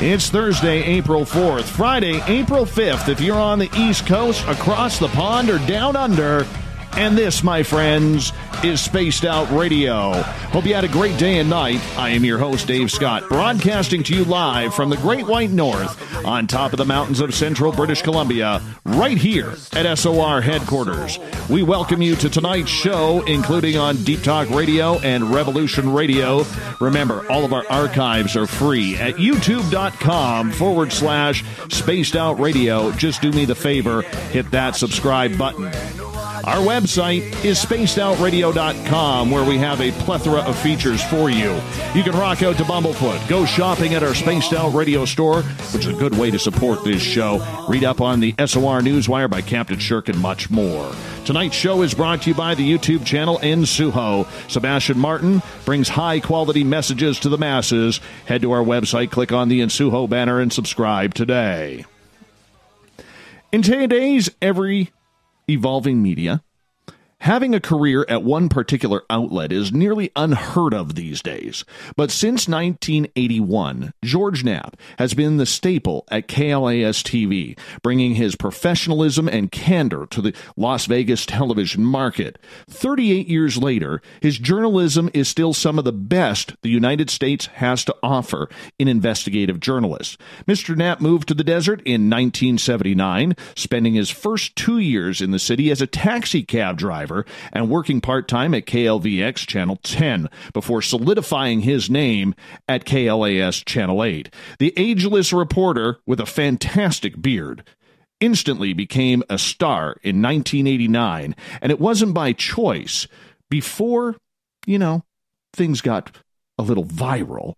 It's Thursday, April 4th, Friday, April 5th, if you're on the East Coast, across the pond, or down under. And this, my friends, is Spaced Out Radio. Hope you had a great day and night. I am your host, Dave Scott, broadcasting to you live from the Great White North on top of the mountains of central British Columbia, right here at SOR headquarters. We welcome you to tonight's show, including on Deep Talk Radio and Revolution Radio. Remember, all of our archives are free at youtube.com/Spaced Out Radio. Just do me the favor, hit that subscribe button. Our website is spacedoutradio.com, where we have a plethora of features for you. You can rock out to Bumblefoot, go shopping at our Spaced Out Radio store, which is a good way to support this show. Read up on the SOR Newswire by Captain Shirk and much more. Tonight's show is brought to you by the YouTube channel In Suho. Sebastian Martin brings high-quality messages to the masses. Head to our website, click on the In Suho banner, and subscribe today. In today's evolving media, having a career at one particular outlet is nearly unheard of these days. But since 1981, George Knapp has been the staple at KLAS TV, bringing his professionalism and candor to the Las Vegas television market. 38 years later, his journalism is still some of the best the United States has to offer in investigative journalists. Mr. Knapp moved to the desert in 1979, spending his first 2 years in the city as a taxi cab driver and working part-time at KLVX Channel 10 before solidifying his name at KLAS Channel 8. The ageless reporter with a fantastic beard instantly became a star in 1989, and it wasn't by choice. Before, things got a little viral,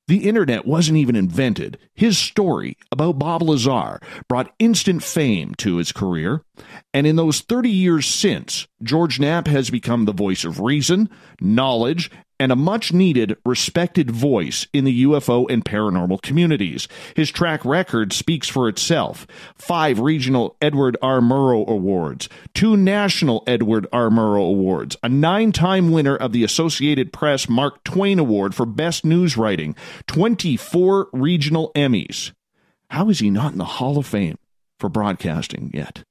the internet wasn't even invented. His story about Bob Lazar brought instant fame to his career. And in those 30 years since, George Knapp has become the voice of reason, knowledge, and a much-needed, respected voice in the UFO and paranormal communities. His track record speaks for itself. 5 regional Edward R. Murrow Awards, 2 national Edward R. Murrow Awards, a 9-time winner of the Associated Press Mark Twain Award for Best News Writing, 24 regional Emmys. How is he not in the Hall of Fame for broadcasting yet?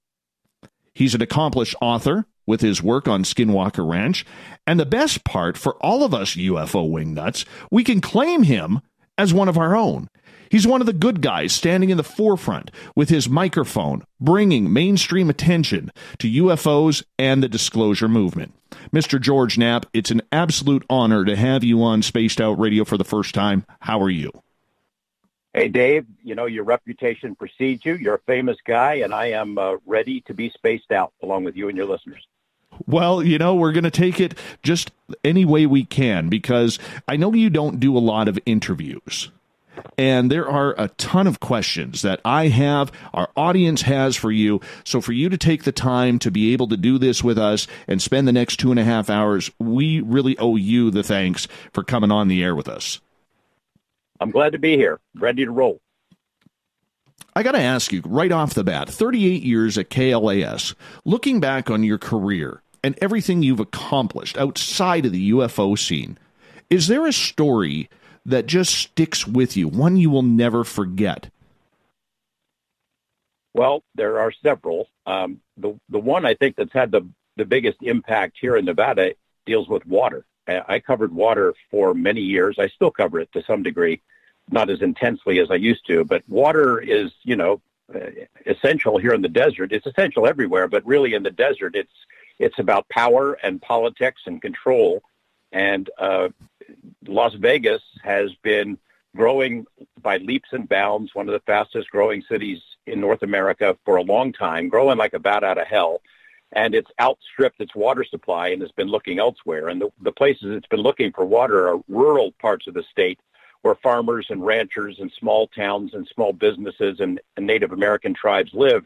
He's an accomplished author with his work on Skinwalker Ranch. And the best part for all of us UFO wingnuts, we can claim him as one of our own. He's one of the good guys standing in the forefront with his microphone, bringing mainstream attention to UFOs and the disclosure movement. Mr. George Knapp, it's an absolute honor to have you on Spaced Out Radio for the first time. How are you? Hey, Dave, your reputation precedes you. You're a famous guy, and I am ready to be spaced out along with you and your listeners. Well, we're going to take it just any way we can, because I know you don't do a lot of interviews. And there are a ton of questions that I have, our audience has for you. So for you to take the time to be able to do this with us and spend the next 2.5 hours, we really owe you the thanks for coming on the air with us. I'm glad to be here, ready to roll. I got to ask you right off the bat, 38 years at KLAS, looking back on your career and everything you've accomplished outside of the UFO scene, is there a story that just sticks with you, one you will never forget? Well, there are several. The one I think that's had the biggest impact here in Nevada deals with water. I covered water for many years. I still cover it to some degree, not as intensely as I used to, but water is, essential here in the desert. It's essential everywhere, but really in the desert, it's about power and politics and control. And Las Vegas has been growing by leaps and bounds, one of the fastest growing cities in North America for a long time, growing like a bat out of hell. And it's outstripped its water supply and has been looking elsewhere. And the places it's been looking for water are rural parts of the state where farmers and ranchers and small towns and small businesses and Native American tribes live.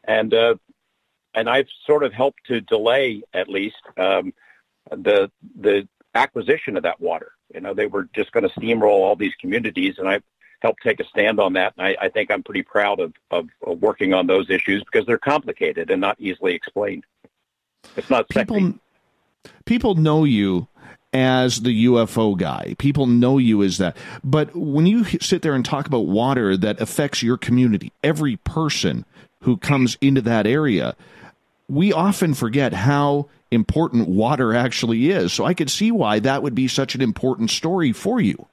And I've sort of helped to delay, at least, the acquisition of that water. They were just going to steamroll all these communities, and I've helped take a stand on that. And I think I'm pretty proud of working on those issues because they're complicated and not easily explained. It's not sexy. People know you as the UFO guy. People know you as that. But when you sit there and talk about water that affects your community, every person who comes into that area, we often forget how important water actually is. So I could see why that would be such an important story for you.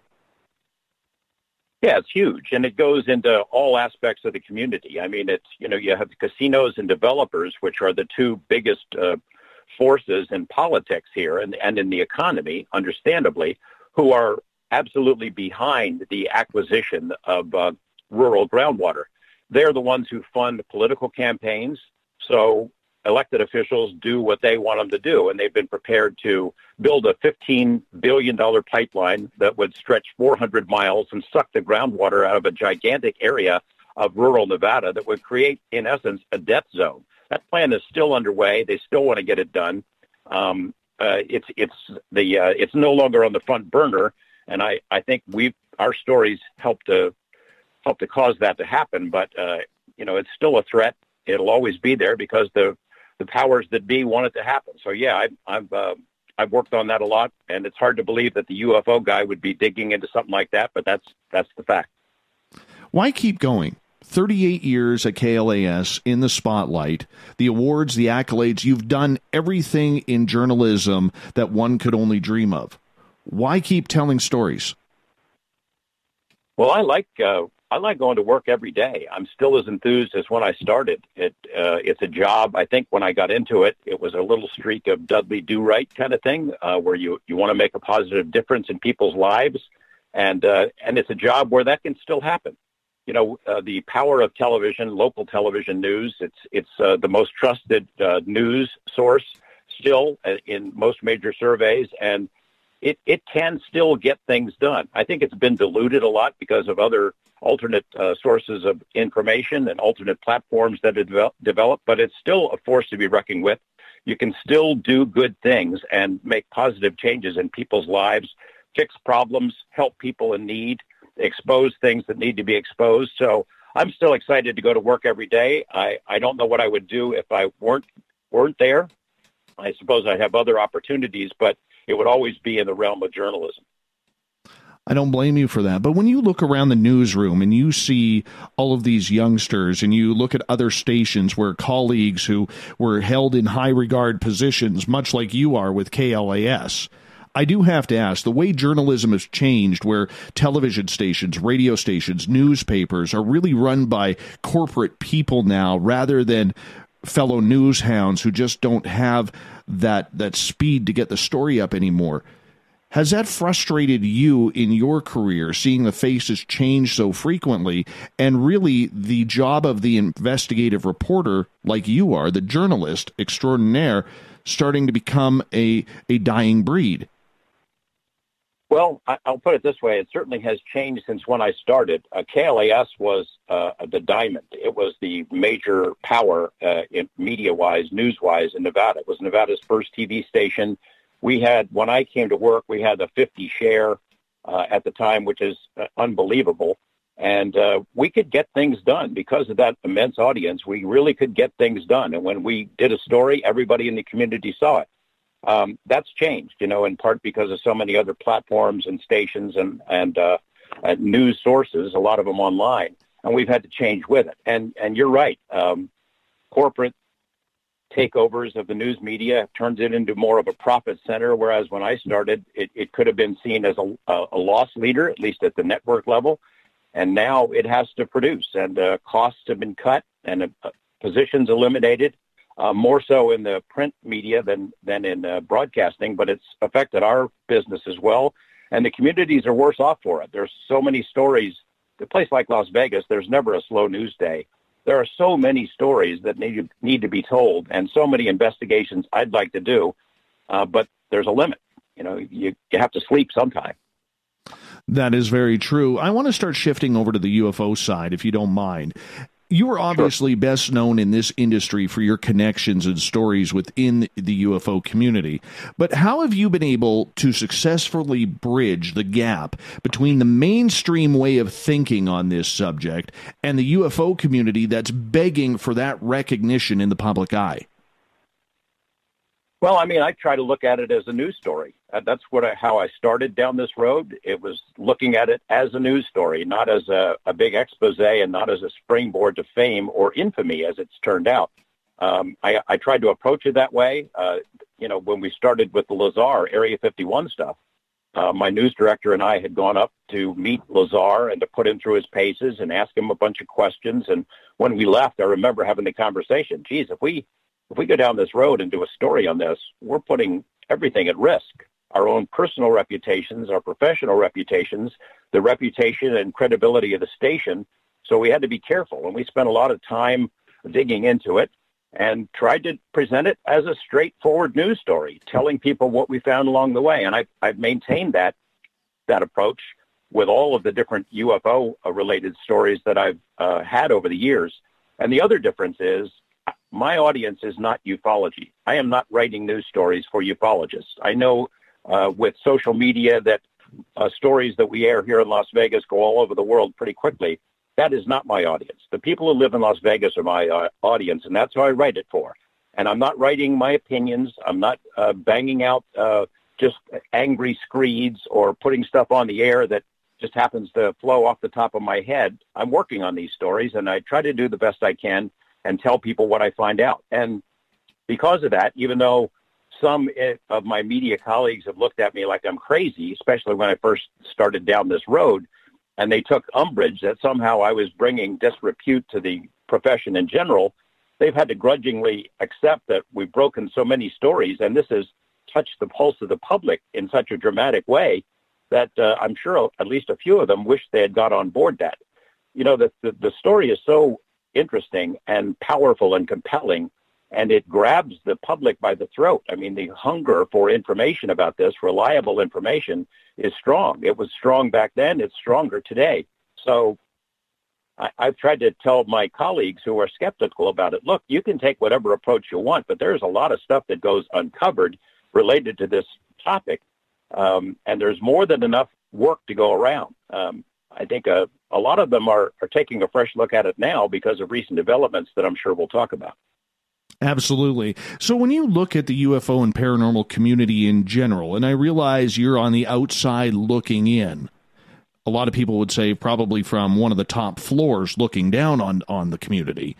Yeah, it's huge, and it goes into all aspects of the community. I mean, it's, you have casinos and developers, which are the two biggest forces in politics here and in the economy, understandably, who are absolutely behind the acquisition of rural groundwater. They're the ones who fund political campaigns, so elected officials do what they want them to do, and they've been prepared to build a $15 billion pipeline that would stretch 400 miles and suck the groundwater out of a gigantic area of rural Nevada that would create, in essence, a death zone. That plan is still underway. They still want to get it done. It's no longer on the front burner, and I think our stories help to cause that to happen. But it's still a threat. It'll always be there because the powers that be want it to happen. So yeah, I've worked on that a lot, and it's hard to believe that the UFO guy would be digging into something like that, but that's the fact. Why keep going? 38 years at KLAS in the spotlight, the awards, the accolades, you've done everything in journalism that one could only dream of. Why keep telling stories? Well, I like going to work every day. I'm still as enthused as when I started. It's a job. I think when I got into it, it was a little streak of Dudley Do-Right kind of thing, where you want to make a positive difference in people's lives, and it's a job where that can still happen. The power of television, local television news. It's the most trusted news source still in most major surveys, and it can still get things done. I think it's been diluted a lot because of other alternate sources of information and alternate platforms that have developed, but it's still a force to be reckoned with. You can still do good things and make positive changes in people's lives, fix problems, help people in need, expose things that need to be exposed. So I'm still excited to go to work every day. I don't know what I would do if I weren't there. I suppose I'd have other opportunities, but it would always be in the realm of journalism. I don't blame you for that. But when you look around the newsroom and you see all of these youngsters and you look at other stations where colleagues who were held in high regard positions, much like you are with KLAS, I do have to ask, the way journalism has changed, where television stations, radio stations, newspapers are really run by corporate people now rather than fellow news hounds who just don't have that speed to get the story up anymore. Has that frustrated you in your career, seeing the faces change so frequently, and really the job of the investigative reporter, like you are, the journalist extraordinaire, starting to become a dying breed? Well, I'll put it this way. It certainly has changed since when I started. KLAS was the diamond. It was the major power media-wise, news-wise in Nevada. It was Nevada's first TV station. When I came to work, we had a 50 share at the time, which is unbelievable. And we could get things done because of that immense audience. We really could get things done. And when we did a story, everybody in the community saw it. That's changed, in part because of so many other platforms and stations and news sources, a lot of them online, and we've had to change with it. And you're right. Corporate takeovers of the news media have turned it into more of a profit center, whereas when I started, it could have been seen as a loss leader, at least at the network level. And now it has to produce, and costs have been cut and positions eliminated. More so in the print media than in broadcasting, but it's affected our business as well. And the communities are worse off for it. There's so many stories. A place like Las Vegas, there's never a slow news day. There are so many stories that need to be told, and so many investigations I'd like to do, but there's a limit. You have to sleep sometime. That is very true. I want to start shifting over to the UFO side, if you don't mind. You are obviously best known in this industry for your connections and stories within the UFO community. But how have you been able to successfully bridge the gap between the mainstream way of thinking on this subject and the UFO community that's begging for that recognition in the public eye? Well, I mean, I try to look at it as a news story. That's how I started down this road. It was looking at it as a news story, not as a big expose and not as a springboard to fame or infamy, as it's turned out. I tried to approach it that way. When we started with the Lazar Area 51 stuff, my news director and I had gone up to meet Lazar and to put him through his paces and ask him a bunch of questions. And when we left, I remember having the conversation, geez, if we go down this road and do a story on this, we're putting everything at risk. Our own personal reputations, our professional reputations, the reputation and credibility of the station. So we had to be careful. And we spent a lot of time digging into it and tried to present it as a straightforward news story, telling people what we found along the way. And I've maintained that approach with all of the different UFO-related stories that I've had over the years. And the other difference is my audience is not ufology. I am not writing news stories for ufologists. I know with social media that stories that we air here in Las Vegas go all over the world pretty quickly. That is not my audience. The people who live in Las Vegas are my audience, and that's who I write it for. And I'm not writing my opinions. I'm not banging out just angry screeds or putting stuff on the air that just happens to flow off the top of my head. I'm working on these stories, and I try to do the best I can and tell people what I find out. And because of that, even though some of my media colleagues have looked at me like I'm crazy, especially when I first started down this road, and they took umbrage that somehow I was bringing disrepute to the profession in general, they've had to grudgingly accept that we've broken so many stories, and this has touched the pulse of the public in such a dramatic way that I'm sure at least a few of them wish they had got on board that. You know, the story is so interesting and powerful and compelling, and it grabs the public by the throat. I mean, the hunger for information about this, reliable information, is strong. It was strong back then. It's stronger today. So I've tried to tell my colleagues who are skeptical about it, look, you can take whatever approach you want, but there's a lot of stuff that goes uncovered related to this topic, and there's more than enough work to go around. I think a lot of them are taking a fresh look at it now because of recent developments that I'm sure we'll talk about. Absolutely. So when you look at the UFO and paranormal community in general, and I realize you're on the outside looking in, a lot of people would say probably from one of the top floors looking down on the community.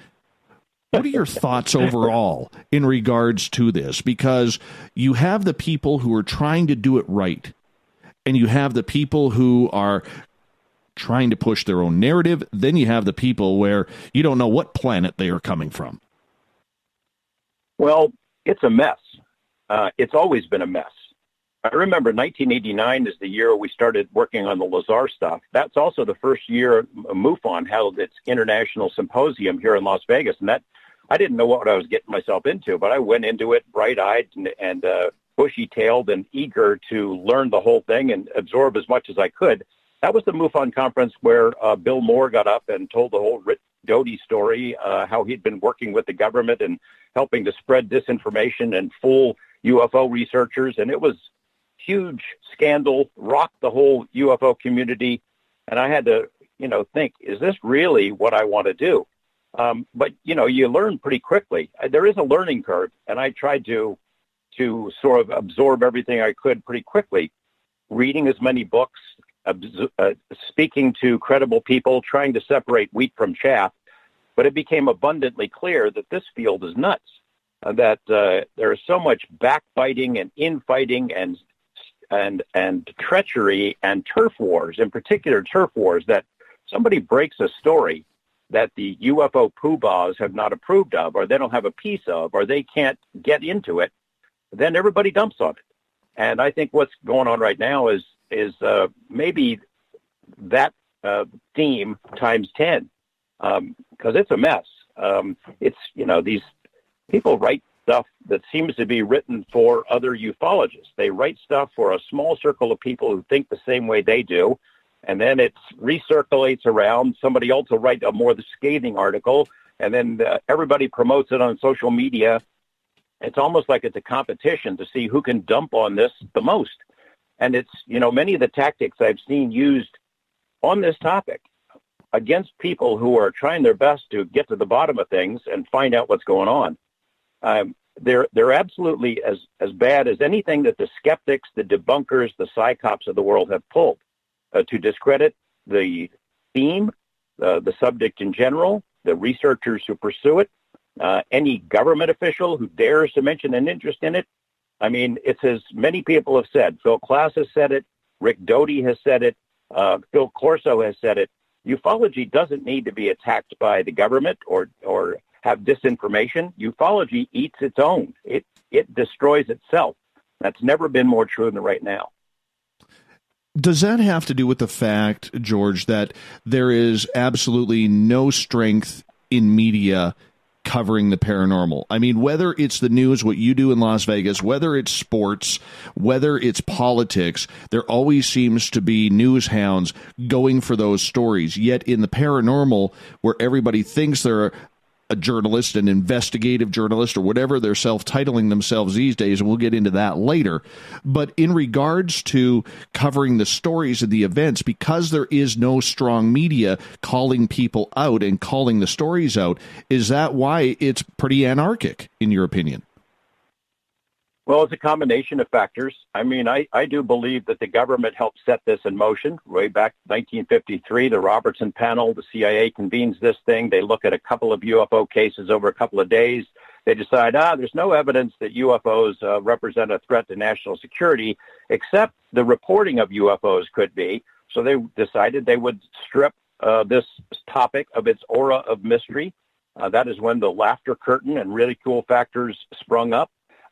What are your thoughts overall in regards to this? Because you have the people who are trying to do it right, and you have the people who are trying to push their own narrative. Then you have the people where you don't know what planet they are coming from. Well, it's a mess. It's always been a mess. I remember 1989 is the year we started working on the Lazar stuff. That's also the first year MUFON held its international symposium here in Las Vegas. And that I didn't know what I was getting myself into, but I went into it bright-eyed and bushy-tailed and eager to learn the whole thing and absorb as much as I could. That was the MUFON conference where Bill Moore got up and told the whole Rick Doty story, how he'd been working with the government and helping to spread disinformation and fool UFO researchers. And it was huge scandal, rocked the whole UFO community. And I had to, think, is this really what I want to do? But, you learn pretty quickly. There is a learning curve, and I tried to sort of absorb everything I could pretty quickly, reading as many books, speaking to credible people, trying to separate wheat from chaff. But it became abundantly clear that this field is nuts, that there is so much backbiting and infighting and treachery and turf wars, in particular turf wars, that somebody breaks a story that the UFO poobahs have not approved of, or they don't have a piece of, or they can't get into it, then everybody dumps on it. And I think what's going on right now is maybe that theme times 10, because it's a mess. It's, these people write stuff that seems to be written for other ufologists. They write stuff for a small circle of people who think the same way they do, and then it recirculates around. Somebody else will write a more scathing article, and then everybody promotes it on social media. It's almost like it's a competition to see who can dump on this the most. And it's, many of the tactics I've seen used on this topic against people who are trying their best to get to the bottom of things and find out what's going on. they're absolutely as bad as anything that the skeptics, the debunkers, the psychops of the world have pulled to discredit the theme, the subject in general, the researchers who pursue it, any government official who dares to mention an interest in it. I mean, it's as many people have said. Phil KLAS has said it. Rick Doty has said it. Phil Corso has said it. Ufology doesn't need to be attacked by the government or have disinformation. Ufology eats its own. It destroys itself. That's never been more true than right now. Does that have to do with the fact, George, that there is absolutely no strength in media covering the paranormal? I mean, whether it's the news, what you do in Las Vegas, whether it's sports, whether it's politics, there always seems to be news hounds going for those stories. Yet in the paranormal, where everybody thinks they're a journalist, an investigative journalist, or whatever they're self-titling themselves these days, and we'll get into that later. But in regards to covering the stories and the events, because there is no strong media calling people out and calling the stories out, is that why it's pretty anarchic, in your opinion? Well, it's a combination of factors. I mean, I do believe that the government helped set this in motion. Way back 1953, the Robertson panel, the CIA convenes this thing. They look at a couple of UFO cases over a couple of days. They decide, there's no evidence that UFOs represent a threat to national security, except the reporting of UFOs could be. So they decided they would strip this topic of its aura of mystery. That is when the laughter curtain and ridicule factors sprung up.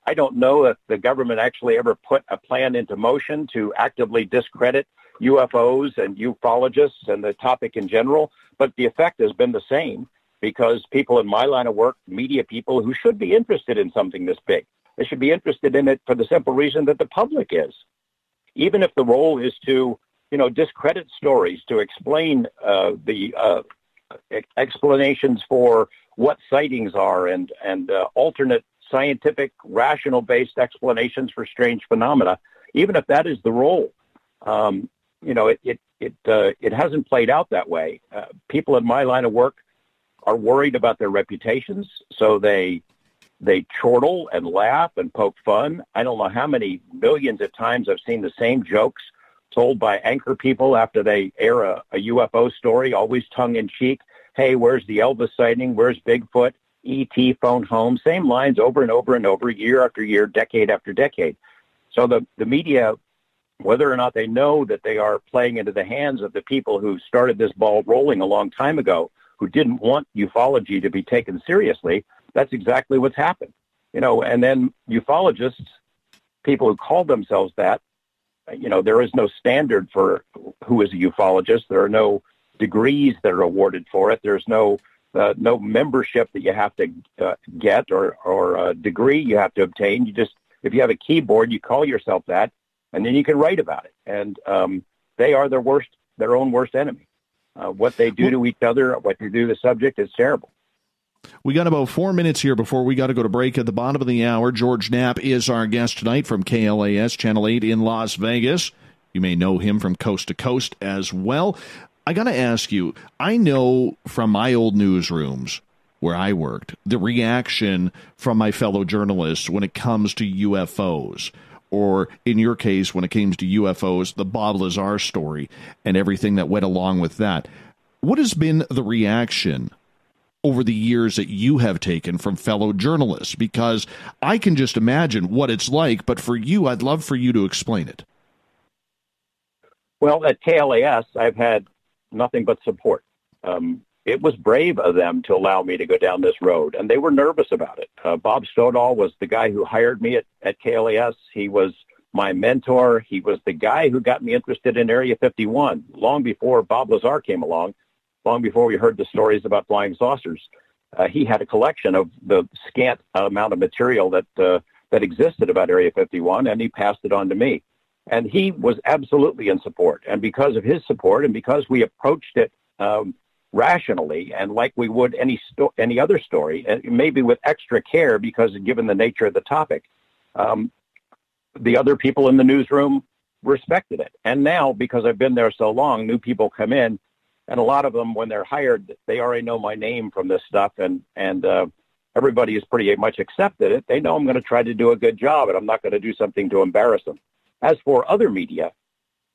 I don't know if the government actually ever put a plan into motion to actively discredit UFOs and ufologists and the topic in general, but the effect has been the same because people in my line of work, media people who should be interested in something this big, they should be interested in it for the simple reason that the public is. Even if the role is to, discredit stories, to explain the explanations for what sightings are and alternate scientific, rational-based explanations for strange phenomena, even if that is the role, it hasn't played out that way. People in my line of work are worried about their reputations, so they chortle and laugh and poke fun. I don't know how many millions of times I've seen the same jokes told by anchor people after they air a UFO story, always tongue-in-cheek. Hey, where's the Elvis sighting? Where's Bigfoot? E.T. phone home, same lines over and over and over, year after year, decade after decade. So the media, whether or not they know that they are playing into the hands of the people who started this ball rolling a long time ago, who didn't want ufology to be taken seriously, that's exactly what's happened. And then ufologists, people who call themselves that, there is no standard for who is a ufologist. There are no degrees that are awarded for it. There's no membership that you have to get or a degree you have to obtain. If you have a keyboard, you call yourself that, and then you can write about it. And they are their own worst enemy. What they do to each other, what they do to the subject is terrible. We got about 4 minutes here before we got to go to break at the bottom of the hour. George Knapp is our guest tonight from KLAS Channel 8 in Las Vegas. You may know him from coast to coast as well. I got to ask you, I know from my old newsrooms where I worked, the reaction from my fellow journalists when it comes to UFOs, or in your case, when it came to UFOs, the Bob Lazar story and everything that went along with that. What has been the reaction over the years that you have taken from fellow journalists? Because I can just imagine what it's like, but for you, I'd love for you to explain it. Well, at KLAS, I've had nothing but support. It was brave of them to allow me to go down this road, and they were nervous about it. Bob Stodahl was the guy who hired me at KLAS. He was my mentor. He was the guy who got me interested in Area 51 long before Bob Lazar came along, long before we heard the stories about flying saucers. He had a collection of the scant amount of material that existed about Area 51, and he passed it on to me. And he was absolutely in support. And because of his support and because we approached it rationally and like we would any other story, and maybe with extra care because given the nature of the topic, the other people in the newsroom respected it. And now, because I've been there so long, new people come in, and a lot of them, when they're hired, they already know my name from this stuff. And everybody has pretty much accepted it. They know I'm going to try to do a good job, and I'm not going to do something to embarrass them. As for other media,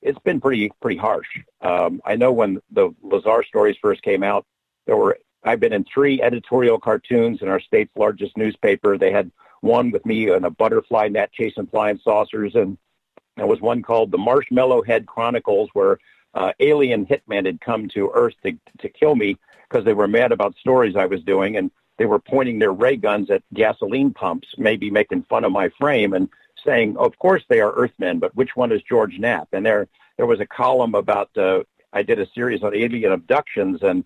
it's been pretty harsh. I know when the Lazar stories first came out, I've been in 3 editorial cartoons in our state's largest newspaper. They had one with me in a butterfly net chasing flying saucers, and there was one called the Marshmallow Head Chronicles, where alien hitmen had come to Earth to kill me because they were mad about stories I was doing, and they were pointing their ray guns at gasoline pumps, maybe making fun of my frame and saying, of course they are Earthmen, but which one is George Knapp? And there was a column about, I did a series on alien abductions, and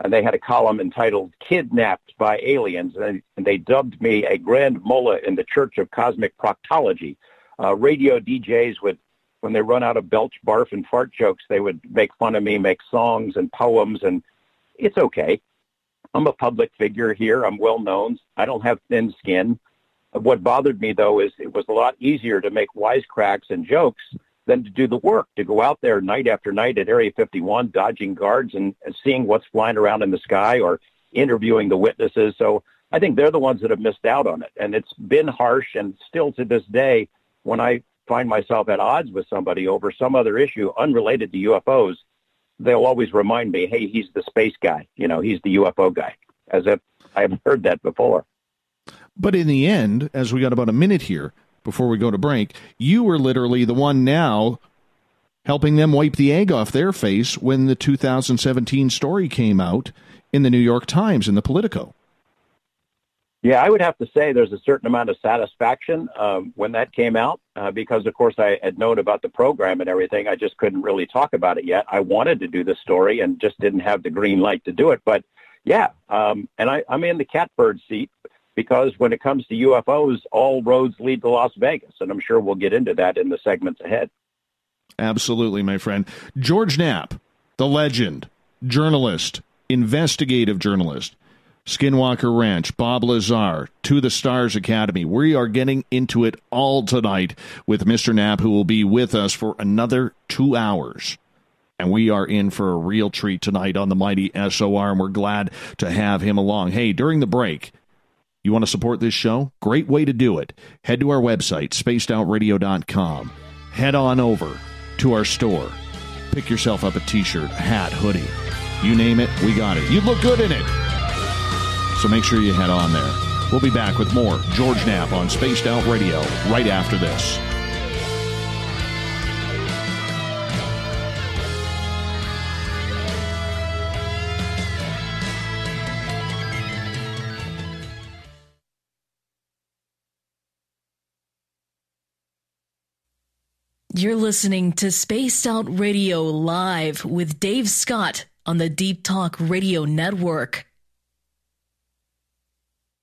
they had a column entitled Kidnapped by Aliens, and they dubbed me a grand mullah in the Church of Cosmic Proctology. Radio DJs would, when they run out of belch, barf, and fart jokes, they would make fun of me, make songs and poems, and it's okay. I'm a public figure here. I'm well known. I don't have thin skin. What bothered me, though, is it was a lot easier to make wisecracks and jokes than to do the work, to go out there night after night at Area 51, dodging guards and seeing what's flying around in the sky or interviewing the witnesses. So I think they're the ones that have missed out on it. And it's been harsh, and still to this day, when I find myself at odds with somebody over some other issue unrelated to UFOs, they'll always remind me, hey, he's the space guy. He's the UFO guy, as if I haven't heard that before. But in the end, as we got about a minute here before we go to break, you were literally the one now helping them wipe the egg off their face when the 2017 story came out in the New York Times and the Politico. Yeah, I would have to say there's a certain amount of satisfaction when that came out because, of course, I had known about the program and everything. I just couldn't really talk about it yet. I wanted to do the story and just didn't have the green light to do it. But, yeah, and I'm in the catbird seat because when it comes to UFOs, all roads lead to Las Vegas, and I'm sure we'll get into that in the segments ahead. Absolutely, my friend. George Knapp, the legend, journalist, investigative journalist, Skinwalker Ranch, Bob Lazar, To the Stars Academy. We are getting into it all tonight with Mr. Knapp, who will be with us for another 2 hours. And we are in for a real treat tonight on the mighty SOR, and we're glad to have him along. Hey, during the break, you want to support this show? Great way to do it. Head to our website, spacedoutradio.com. Head on over to our store. Pick yourself up a t-shirt, hat, hoodie. You name it, we got it. You look good in it. So make sure you head on there. We'll be back with more George Knapp on Spaced Out Radio right after this. You're listening to Spaced Out Radio Live with Dave Scott on the Deep Talk Radio Network.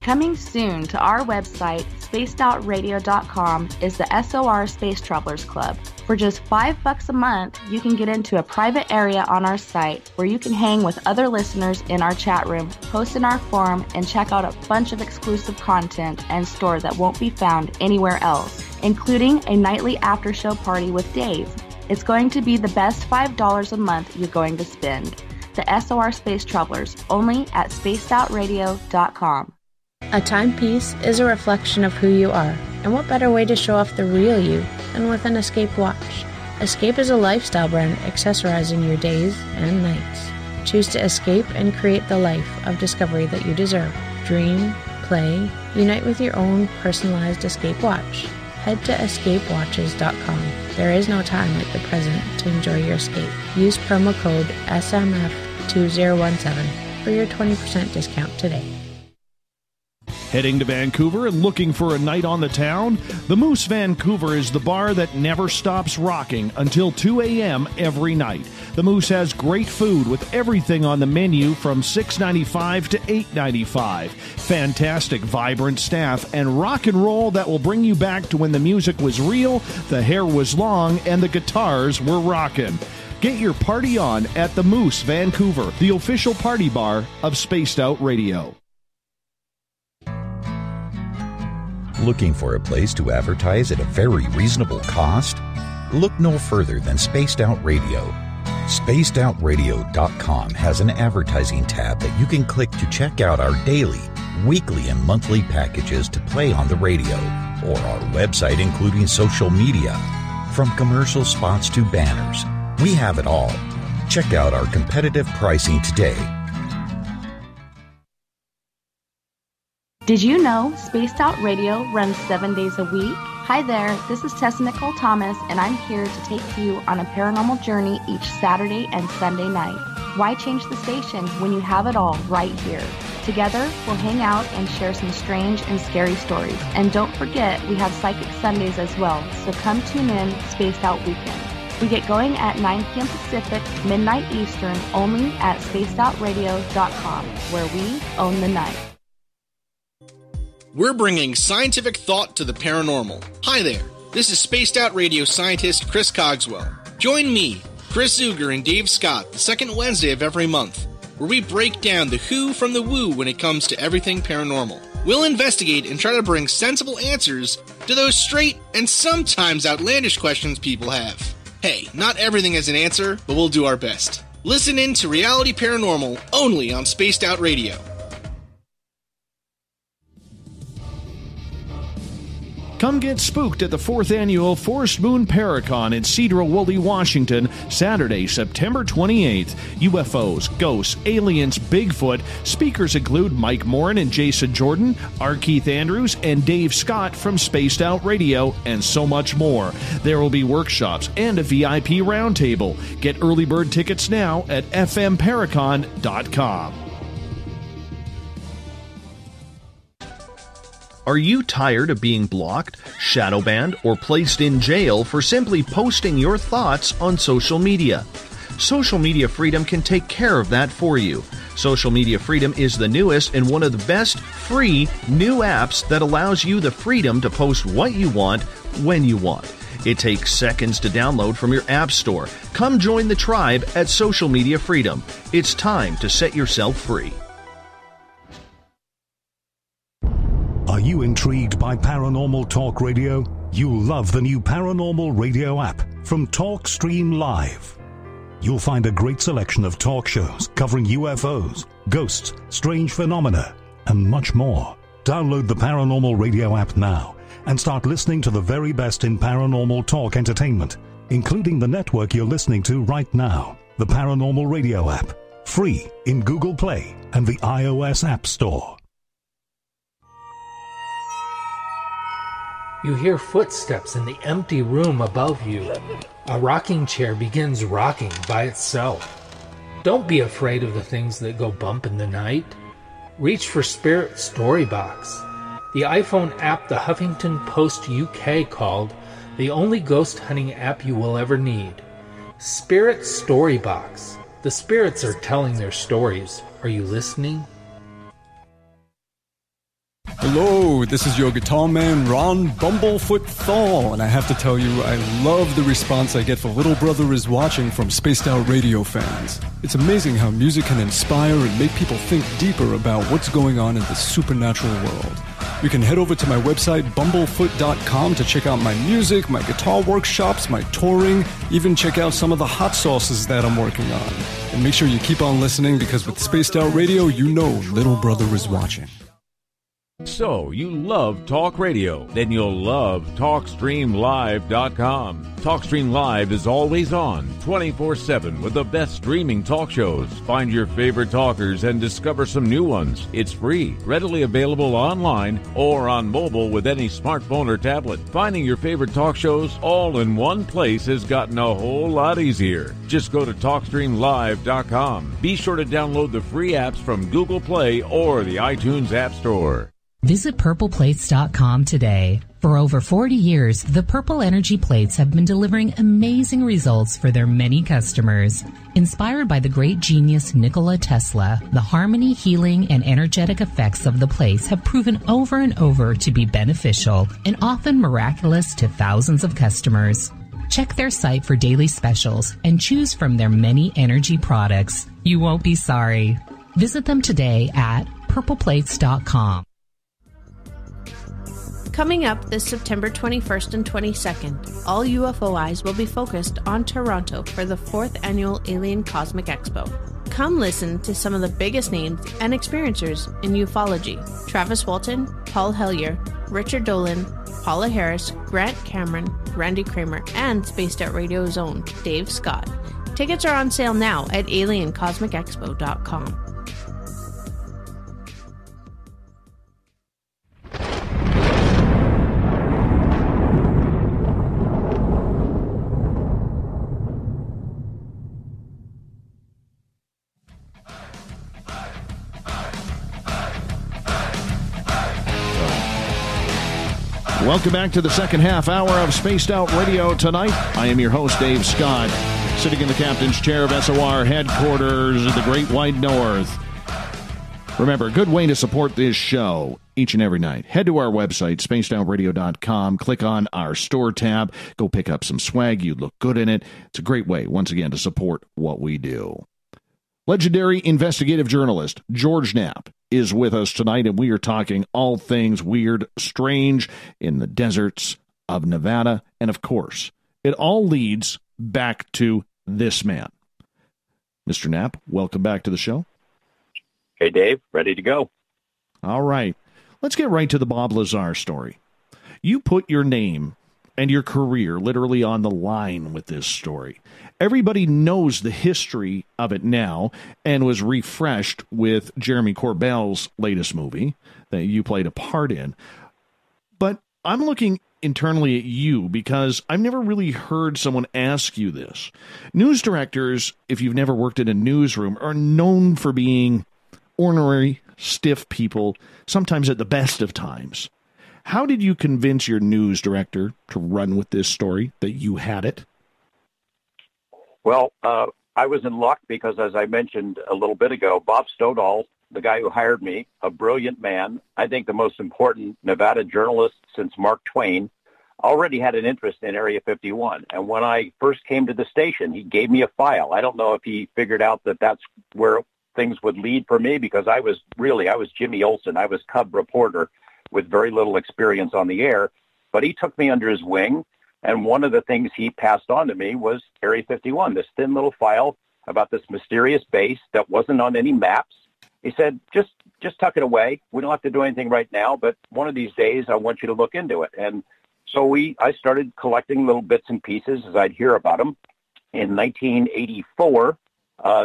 Coming soon to our website, spacedoutradio.com, is the SOR Space Travelers Club. For just $5 a month, you can get into a private area on our site where you can hang with other listeners in our chat room, post in our forum, and check out a bunch of exclusive content and store that won't be found anywhere else, including a nightly after-show party with Dave. It's going to be the best $5 a month you're going to spend. The SOR Space Travelers, only at spacedoutradio.com. A timepiece is a reflection of who you are, and what better way to show off the real you than with an Escape watch. Escape is a lifestyle brand accessorizing your days and nights. Choose to escape and create the life of discovery that you deserve. Dream, play, unite with your own personalized Escape watch. Head to escapewatches.com. There is no time like the present to enjoy your escape. Use promo code SMF2017 for your 20% discount today. Heading to Vancouver and looking for a night on the town? The Moose Vancouver is the bar that never stops rocking until 2 a.m. every night. The Moose has great food with everything on the menu from $6.95 to $8.95. Fantastic, vibrant staff and rock and roll that will bring you back to when the music was real, the hair was long, and the guitars were rocking. Get your party on at the Moose Vancouver, the official party bar of Spaced Out Radio. Looking for a place to advertise at a very reasonable cost? Look no further than Spaced Out Radio. SpacedOutRadio.com has an advertising tab that you can click to check out our daily, weekly, and monthly packages to play on the radio, or our website including social media. From commercial spots to banners, we have it all. Check out our competitive pricing today. Did you know Spaced Out Radio runs 7 days a week? Hi there, this is Tessa Nicole Thomas, and I'm here to take you on a paranormal journey each Saturday and Sunday night. Why change the station when you have it all right here? Together, we'll hang out and share some strange and scary stories. And don't forget, we have Psychic Sundays as well, so come tune in Spaced Out Weekend. We get going at 9 p.m. Pacific, midnight Eastern, only at spacedoutradio.com, where we own the night. We're bringing scientific thought to the paranormal. Hi there, this is Spaced Out Radio scientist Chris Cogswell. Join me, Chris Zuger, and Dave Scott the second Wednesday of every month, where we break down the who from the woo when it comes to everything paranormal. We'll investigate and try to bring sensible answers to those straight and sometimes outlandish questions people have. Hey, not everything has an answer, but we'll do our best. Listen in to Reality Paranormal only on Spaced Out Radio. Come get spooked at the 4th Annual Forest Moon Paracon in Cedar-Woolley, Washington, Saturday, September 28th. UFOs, ghosts, aliens, Bigfoot. Speakers include Mike Morin and Jason Jordan, R. Keith Andrews, and Dave Scott from Spaced Out Radio, and so much more. There will be workshops and a VIP roundtable. Get early bird tickets now at fmparacon.com. Are you tired of being blocked, shadow banned, or placed in jail for simply posting your thoughts on social media? Social Media Freedom can take care of that for you. Social Media Freedom is the newest and one of the best free new apps that allows you the freedom to post what you want, when you want. It takes seconds to download from your app store. Come join the tribe at Social Media Freedom. It's time to set yourself free. Are you intrigued by Paranormal Talk Radio? You'll love the new Paranormal Radio app from TalkStream Live. You'll find a great selection of talk shows covering UFOs, ghosts, strange phenomena, and much more. Download the Paranormal Radio app now and start listening to the very best in paranormal talk entertainment, including the network you're listening to right now, the Paranormal Radio app, free in Google Play and the iOS App Store. You hear footsteps in the empty room above you. A rocking chair begins rocking by itself. Don't be afraid of the things that go bump in the night. Reach for Spirit Storybox, the iPhone app the Huffington Post UK called the only ghost hunting app you will ever need. Spirit Storybox. The spirits are telling their stories. Are you listening? Hello, this is your guitar man, Ron Bumblefoot Thal, and I have to tell you, I love the response I get for Little Brother is Watching from Spaced Out Radio fans. It's amazing how music can inspire and make people think deeper about what's going on in the supernatural world. You can head over to my website, bumblefoot.com, to check out my music, my guitar workshops, my touring, even check out some of the hot sauces that I'm working on. And make sure you keep on listening, because with Spaced Out Radio, you know Little Brother is watching. So, you love talk radio? Then you'll love TalkStreamLive.com. TalkStream Live is always on, 24/7, with the best streaming talk shows. Find your favorite talkers and discover some new ones. It's free, readily available online or on mobile with any smartphone or tablet. Finding your favorite talk shows all in one place has gotten a whole lot easier. Just go to TalkStreamLive.com. Be sure to download the free apps from Google Play or the iTunes App Store. Visit purpleplates.com today. For over 40 years, the Purple Energy Plates have been delivering amazing results for their many customers. Inspired by the great genius Nikola Tesla, the harmony, healing, and energetic effects of the plates have proven over and over to be beneficial and often miraculous to thousands of customers. Check their site for daily specials and choose from their many energy products. You won't be sorry. Visit them today at purpleplates.com. Coming up this September 21st and 22nd, all UFO eyes will be focused on Toronto for the 4th Annual Alien Cosmic Expo. Come listen to some of the biggest names and experiencers in ufology. Travis Walton, Paul Hellyer, Richard Dolan, Paula Harris, Grant Cameron, Randy Kramer, and Spaced Out Radio's own Dave Scott. Tickets are on sale now at aliencosmicexpo.com. Welcome back to the second half hour of Spaced Out Radio tonight. I am your host, Dave Scott, sitting in the captain's chair of SOR headquarters in the Great Wide North. Remember, a good way to support this show each and every night. Head to our website, spacedoutradio.com, click on our store tab, go pick up some swag. You look good in it. It's a great way, once again, to support what we do. Legendary investigative journalist George Knapp is with us tonight, and we are talking all things weird, strange in the deserts of Nevada. And of course, it all leads back to this man. Mr. Knapp, welcome back to the show. Hey, Dave, ready to go. All right. Let's get right to the Bob Lazar story. You put your name and your career literally on the line with this story. Everybody knows the history of it now and was refreshed with Jeremy Corbell's latest movie that you played a part in. But I'm looking internally at you because I've never really heard someone ask you this. News directors, if you've never worked in a newsroom, are known for being ornery, stiff people, sometimes at the best of times. How did you convince your news director to run with this story, that you had it? Well, I was in luck because, as I mentioned a little bit ago, Bob Stoddall, the guy who hired me, a brilliant man, I think the most important Nevada journalist since Mark Twain, already had an interest in Area 51. And when I first came to the station, he gave me a file. I don't know if he figured out that that's where things would lead for me, because I was Jimmy Olsen. I was cub reporter with very little experience on the air, but he took me under his wing, and one of the things he passed on to me was Area 51, this thin little file about this mysterious base that wasn't on any maps. He said, just tuck it away. We don't have to do anything right now, but one of these days I want you to look into it. And so I started collecting little bits and pieces as I'd hear about them. In 1984,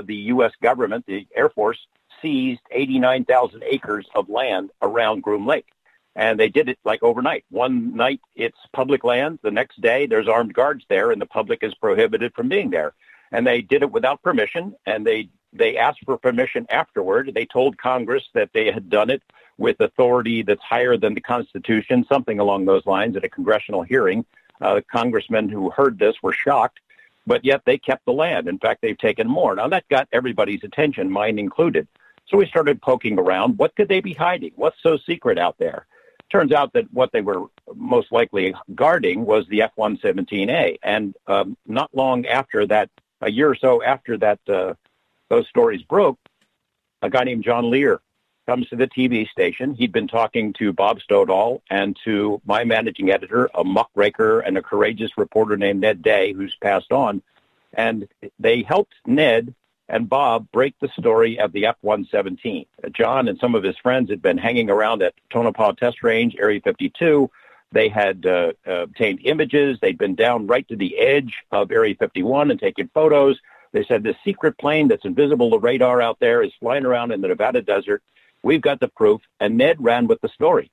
the U.S. government, the Air Force, seized 89,000 acres of land around Groom Lake. And they did it like overnight. One night it's public land. The next day there's armed guards there, and the public is prohibited from being there. And they did it without permission, and they asked for permission afterward. They told Congress that they had done it with authority that's higher than the Constitution, something along those lines, at a congressional hearing. The congressmen who heard this were shocked, but yet they kept the land. In fact, they've taken more. Now, that got everybody's attention, mine included. So we started poking around. What could they be hiding? What's so secret out there? Turns out that what they were most likely guarding was the F-117A. And not long after that, a year or so after that, those stories broke, a guy named John Lear comes to the TV station. He'd been talking to Bob Stoddall and to my managing editor, a muckraker and a courageous reporter named Ned Day, who's passed on. And they helped Ned and Bob break the story of the F-117. John and some of his friends had been hanging around at Tonopah Test Range, Area 52. They had obtained images. They'd been down right to the edge of Area 51 and taken photos. They said, this secret plane that's invisible to radar out there is flying around in the Nevada desert. We've got the proof. And Ned ran with the story.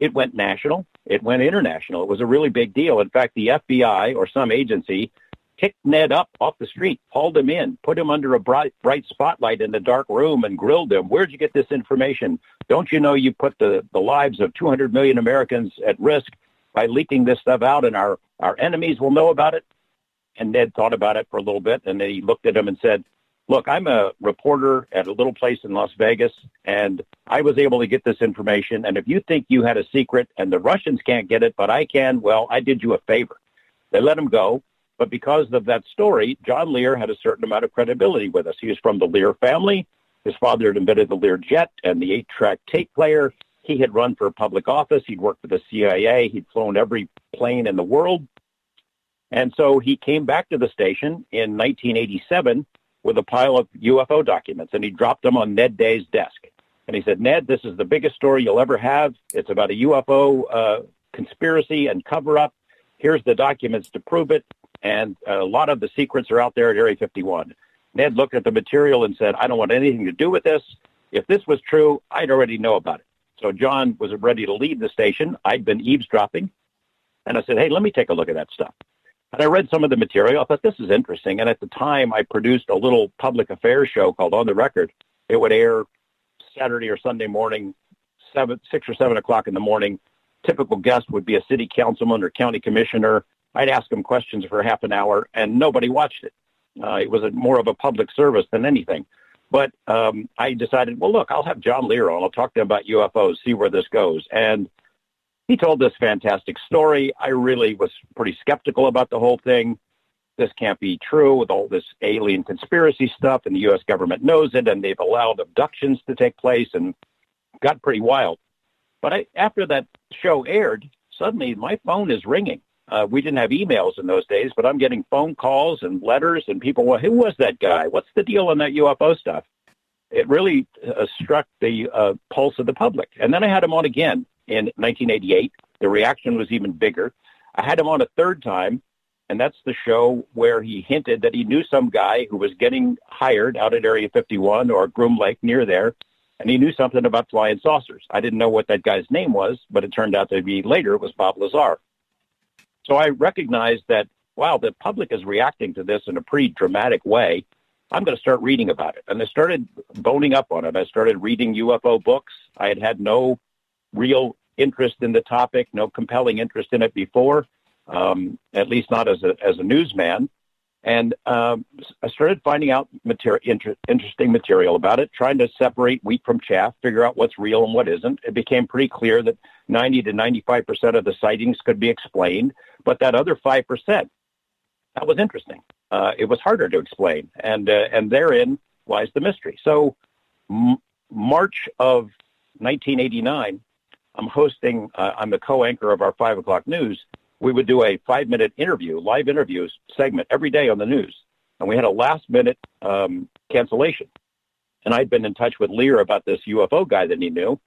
It went national. It went international. It was a really big deal. In fact, the FBI or some agency picked Ned up off the street, hauled him in, put him under a bright spotlight in the dark room and grilled him. Where'd you get this information? Don't you know you put the lives of 200 million Americans at risk by leaking this stuff out, and our enemies will know about it? And Ned thought about it for a little bit, and then he looked at him and said, look, I'm a reporter at a little place in Las Vegas, and I was able to get this information. And if you think you had a secret and the Russians can't get it, but I can, well, I did you a favor. They let him go. But because of that story, John Lear had a certain amount of credibility with us. He was from the Lear family. His father had invented the Lear jet and the 8-track tape player. He had run for public office. He'd worked for the CIA. He'd flown every plane in the world. And so he came back to the station in 1987 with a pile of UFO documents, and he dropped them on Ned Day's desk. And he said, Ned, this is the biggest story you'll ever have. It's about a UFO conspiracy and cover-up. Here's the documents to prove it, and a lot of the secrets are out there at Area 51. Ned looked at the material and said, I don't want anything to do with this. If this was true, I'd already know about it. So John was ready to leave the station. I'd been eavesdropping, and I said, hey, let me take a look at that stuff. And I read some of the material. I thought, this is interesting. And at the time, I produced a little public affairs show called On the Record. It would air Saturday or Sunday morning, 6 or 7 o'clock in the morning. Typical guest would be a city councilman or county commissioner. I'd ask them questions for half an hour, and nobody watched it. It was more of a public service than anything. But I decided, well, look, I'll have John Lear on. I'll talk to him about UFOs, see where this goes. And he told this fantastic story. I really was pretty skeptical about the whole thing. This can't be true with all this alien conspiracy stuff, and the U.S. government knows it, and they've allowed abductions to take place, and got pretty wild. But after that show aired, suddenly my phone is ringing. We didn't have emails in those days, but I'm getting phone calls and letters, and people, well, who was that guy? What's the deal on that UFO stuff? It really struck the pulse of the public. And then I had him on again in 1988. The reaction was even bigger. I had him on a third time, and that's the show where he hinted that he knew some guy who was getting hired out at Area 51 or Groom Lake near there, and he knew something about flying saucers. I didn't know what that guy's name was, but it turned out to be later it was Bob Lazar. So I recognized that, wow, the public is reacting to this in a pretty dramatic way. I'm going to start reading about it. And I started boning up on it. I started reading UFO books. I had no real interest in the topic, no compelling interest in it before, at least not as a newsman. And I started finding out interesting material about it, trying to separate wheat from chaff, figure out what's real and what isn't. It became pretty clear that 90 to 95% of the sightings could be explained, but that other 5%, that was interesting. It was harder to explain, and therein lies the mystery. So March of 1989, I'm the co-anchor of our 5 o'clock news. We would do a 5-minute interview, live interviews segment every day on the news. And we had a last-minute cancellation. And I'd been in touch with Lear about this UFO guy that he knew,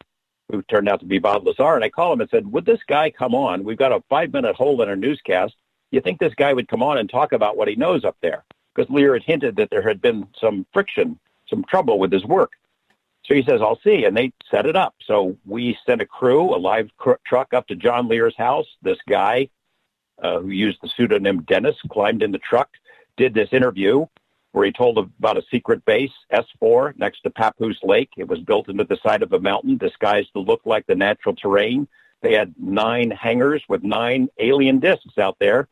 who turned out to be Bob Lazar. And I called him and said, would this guy come on? We've got a 5-minute hole in our newscast. You think this guy would come on and talk about what he knows up there? Because Lear had hinted that there had been some friction, some trouble with his work. So he says, I'll see. And they set it up. So we sent a crew, a live truck up to John Lear's house. This guy, who used the pseudonym Dennis, climbed in the truck, did this interview where he told about a secret base, S4, next to Papoose Lake. It was built into the side of a mountain, disguised to look like the natural terrain. They had 9 hangars with 9 alien discs out there,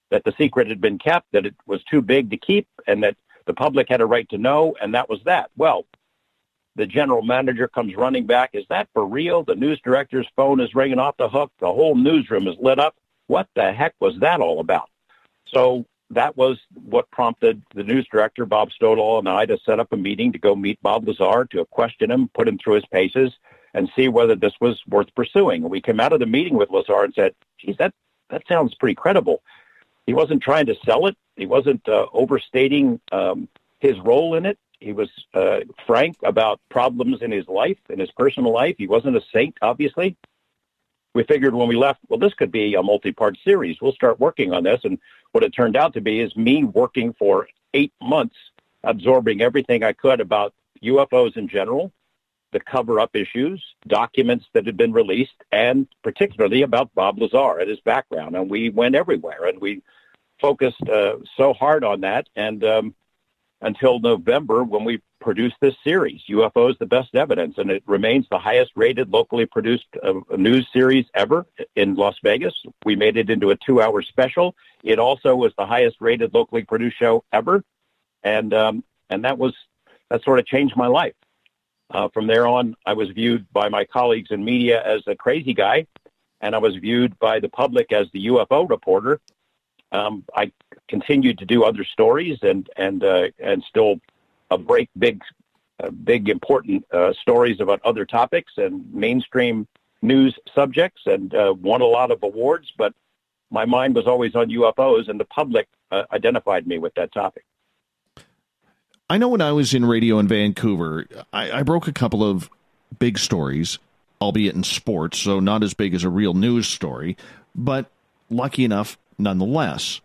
that the secret had been kept, that it was too big to keep, and that the public had a right to know, and that was that. Well, the general manager comes running back. Is that for real? The news director's phone is ringing off the hook. The whole newsroom is lit up. What the heck was that all about? So that was what prompted the news director, Bob Stodall, and I to set up a meeting to go meet Bob Lazar, to question him, put him through his paces, and see whether this was worth pursuing. And we came out of the meeting with Lazar and said, geez, that sounds pretty credible. He wasn't trying to sell it. He wasn't overstating his role in it. He was frank about problems in his life, in his personal life. He wasn't a saint, obviously. We figured when we left, well, this could be a multi-part series. We'll start working on this. And what it turned out to be is me working for 8 months, absorbing everything I could about UFOs in general, the cover-up issues, documents that had been released, and particularly about Bob Lazar and his background. And we went everywhere, and we focused so hard on that. And until November, when we produced this series, UFOs, the Best Evidence, and it remains the highest-rated locally produced news series ever in Las Vegas. We made it into a 2-hour special. It also was the highest-rated locally produced show ever, and that sort of changed my life. From there on, I was viewed by my colleagues in media as a crazy guy, and I was viewed by the public as the UFO reporter. I continued to do other stories and still break big big, important stories about other topics and mainstream news subjects, and won a lot of awards, but my mind was always on UFOs, and the public identified me with that topic. I know when I was in radio in Vancouver, I broke a couple of big stories, albeit in sports, so not as big as a real news story, but lucky enough nonetheless.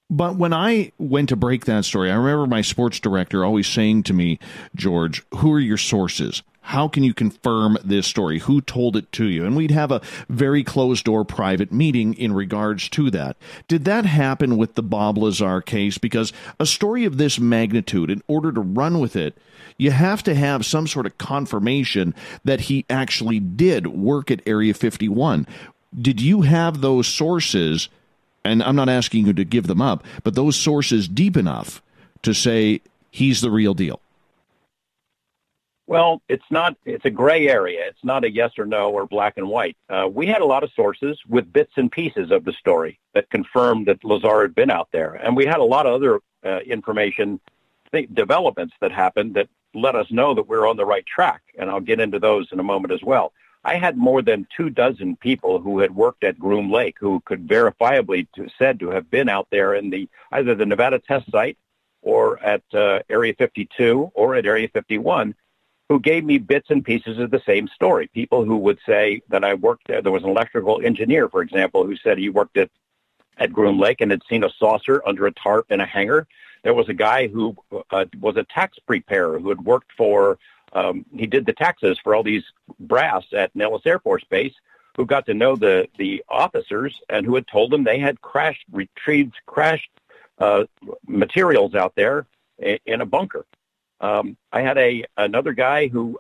But when I went to break that story, I remember my sports director always saying to me, George, who are your sources? How can you confirm this story? Who told it to you? And we'd have a very closed-door private meeting in regards to that. Did that happen with the Bob Lazar case? Because a story of this magnitude, in order to run with it, you have to have some sort of confirmation that he actually did work at Area 51. Did you have those sources, and I'm not asking you to give them up, but those sources deep enough to say he's the real deal? Well, it's a gray area. It's not a yes or no or black and white. We had a lot of sources with bits and pieces of the story that confirmed that Lazar had been out there. And we had a lot of other information, developments that happened that let us know that we're on the right track. And I'll get into those in a moment as well. I had more than 24 people who had worked at Groom Lake who could verifiably said to have been out there in either the Nevada test site or at Area 52 or at Area 51, who gave me bits and pieces of the same story. People who would say that I worked there. There was an electrical engineer, for example, who said he worked at Groom Lake and had seen a saucer under a tarp in a hangar. There was a guy who was a tax preparer who had worked for, he did the taxes for all these brass at Nellis Air Force Base, who got to know the officers and who had told them they had retrieved crashed materials out there in a bunker. I had another guy who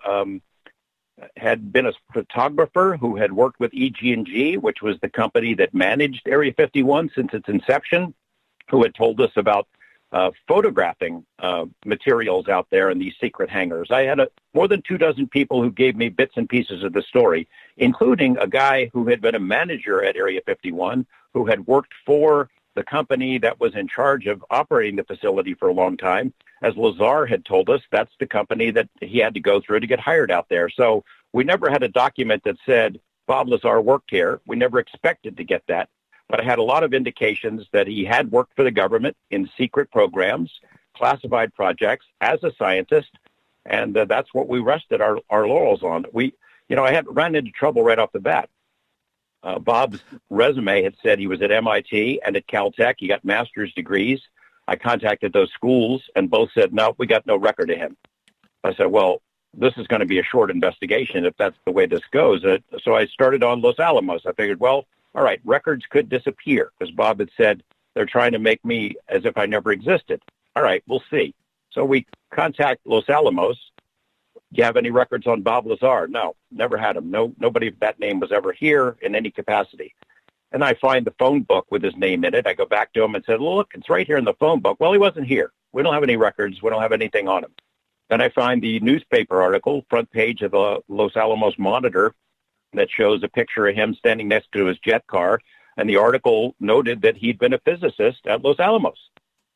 had been a photographer who had worked with EG&G, which was the company that managed Area 51 since its inception, who had told us about photographing materials out there in these secret hangars. I had more than 24 people who gave me bits and pieces of the story, including a guy who had been a manager at Area 51, who had worked for the company that was in charge of operating the facility for a long time. As Lazar had told us, that's the company that he had to go through to get hired out there. So we never had a document that said Bob Lazar worked here. We never expected to get that. But I had a lot of indications that he had worked for the government in secret programs, classified projects, as a scientist, and that's what we rested our laurels on. I had ran into trouble right off the bat. Bob's resume had said he was at MIT and at Caltech. He got master's degrees. I contacted those schools, and both said, no, we got no record of him. I said, well, this is going to be a short investigation if that's the way this goes. So I started on Los Alamos. I figured, well, all right, records could disappear, because Bob had said they're trying to make me as if I never existed. All right, we'll see. So we contact Los Alamos. Do you have any records on Bob Lazar? No, never had him. Nobody of that name was ever here in any capacity. And I find the phone book with his name in it. I go back to him and said, look, it's right here in the phone book. Well, he wasn't here. We don't have any records. We don't have anything on him. Then I find the newspaper article, front page of the Los Alamos Monitor, that shows a picture of him standing next to his jet car. And the article noted that he'd been a physicist at Los Alamos.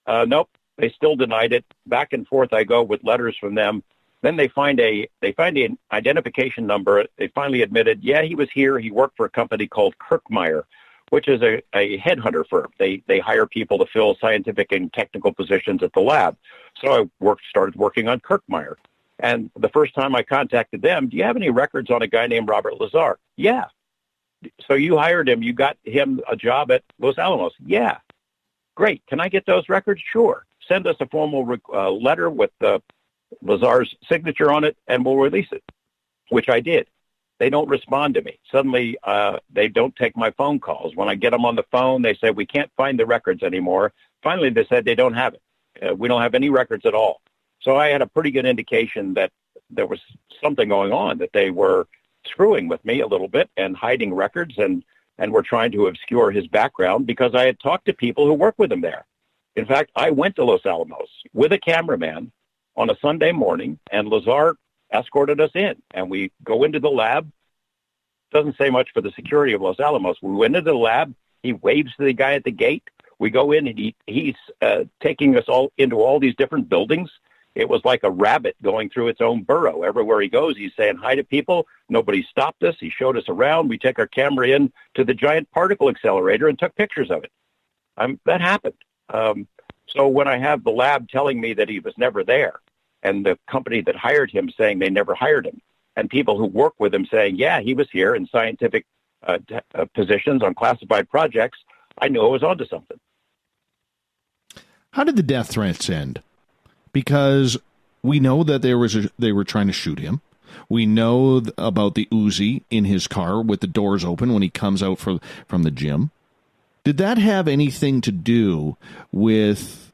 Nope, they still denied it. Back and forth I go with letters from them. Then they find an identification number. They finally admitted, yeah, he was here. He worked for a company called Kirkmeyer, which is a headhunter firm. They hire people to fill scientific and technical positions at the lab. So I started working on Kirkmeyer. And the first time I contacted them, do you have any records on a guy named Robert Lazar? Yeah. So you hired him. You got him a job at Los Alamos? Yeah. Great. Can I get those records? Sure. Send us a formal letter with Lazar's signature on it, and we'll release it, which I did. They don't respond to me. Suddenly, they don't take my phone calls. When I get them on the phone, they say, we can't find the records anymore. Finally, they said they don't have it. We don't have any records at all. So I had a pretty good indication that there was something going on, that they were screwing with me a little bit and hiding records and were trying to obscure his background, because I had talked to people who work with him there. In fact, I went to Los Alamos with a cameraman on a Sunday morning, and Lazar escorted us in, and we go into the lab. Doesn't say much for the security of Los Alamos. We went into the lab. He waves to the guy at the gate. We go in, and he's taking us all into all these different buildings. It was like a rabbit going through its own burrow. Everywhere he goes, he's saying hi to people. Nobody stopped us. He showed us around. We take our camera in to the giant particle accelerator and took pictures of it. That happened. So when I have the lab telling me that he was never there, and the company that hired him saying they never hired him, and people who work with him saying, yeah, he was here in scientific positions on classified projects, I knew I was onto something. How did the death threats end? Because we know that they were trying to shoot him. We know about the Uzi in his car with the doors open when he comes out from the gym. Did that have anything to do with,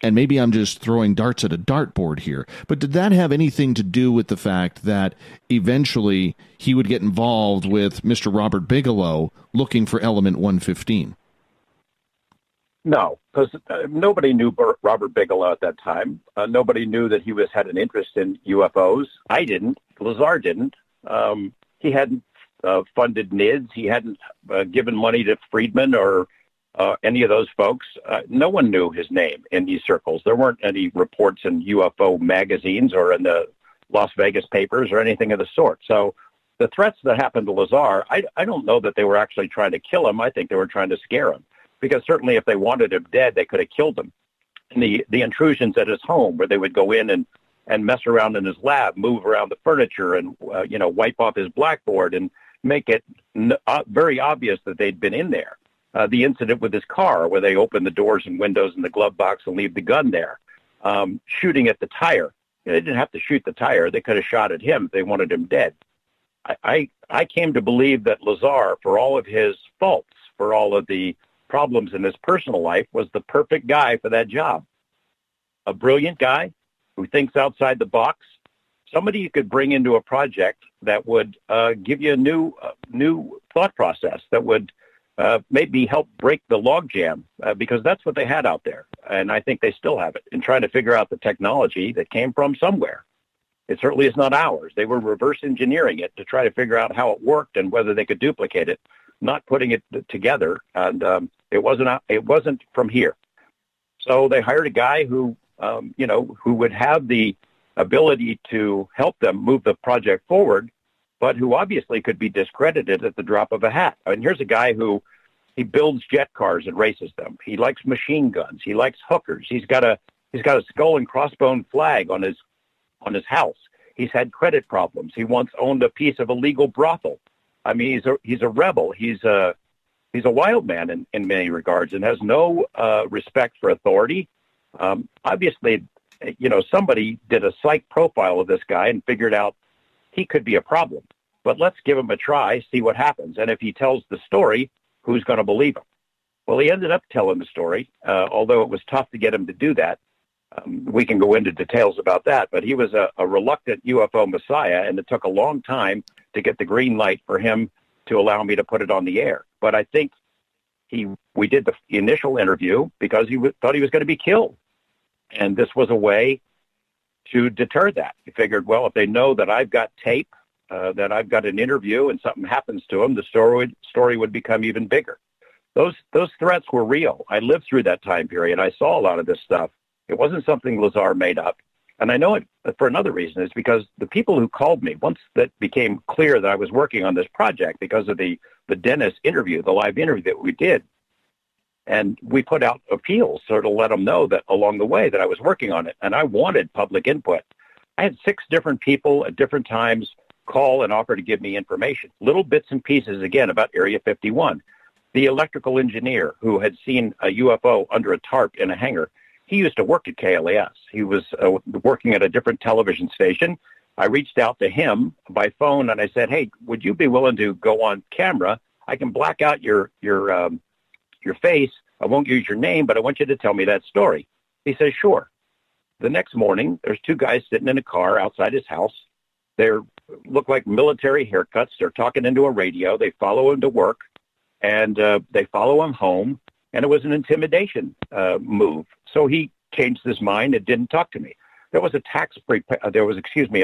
and maybe I'm just throwing darts at a dartboard here, but did that have anything to do with the fact that eventually he would get involved with Mr. Robert Bigelow looking for element 115? No, because nobody knew Robert Bigelow at that time. Nobody knew that he had an interest in UFOs. I didn't. Lazar didn't. He hadn't funded NIDS. He hadn't given money to Friedman or any of those folks. No one knew his name in these circles. There weren't any reports in UFO magazines or in the Las Vegas papers or anything of the sort. So the threats that happened to Lazar, I don't know that they were actually trying to kill him. I think they were trying to scare him. Because certainly if they wanted him dead, they could have killed him. And the intrusions at his home where they would go in and mess around in his lab, move around the furniture and, wipe off his blackboard and make it very obvious that they'd been in there. The incident with his car where they open the doors and windows in the glove box and leave the gun there. Shooting at the tire. They didn't have to shoot the tire. They could have shot at him if they wanted him dead. I came to believe that Lazar, for all of his faults, for all of the problems in his personal life, was the perfect guy for that job. A brilliant guy who thinks outside the box, somebody you could bring into a project that would give you a new thought process that would maybe help break the logjam, because that's what they had out there. And I think they still have it in trying to figure out the technology that came from somewhere. It certainly is not ours. They were reverse engineering it to try to figure out how it worked and whether they could duplicate it, not putting it together. And it wasn't from here. So they hired a guy who would have the ability to help them move the project forward, but who obviously could be discredited at the drop of a hat. I mean, here's a guy who he builds jet cars and races them. He likes machine guns. He likes hookers. He's got a skull and crossbone flag on his house. He's had credit problems. He once owned a piece of a legal brothel. I mean, he's a rebel. He's a wild man in many regards and has no respect for authority. Obviously, somebody did a psych profile of this guy and figured out he could be a problem. But let's give him a try, see what happens. And if he tells the story, who's going to believe him? Well, he ended up telling the story, although it was tough to get him to do that. We can go into details about that. But he was a reluctant UFO messiah, and it took a long time to get the green light for him to allow me to put it on the air. But I think we did the initial interview because he thought he was going to be killed. And this was a way to deter that. He figured, well, if they know that I've got tape, that I've got an interview and something happens to him, the story would become even bigger. Those threats were real. I lived through that time period. I saw a lot of this stuff. It wasn't something Lazar made up. And I know it for another reason. It's because the people who called me, once that became clear that I was working on this project because of the Dennis interview, the live interview that we did, and we put out appeals so to let them know that along the way that I was working on it, and I wanted public input. I had 6 different people at different times call and offer to give me information, little bits and pieces, again, about Area 51. The electrical engineer who had seen a UFO under a tarp in a hangar, he used to work at KLAS. He was working at a different television station. I reached out to him by phone and I said, hey, would you be willing to go on camera? I can black out your face. I won't use your name, but I want you to tell me that story. He says, sure. The next morning, there's 2 guys sitting in a car outside his house. They look like military haircuts. They're talking into a radio. They follow him to work, and they follow him home. And it was an intimidation move. So he changed his mind and didn't talk to me. There was a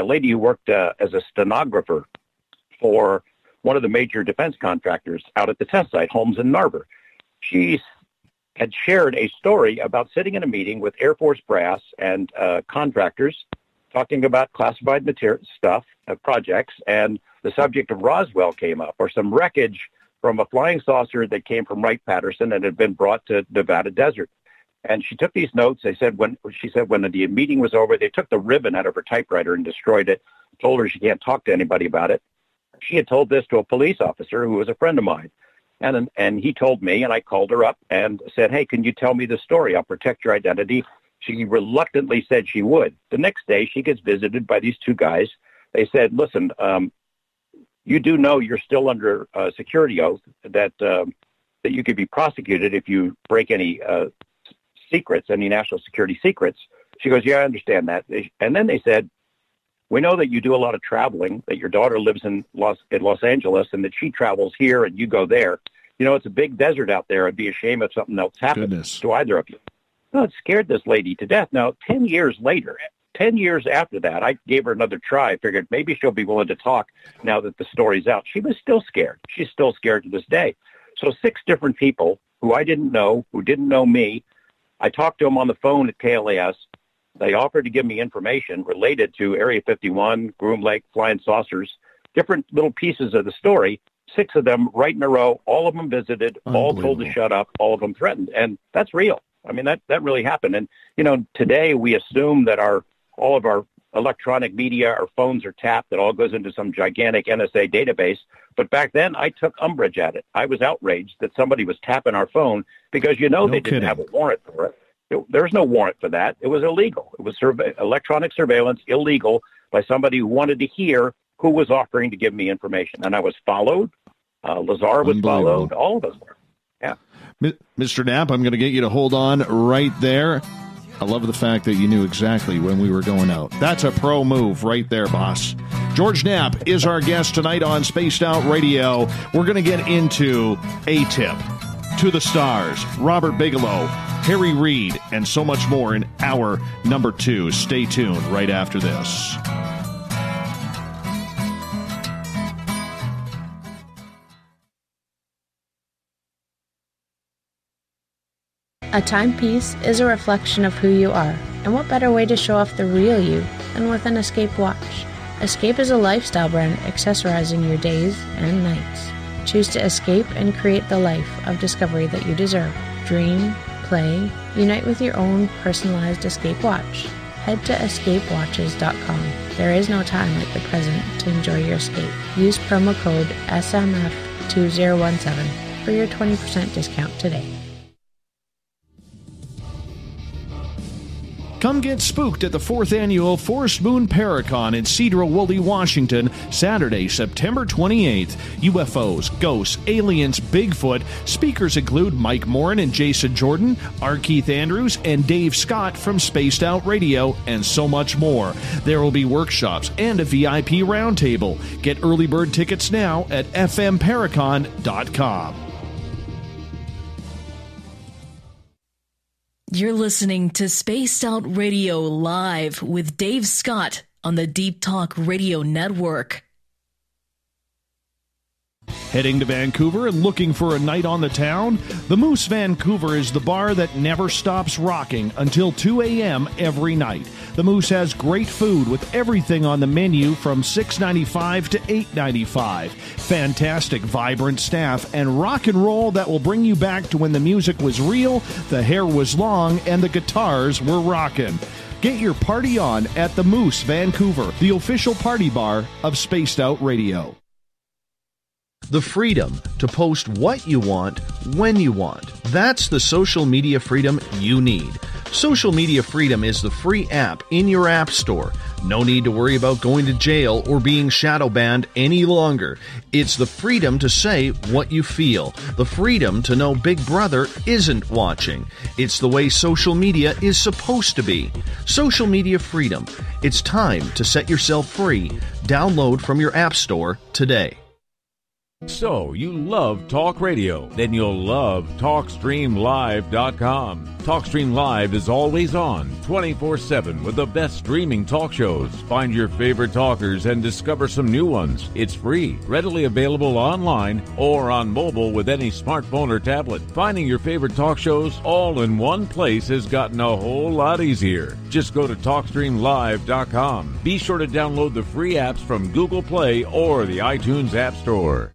lady who worked as a stenographer for one of the major defense contractors out at the test site, Holmes and Narber. She had shared a story about sitting in a meeting with Air Force brass and contractors talking about classified material stuff, projects, and the subject of Roswell came up, or some wreckage from a flying saucer that came from Wright-Patterson and had been brought to Nevada desert. And she took these notes. She said when the meeting was over, they took the ribbon out of her typewriter and destroyed it, told her she can't talk to anybody about it. She had told this to a police officer who was a friend of mine. And he told me, and I called her up and said, hey, can you tell me the story? I'll protect your identity. She reluctantly said she would. The next day, she gets visited by these two guys. They said, listen, you do know you're still under security oath, that you could be prosecuted if you break any secrets, any national security secrets. She goes, yeah, I understand that. And then they said, we know that you do a lot of traveling, that your daughter lives in Los Angeles, and that she travels here and you go there. You know, it's a big desert out there. It'd be a shame if something else happened to either of you. No, it scared this lady to death. Now, 10 years later, 10 years after that, I gave her another try. I figured maybe she'll be willing to talk now that the story's out. She was still scared. She's still scared to this day. So 6 different people who I didn't know, who didn't know me, I talked to them on the phone at KLAS. They offered to give me information related to Area 51, Groom Lake, flying saucers, different little pieces of the story, 6 of them right in a row, all of them visited, all told to shut up, all of them threatened. And that's real. I mean, that really happened. And, you know, today we assume that all of our electronic media, our phones are tapped. It all goes into some gigantic NSA database. But back then, I took umbrage at it. I was outraged that somebody was tapping our phone because, they didn't have a warrant for it. There's no warrant for that. It was illegal. It was electronic surveillance, illegal, by somebody who wanted to hear who was offering to give me information. And I was followed. Lazar was followed. All of us were. Yeah. Mr. Knapp, I'm going to get you to hold on right there. I love the fact that you knew exactly when we were going out. That's a pro move right there, boss. George Knapp is our guest tonight on Spaced Out Radio. We're going to get into A-Tip, To the Stars, Robert Bigelow, Harry Reid, and so much more in hour number 2. Stay tuned right after this. A timepiece is a reflection of who you are, and what better way to show off the real you than with an Escape watch? Escape is a lifestyle brand accessorizing your days and nights. Choose to escape and create the life of discovery that you deserve. Dream, play, unite with your own personalized Escape watch. Head to escapewatches.com. There is no time like the present to enjoy your escape. Use promo code SMF2017 for your 20% discount today. Come get spooked at the 4th Annual Forest Moon Paracon in Cedar-Woolley, Washington, Saturday, September 28th. UFOs, ghosts, aliens, Bigfoot. Speakers include Mike Morin and Jason Jordan, R. Keith Andrews, and Dave Scott from Spaced Out Radio, and so much more. There will be workshops and a VIP roundtable. Get early bird tickets now at fmparacon.com. You're listening to Spaced Out Radio Live with Dave Scott on the Deep Talk Radio Network. Heading to Vancouver and looking for a night on the town? The Moose Vancouver is the bar that never stops rocking until 2 a.m. every night. The Moose has great food with everything on the menu from $6.95 to $8.95. Fantastic, vibrant staff and rock and roll that will bring you back to when the music was real, the hair was long, and the guitars were rocking. Get your party on at the Moose Vancouver, the official party bar of Spaced Out Radio. The freedom to post what you want, when you want. That's the social media freedom you need. Social Media Freedom is the free app in your app store. No need to worry about going to jail or being shadow banned any longer. It's the freedom to say what you feel. The freedom to know Big Brother isn't watching. It's the way social media is supposed to be. Social Media Freedom. It's time to set yourself free. Download from your app store today. So, you love talk radio? Then you'll love TalkStreamLive.com. TalkStream Live is always on, 24/7, with the best streaming talk shows. Find your favorite talkers and discover some new ones. It's free, readily available online or on mobile with any smartphone or tablet. Finding your favorite talk shows all in one place has gotten a whole lot easier. Just go to TalkStreamLive.com. Be sure to download the free apps from Google Play or the iTunes App Store.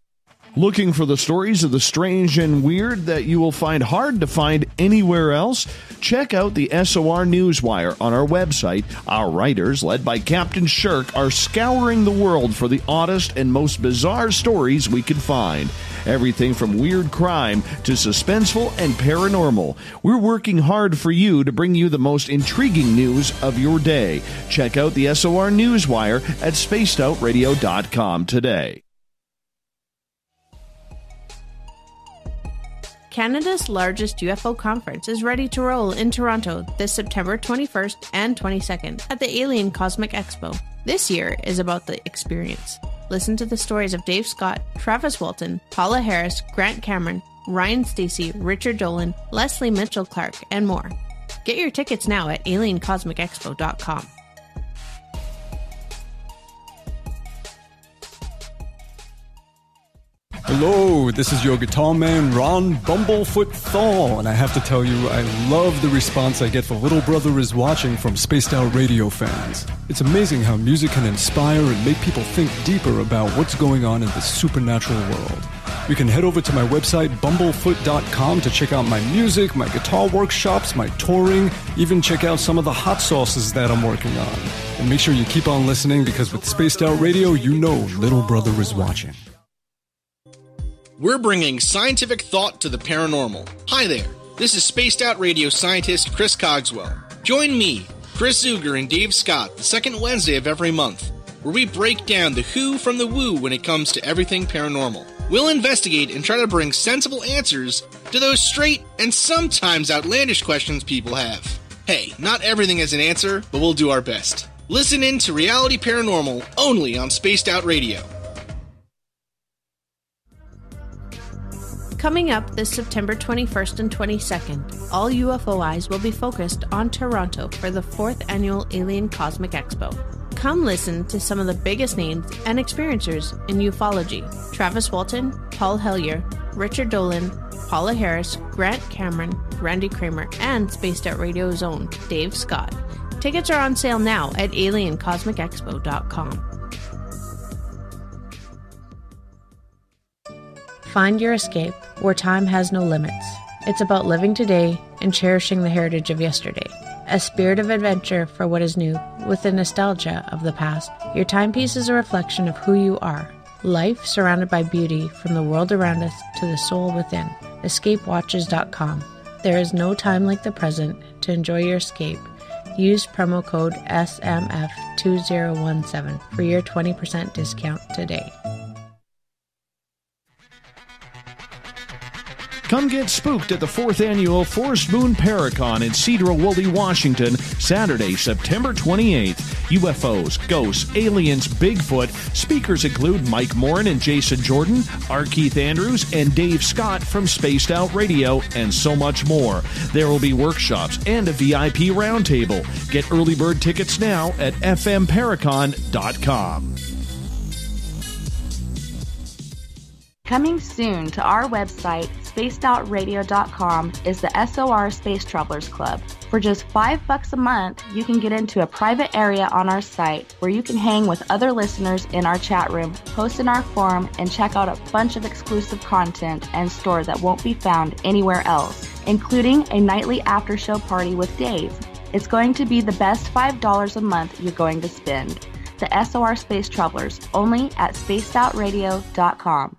Looking for the stories of the strange and weird that you will find hard to find anywhere else? Check out the SOR Newswire on our website. Our writers, led by Captain Shirk, are scouring the world for the oddest and most bizarre stories we can find. Everything from weird crime to suspenseful and paranormal. We're working hard for you to bring you the most intriguing news of your day. Check out the SOR Newswire at spacedoutradio.com today. Canada's largest UFO conference is ready to roll in Toronto this September 21st and 22nd at the Alien Cosmic Expo. This year is about the experience. Listen to the stories of Dave Scott, Travis Walton, Paula Harris, Grant Cameron, Ryan Stacey, Richard Dolan, Leslie Mitchell-Clark, and more. Get your tickets now at aliencosmicexpo.com. Hello, this is your guitar man, Ron Bumblefoot Thal, and I have to tell you, I love the response I get for Little Brother is Watching from Spaced Out Radio fans. It's amazing how music can inspire and make people think deeper about what's going on in the supernatural world. You can head over to my website, bumblefoot.com, to check out my music, my guitar workshops, my touring, even check out some of the hot sauces that I'm working on. And make sure you keep on listening, because with Spaced Out Radio, you know Little Brother is watching. We're bringing scientific thought to the paranormal. Hi there, this is Spaced Out Radio scientist Chris Cogswell. Join me, Chris Zuger, and Dave Scott the second Wednesday of every month, where we break down the who from the woo when it comes to everything paranormal. We'll investigate and try to bring sensible answers to those straight and sometimes outlandish questions people have. Hey, not everything has an answer, but we'll do our best. Listen in to Reality Paranormal only on Spaced Out Radio. Coming up this September 21st and 22nd, all UFO eyes will be focused on Toronto for the 4th Annual Alien Cosmic Expo. Come listen to some of the biggest names and experiencers in ufology. Travis Walton, Paul Hellyer, Richard Dolan, Paula Harris, Grant Cameron, Randy Kramer, and Spaced Out Radio's own Dave Scott. Tickets are on sale now at aliencosmicexpo.com. Find your escape where time has no limits. It's about living today and cherishing the heritage of yesterday. A spirit of adventure for what is new, with the nostalgia of the past. Your timepiece is a reflection of who you are. Life surrounded by beauty from the world around us to the soul within. EscapeWatches.com. There is no time like the present to enjoy your escape. Use promo code SMF2017 for your 20% discount today. Come get spooked at the 4th Annual Forest Moon Paracon in Cedar-Woolley, Washington, Saturday, September 28th. UFOs, ghosts, aliens, Bigfoot. Speakers include Mike Morin and Jason Jordan, R. Keith Andrews, and Dave Scott from Spaced Out Radio, and so much more. There will be workshops and a VIP roundtable. Get early bird tickets now at fmparacon.com. Coming soon to our website, spacedoutradio.com, is the SOR Space Travelers Club. For just $5 a month, you can get into a private area on our site where you can hang with other listeners in our chat room, post in our forum, and check out a bunch of exclusive content and store that won't be found anywhere else, including a nightly after-show party with Dave. It's going to be the best $5 a month you're going to spend. The SOR Space Travelers, only at spacedoutradio.com.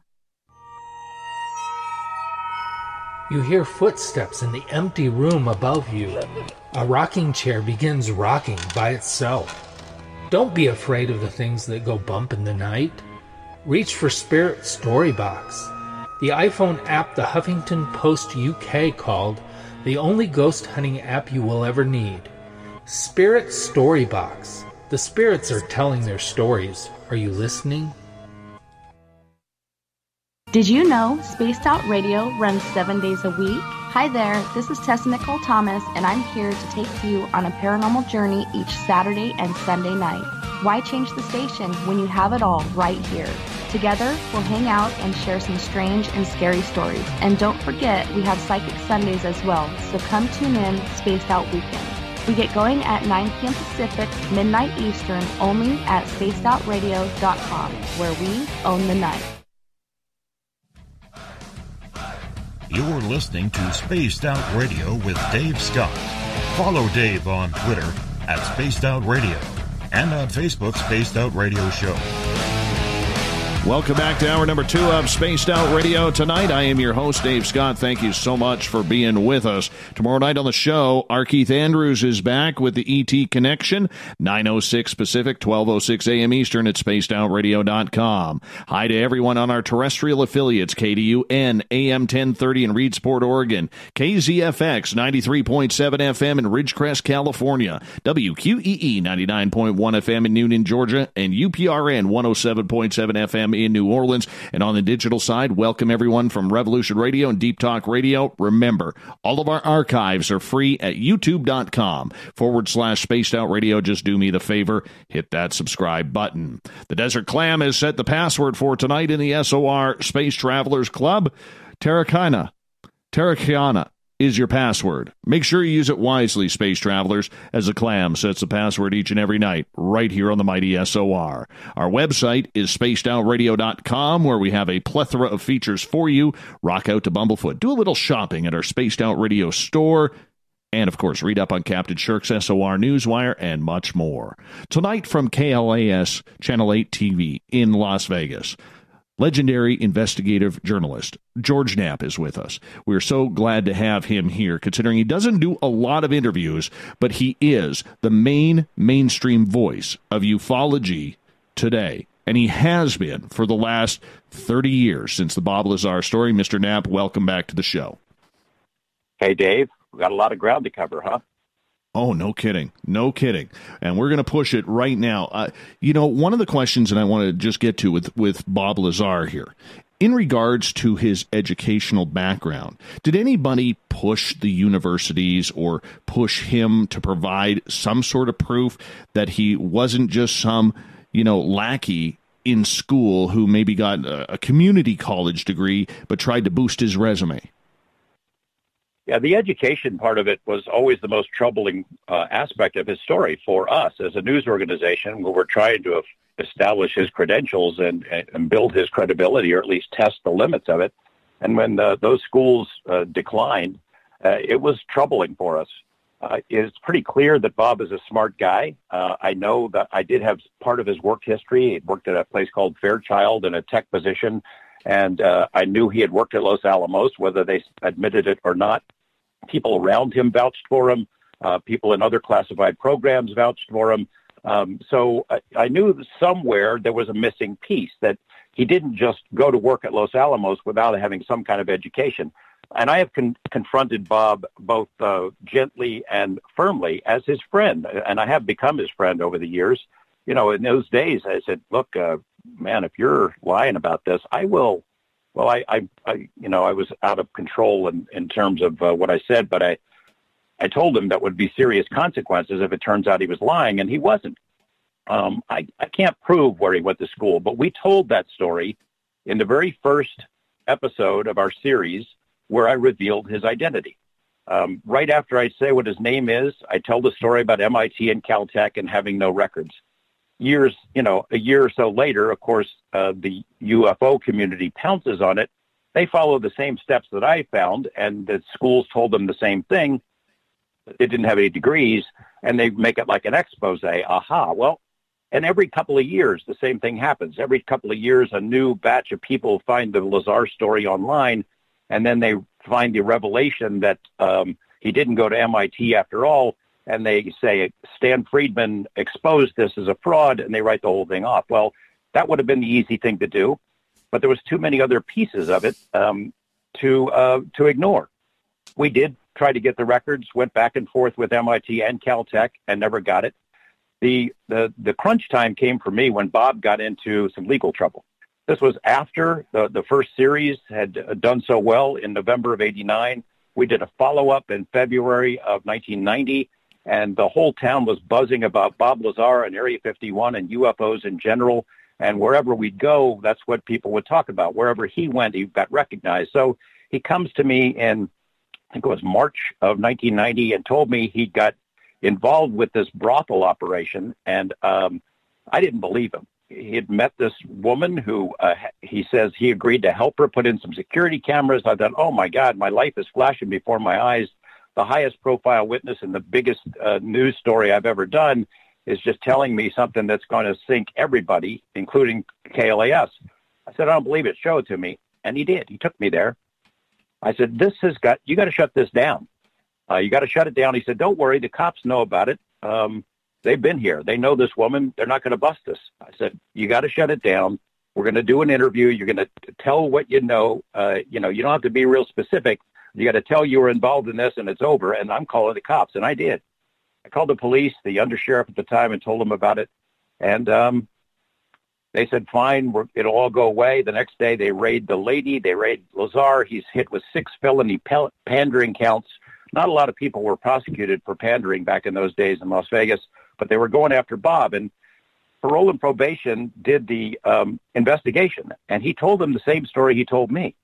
You hear footsteps in the empty room above you. A rocking chair begins rocking by itself. Don't be afraid of the things that go bump in the night. Reach for Spirit Storybox, the iPhone app the Huffington Post UK called the only ghost hunting app you will ever need. Spirit Storybox. The spirits are telling their stories. Are you listening? Did you know Spaced Out Radio runs 7 days a week? Hi there, this is Tessa Nicole Thomas, and I'm here to take you on a paranormal journey each Saturday and Sunday night. Why change the station when you have it all right here? Together, we'll hang out and share some strange and scary stories. And don't forget, we have Psychic Sundays as well, so come tune in Spaced Out Weekend. We get going at 9 p.m. Pacific, midnight Eastern, only at spacedoutradio.com, where we own the night. You're listening to Spaced Out Radio with Dave Scott. Follow Dave on Twitter at Spaced Out Radio and on Facebook, Spaced Out Radio Show. Welcome back to hour number 2 of Spaced Out Radio. Tonight, I am your host, Dave Scott. Thank you so much for being with us. Tomorrow night on the show, R. Keith Andrews is back with the ET Connection, 9:06 Pacific, 12:06 a.m. Eastern at spacedoutradio.com. Hi to everyone on our terrestrial affiliates, KDUN, AM 1030 in Reedsport, Oregon, KZFX, 93.7 FM in Ridgecrest, California, WQEE, 99.1 FM in Newnan, Georgia, and UPRN, 107.7 FM in New Orleans. And on the digital side, welcome everyone from Revolution Radio and Deep Talk Radio. Remember, all of our archives are free at youtube.com/Spaced Out Radio. Just do me the favor, hit that subscribe button. The Desert Clam has set the password for tonight in the SOR Space Travelers Club. Terrakiana is your password. Make sure you use it wisely, Space Travelers, as the Clam sets the password each and every night, right here on the mighty SOR. Our website is spacedoutradio.com, where we have a plethora of features for you. Rock out to Bumblefoot. Do a little shopping at our Spaced Out Radio store. And, of course, read up on Captain Shirk's SOR Newswire and much more. Tonight from KLAS Channel 8 TV in Las Vegas, legendary investigative journalist George Knapp is with us. We're so glad to have him here, considering he doesn't do a lot of interviews, but he is the mainstream voice of ufology today. And he has been for the last 30 years since the Bob Lazar story. Mr. Knapp, welcome back to the show. Hey, Dave. We got a lot of ground to cover, huh? Oh, no kidding. No kidding. And we're going to push it right now. One of the questions that I want to just get to with Bob Lazar here, in regards to his educational background, did anybody push the universities or push him to provide some sort of proof that he wasn't just some, lackey in school who maybe got a community college degree but tried to boost his resume? Yeah, the education part of it was always the most troubling aspect of his story for us as a news organization, where we're trying to establish his credentials and build his credibility, or at least test the limits of it. And when those schools declined, it was troubling for us. It's pretty clear that Bob is a smart guy. I know that I did have part of his work history. He worked at a place called Fairchild in a tech position, and I knew he had worked at Los Alamos, whether they admitted it or not. People around him vouched for him. People in other classified programs vouched for him. So I knew that somewhere there was a missing piece, that he didn't just go to work at Los Alamos without having some kind of education. And I have confronted Bob both gently and firmly as his friend, and I have become his friend over the years. In those days, I said, look, man, if you're lying about this, I will. Well, I was out of control in terms of what I said, but I told him that would be serious consequences if it turns out he was lying, and he wasn't. I can't prove where he went to school, but we told that story in the very first episode of our series where I revealed his identity. Right after I say what his name is, I tell the story about MIT and Caltech and having no records. A year or so later, of course, the UFO community pounces on it. They follow the same steps that I found, and the schools told them the same thing, but they didn't have any degrees, and they make it like an expose. Aha. Well, and every couple of years, the same thing happens. Every couple of years, a new batch of people find the Lazar story online, and then they find the revelation that he didn't go to MIT after all, and they say Stan Friedman exposed this as a fraud, and they write the whole thing off. Well, that would have been the easy thing to do, but there was too many other pieces of it to ignore. We did try to get the records, went back and forth with MIT and Caltech, and never got it. The crunch time came for me when Bob got into some legal trouble. This was after the first series had done so well in November of 89. We did a follow-up in February of 1990, and the whole town was buzzing about Bob Lazar and Area 51 and UFOs in general. And wherever we'd go, that's what people would talk about. Wherever he went, he got recognized. So he comes to me in, I think it was March of 1990, and told me he got involved with this brothel operation. And I didn't believe him. He had met this woman who he says he agreed to help her put in some security cameras. I thought, oh, my God, my life is flashing before my eyes. The highest profile witness and the biggest news story I've ever done is just telling me something that's going to sink everybody, including KLAS. I said, I don't believe it. Show it to me. And he did. He took me there. I said, you got to shut this down. You got to shut it down. He said, don't worry. The cops know about it. They've been here. They know this woman. They're not going to bust us. I said, you got to shut it down. We're going to do an interview. You're going to tell what you know. You don't have to be real specific. You got to tell you were involved in this and it's over. And I'm calling the cops. And I did. I called the police, the undersheriff at the time, and told them about it. And they said, fine, it'll all go away. The next day they raid the lady. They raid Lazar. He's hit with 6 felony pandering counts. Not a lot of people were prosecuted for pandering back in those days in Las Vegas, but they were going after Bob. And parole and probation did the investigation. And he told them the same story he told me.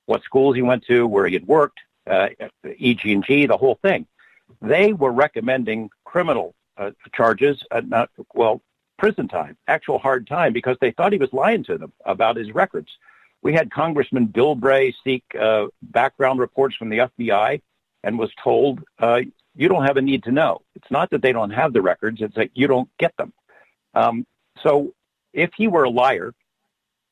What schools he went to, where he had worked, EG&G, the whole thing. They were recommending criminal charges, prison time, actual hard time, because they thought he was lying to them about his records. We had Congressman Bill Bray seek background reports from the FBI and was told, you don't have a need to know. It's not that they don't have the records, it's that you don't get them. So if he were a liar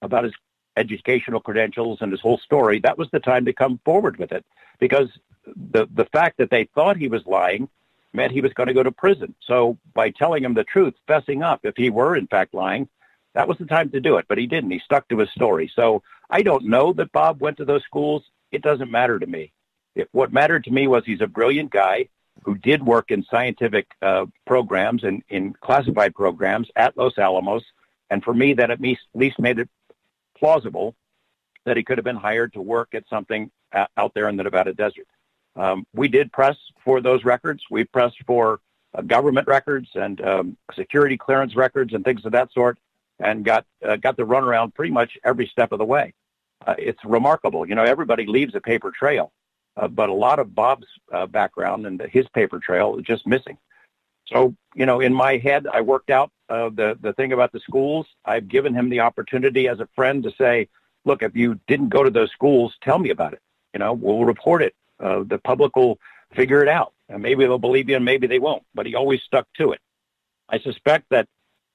about his educational credentials and his whole story, that was the time to come forward with it, because the fact that they thought he was lying meant he was going to go to prison. So by telling him the truth, fessing up, if he were in fact lying, that was the time to do it. But he didn't. He stuck to his story. So I don't know that Bob went to those schools. It doesn't matter to me. What mattered to me was he's a brilliant guy who did work in scientific programs and in classified programs at Los Alamos. And for me, that at least made it plausible that he could have been hired to work at something out there in the Nevada desert. We did press for those records. We pressed for government records and security clearance records and things of that sort, and got the runaround pretty much every step of the way. It's remarkable. Everybody leaves a paper trail, but a lot of Bob's background and his paper trail is just missing. So, in my head, I worked out the thing about the schools. I've given him the opportunity as a friend to say, look, if you didn't go to those schools, tell me about it. We'll report it. The public will figure it out. And maybe they'll believe you and maybe they won't. But he always stuck to it. I suspect that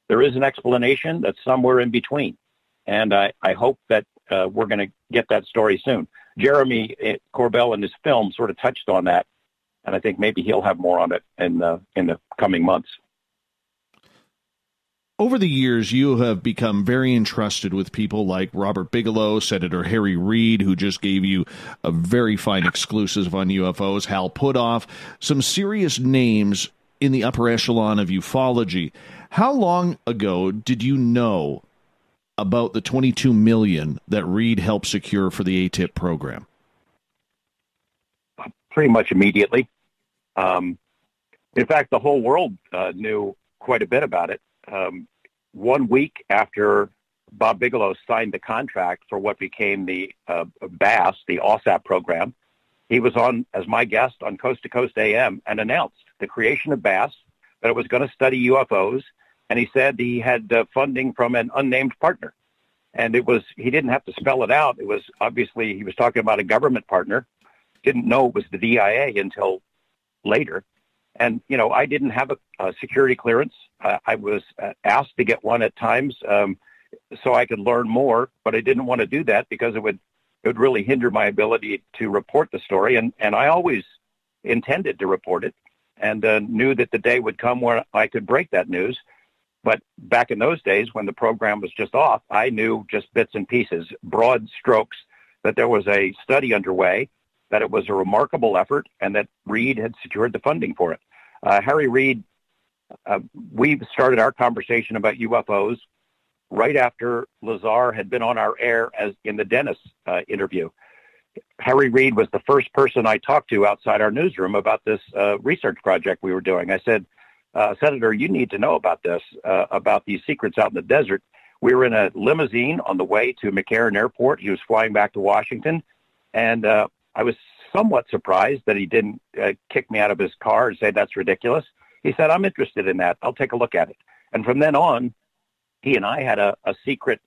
there is an explanation that's somewhere in between. And I hope that we're going to get that story soon. Jeremy Corbell in his film sort of touched on that. And I think maybe he'll have more on it in the coming months. Over the years, you have become very entrusted with people like Robert Bigelow, Senator Harry Reid, who just gave you a very fine exclusive on UFOs, Hal Puthoff, some serious names in the upper echelon of ufology. How long ago did you know about the $22 million that Reid helped secure for the ATIP program? Pretty much immediately. In fact, the whole world knew quite a bit about it. 1 week after Bob Bigelow signed the contract for what became the BASS, the OSAP program, he was on as my guest on Coast to Coast AM and announced the creation of BASS, that it was going to study UFOs, and he said he had funding from an unnamed partner. And he didn't have to spell it out. It was obviously, he was talking about a government partner. Didn't know it was the DIA until later. And, I didn't have a security clearance. I was asked to get one at times so I could learn more, but I didn't want to do that because it would really hinder my ability to report the story. And I always intended to report it and knew that the day would come where I could break that news. But back in those days when the program was just off, I knew just bits and pieces, broad strokes, that there was a study underway, that it was a remarkable effort, and that Reid had secured the funding for it. Harry Reid, we started our conversation about UFOs right after Lazar had been on our air as in the Dennis interview. Harry Reid was the first person I talked to outside our newsroom about this research project we were doing. I said, Senator, you need to know about this, about these secrets out in the desert. We were in a limousine on the way to McCarran Airport. He was flying back to Washington, and I was somewhat surprised that he didn't kick me out of his car and say, that's ridiculous. He said, I'm interested in that. I'll take a look at it. And from then on, he and I had a secret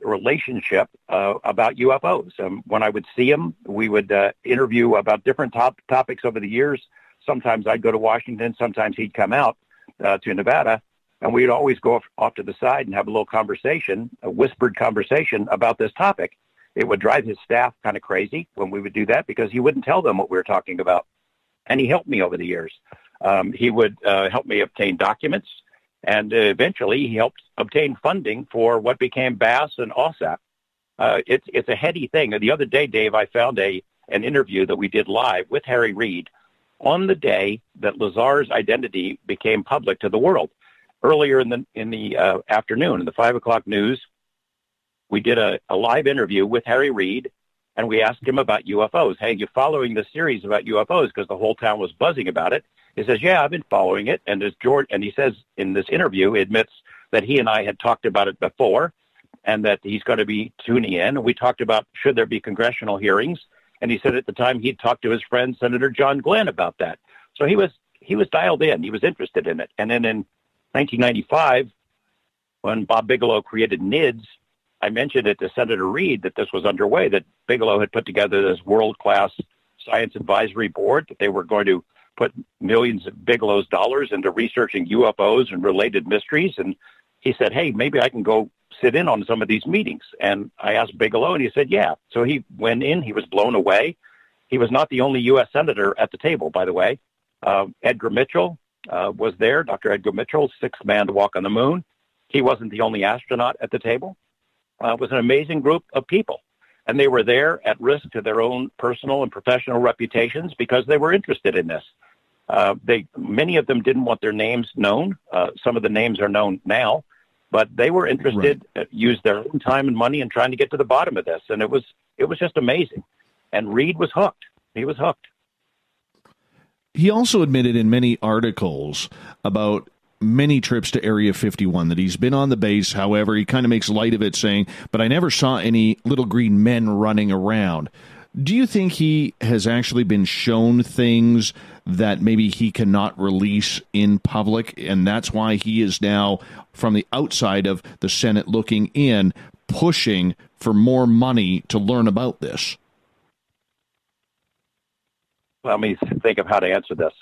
relationship about UFOs. When I would see him, we would interview about different topics over the years. Sometimes I'd go to Washington. Sometimes he'd come out to Nevada. And we'd always go off to the side and have a little conversation, a whispered conversation about this topic. It would drive his staff kind of crazy when we would do that because he wouldn't tell them what we were talking about. And he helped me over the years. He would help me obtain documents. And eventually, he helped obtain funding for what became BAS and OSAP. It's a heady thing. The other day, Dave, I found an interview that we did live with Harry Reid on the day that Lazar's identity became public to the world. Earlier in the afternoon, in the 5 o'clock news, we did a live interview with Harry Reid, and we asked him about UFOs. Hey, you following the series about UFOs? Because the whole town was buzzing about it. He says, yeah, I've been following it. And he says in this interview, he admits that he and I had talked about it before and that he's going to be tuning in. And we talked about should there be congressional hearings. And he said at the time he'd talked to his friend, Senator John Glenn, about that. So he was dialed in. He was interested in it. And then in 1995, when Bob Bigelow created NIDS, I mentioned it to Senator Reid that this was underway, that Bigelow had put together this world-class science advisory board, that they were going to put millions of Bigelow's dollars into researching UFOs and related mysteries. And he said, hey, maybe I can go sit in on some of these meetings. And I asked Bigelow, and he said, yeah. So he went in. He was blown away. He was not the only U.S. senator at the table, by the way. Edgar Mitchell was there, Dr. Edgar Mitchell, sixth man to walk on the moon. He wasn't the only astronaut at the table. It was an amazing group of people. And they were there at risk to their own personal and professional reputations because they were interested in this. Many of them didn't want their names known. Some of the names are known now, but they were interested, used their own time and money in trying to get to the bottom of this. And it was just amazing. And Reid was hooked. He was hooked. He also admitted in many articles about many trips to Area 51 that he's been on the base. However, he kind of makes light of it, saying, but I never saw any little green men running around. Do you think he has actually been shown things that maybe he cannot release in public, and that's why he is now, from the outside of the Senate looking in, pushing for more money to learn about this? Let me think of how to answer this.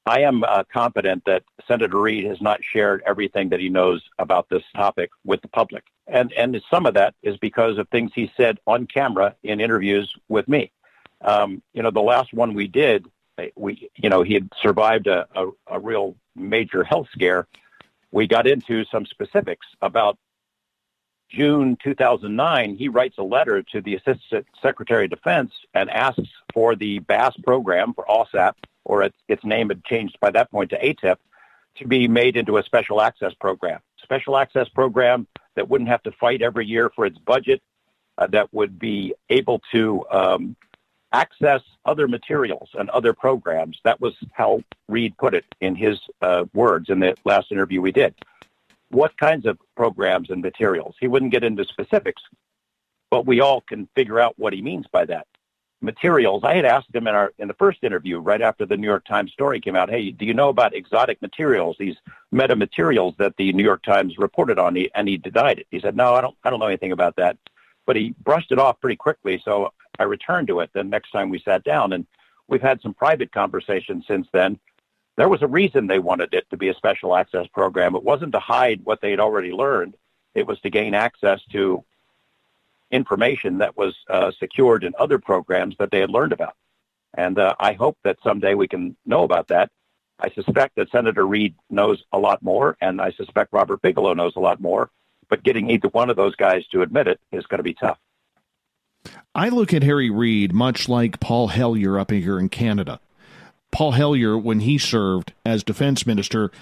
I am confident that Senator Reid has not shared everything that he knows about this topic with the public. And some of that is because of things he said on camera in interviews with me. The last one we did, he had survived a real major health scare. We got into some specifics about June 2009. He writes a letter to the Assistant Secretary of Defense and asks for the BAS program for OSAP, or its name had changed by that point to ATIP, to be made into a special access program. Special access program that wouldn't have to fight every year for its budget, that would be able to access other materials and other programs. That was how Reid put it in his words in the last interview we did. What kinds of programs and materials? He wouldn't get into specifics, but we all can figure out what he means by that. Materials. I had asked him in the first interview, right after the New York Times story came out, hey, do you know about exotic materials, these metamaterials that the New York Times reported on? And he denied it. He said, no, I don't know anything about that. But he brushed it off pretty quickly, so I returned to it the next time we sat down, and we've had some private conversations since then. There was a reason they wanted it to be a special access program. It wasn't to hide what they had already learned. It was to gain access to information that was secured in other programs that they had learned about. And I hope that someday we can know about that. I suspect that Senator Reid knows a lot more, and I suspect Robert Bigelow knows a lot more, but getting either one of those guys to admit it is going to be tough. I look at Harry Reid much like Paul Hellyer up here in Canada. Paul Hellyer, when he served as defense minister,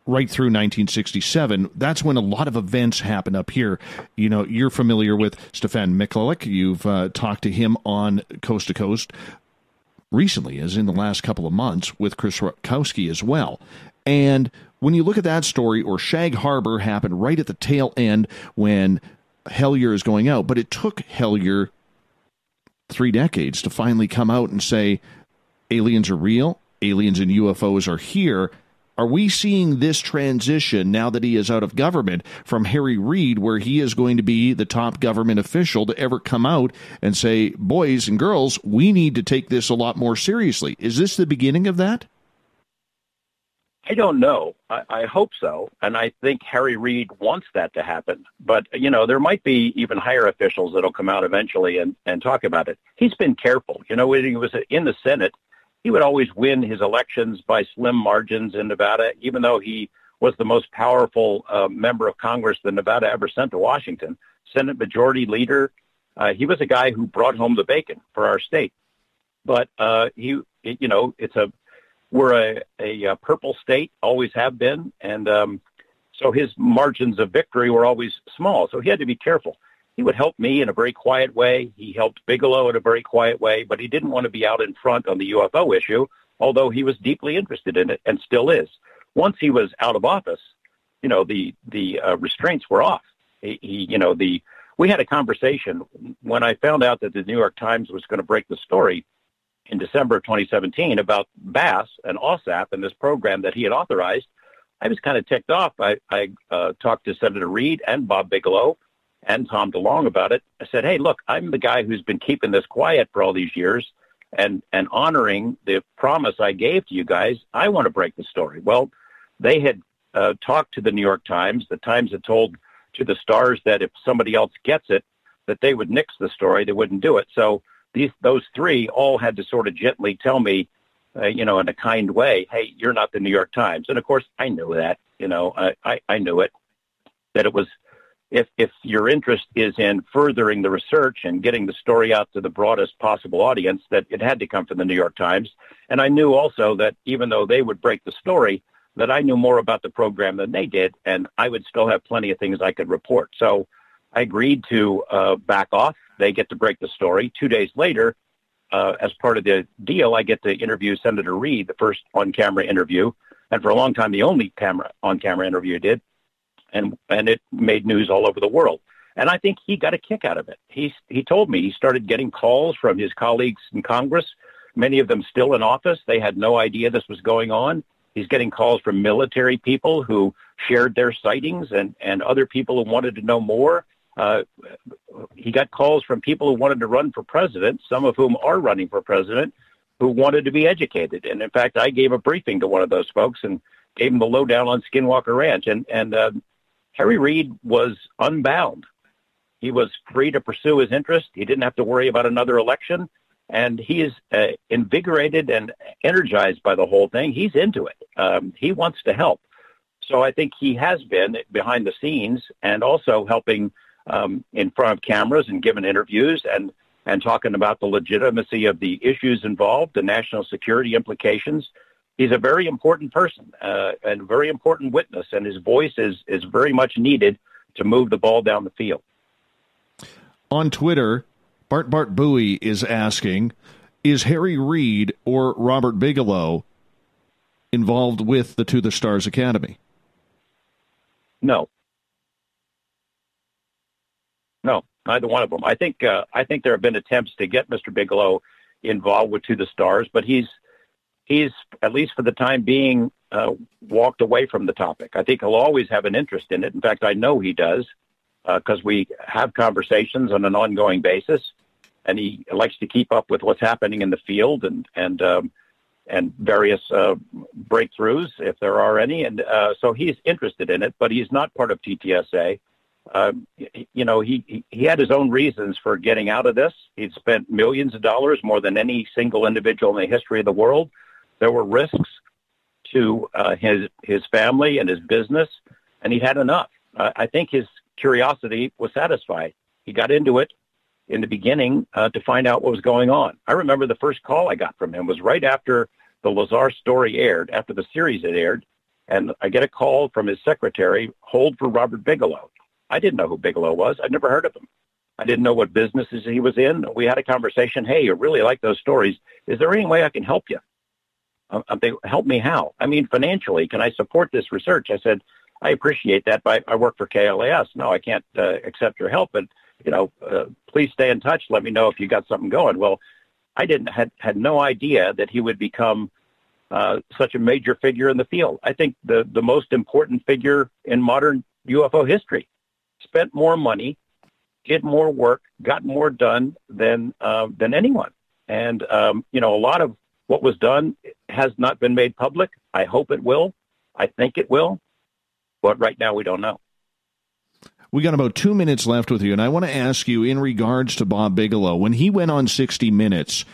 right through 1967. That's when a lot of events happen up here. You know, you're familiar with Stefan Mikulik. You've talked to him on Coast to Coast recently, as in the last couple of months, with Chris Rutkowski as well. And when you look at that story, or Shag Harbor happened right at the tail end when Hellier is going out, but it took Hellier 3 decades to finally come out and say, aliens are real, aliens and UFOs are here. Are we seeing this transition, now that he is out of government, from Harry Reid, where he is going to be the top government official to ever come out and say, boys and girls, we need to take this a lot more seriously? Is this the beginning of that? I don't know. I hope so. And I think Harry Reid wants that to happen. But, you know, there might be even higher officials that'll come out eventually and talk about it. He's been careful. You know, when he was in the Senate, he would always win his elections by slim margins in Nevada, even though he was the most powerful member of Congress that Nevada ever sent to Washington. Senate Majority Leader. He was a guy who brought home the bacon for our state. But we're a purple state, always have been, and so his margins of victory were always small. So he had to be careful. He would help me in a very quiet way. He helped Bigelow in a very quiet way, but he didn't want to be out in front on the UFO issue, although he was deeply interested in it and still is. Once he was out of office, you know, the restraints were off. We had a conversation when I found out that the New York Times was going to break the story in December of 2017 about Bass and OSAP and this program that he had authorized. I was kind of ticked off. I talked to Senator Reid and Bob Bigelow and Tom DeLonge about it. I said, hey, look, I'm the guy who's been keeping this quiet for all these years and honoring the promise I gave to you guys. I want to break the story. Well, they had talked to the New York Times. The Times had told to the stars that if somebody else gets it, that they would nix the story. They wouldn't do it. So those three all had to sort of gently tell me, in a kind way, hey, you're not the New York Times. And of course, I knew that, I knew it, that it was, if your interest is in furthering the research and getting the story out to the broadest possible audience, that it had to come from the New York Times. And I knew also that even though they would break the story, that I knew more about the program than they did, and I would still have plenty of things I could report. So I agreed to back off. They get to break the story. 2 days later, as part of the deal, I get to interview Senator Reid, the first on-camera interview, and for a long time, the only on-camera interview I did, and it made news all over the world. And I think he got a kick out of it. He told me he started getting calls from his colleagues in Congress, many of them still in office. They had no idea this was going on. He's getting calls from military people who shared their sightings and other people who wanted to know more. He got calls from people who wanted to run for president, some of whom are running for president, who wanted to be educated. And in fact, I gave a briefing to one of those folks and gave him the lowdown on Skinwalker Ranch. And Harry Reid was unbound. He was free to pursue his interest. He didn't have to worry about another election. And he is invigorated and energized by the whole thing. He's into it. He wants to help. So I think he has been behind the scenes and also helping in front of cameras and giving interviews and talking about the legitimacy of the issues involved, the national security implications. He's a very important person and a very important witness, and his voice is very much needed to move the ball down the field. On Twitter, Bart Bowie is asking, is Harry Reid or Robert Bigelow involved with the To the Stars Academy? No, neither one of them. I think there have been attempts to get Mr. Bigelow involved with To the Stars, but he's at least for the time being walked away from the topic. I think he'll always have an interest in it. In fact, I know he does because we have conversations on an ongoing basis, and he likes to keep up with what's happening in the field and various breakthroughs, if there are any. And so he's interested in it, but he's not part of TTSA. He had his own reasons for getting out of this. He'd spent millions of dollars, more than any single individual in the history of the world. There were risks to his family and his business, and he had enough. I think his curiosity was satisfied. He got into it in the beginning to find out what was going on. I remember the first call I got from him was right after the Lazar story aired, after the series had aired. And I get a call from his secretary, hold for Robert Bigelow. I didn't know who Bigelow was. I'd never heard of him. I didn't know what businesses he was in. We had a conversation. Hey, you really like those stories. Is there any way I can help you? I'm thinking, help me how? I mean, financially, can I support this research? I said, I appreciate that, but I work for KLAS. No, I can't accept your help, but, please stay in touch. Let me know if you got something going. Well, I had no idea that he would become such a major figure in the field. I think the most important figure in modern UFO history. Spent more money, did more work, got more done than anyone. And, a lot of what was done has not been made public. I hope it will. I think it will. But right now we don't know. We got about 2 minutes left with you, and I want to ask you in regards to Bob Bigelow. When he went on 60 Minutes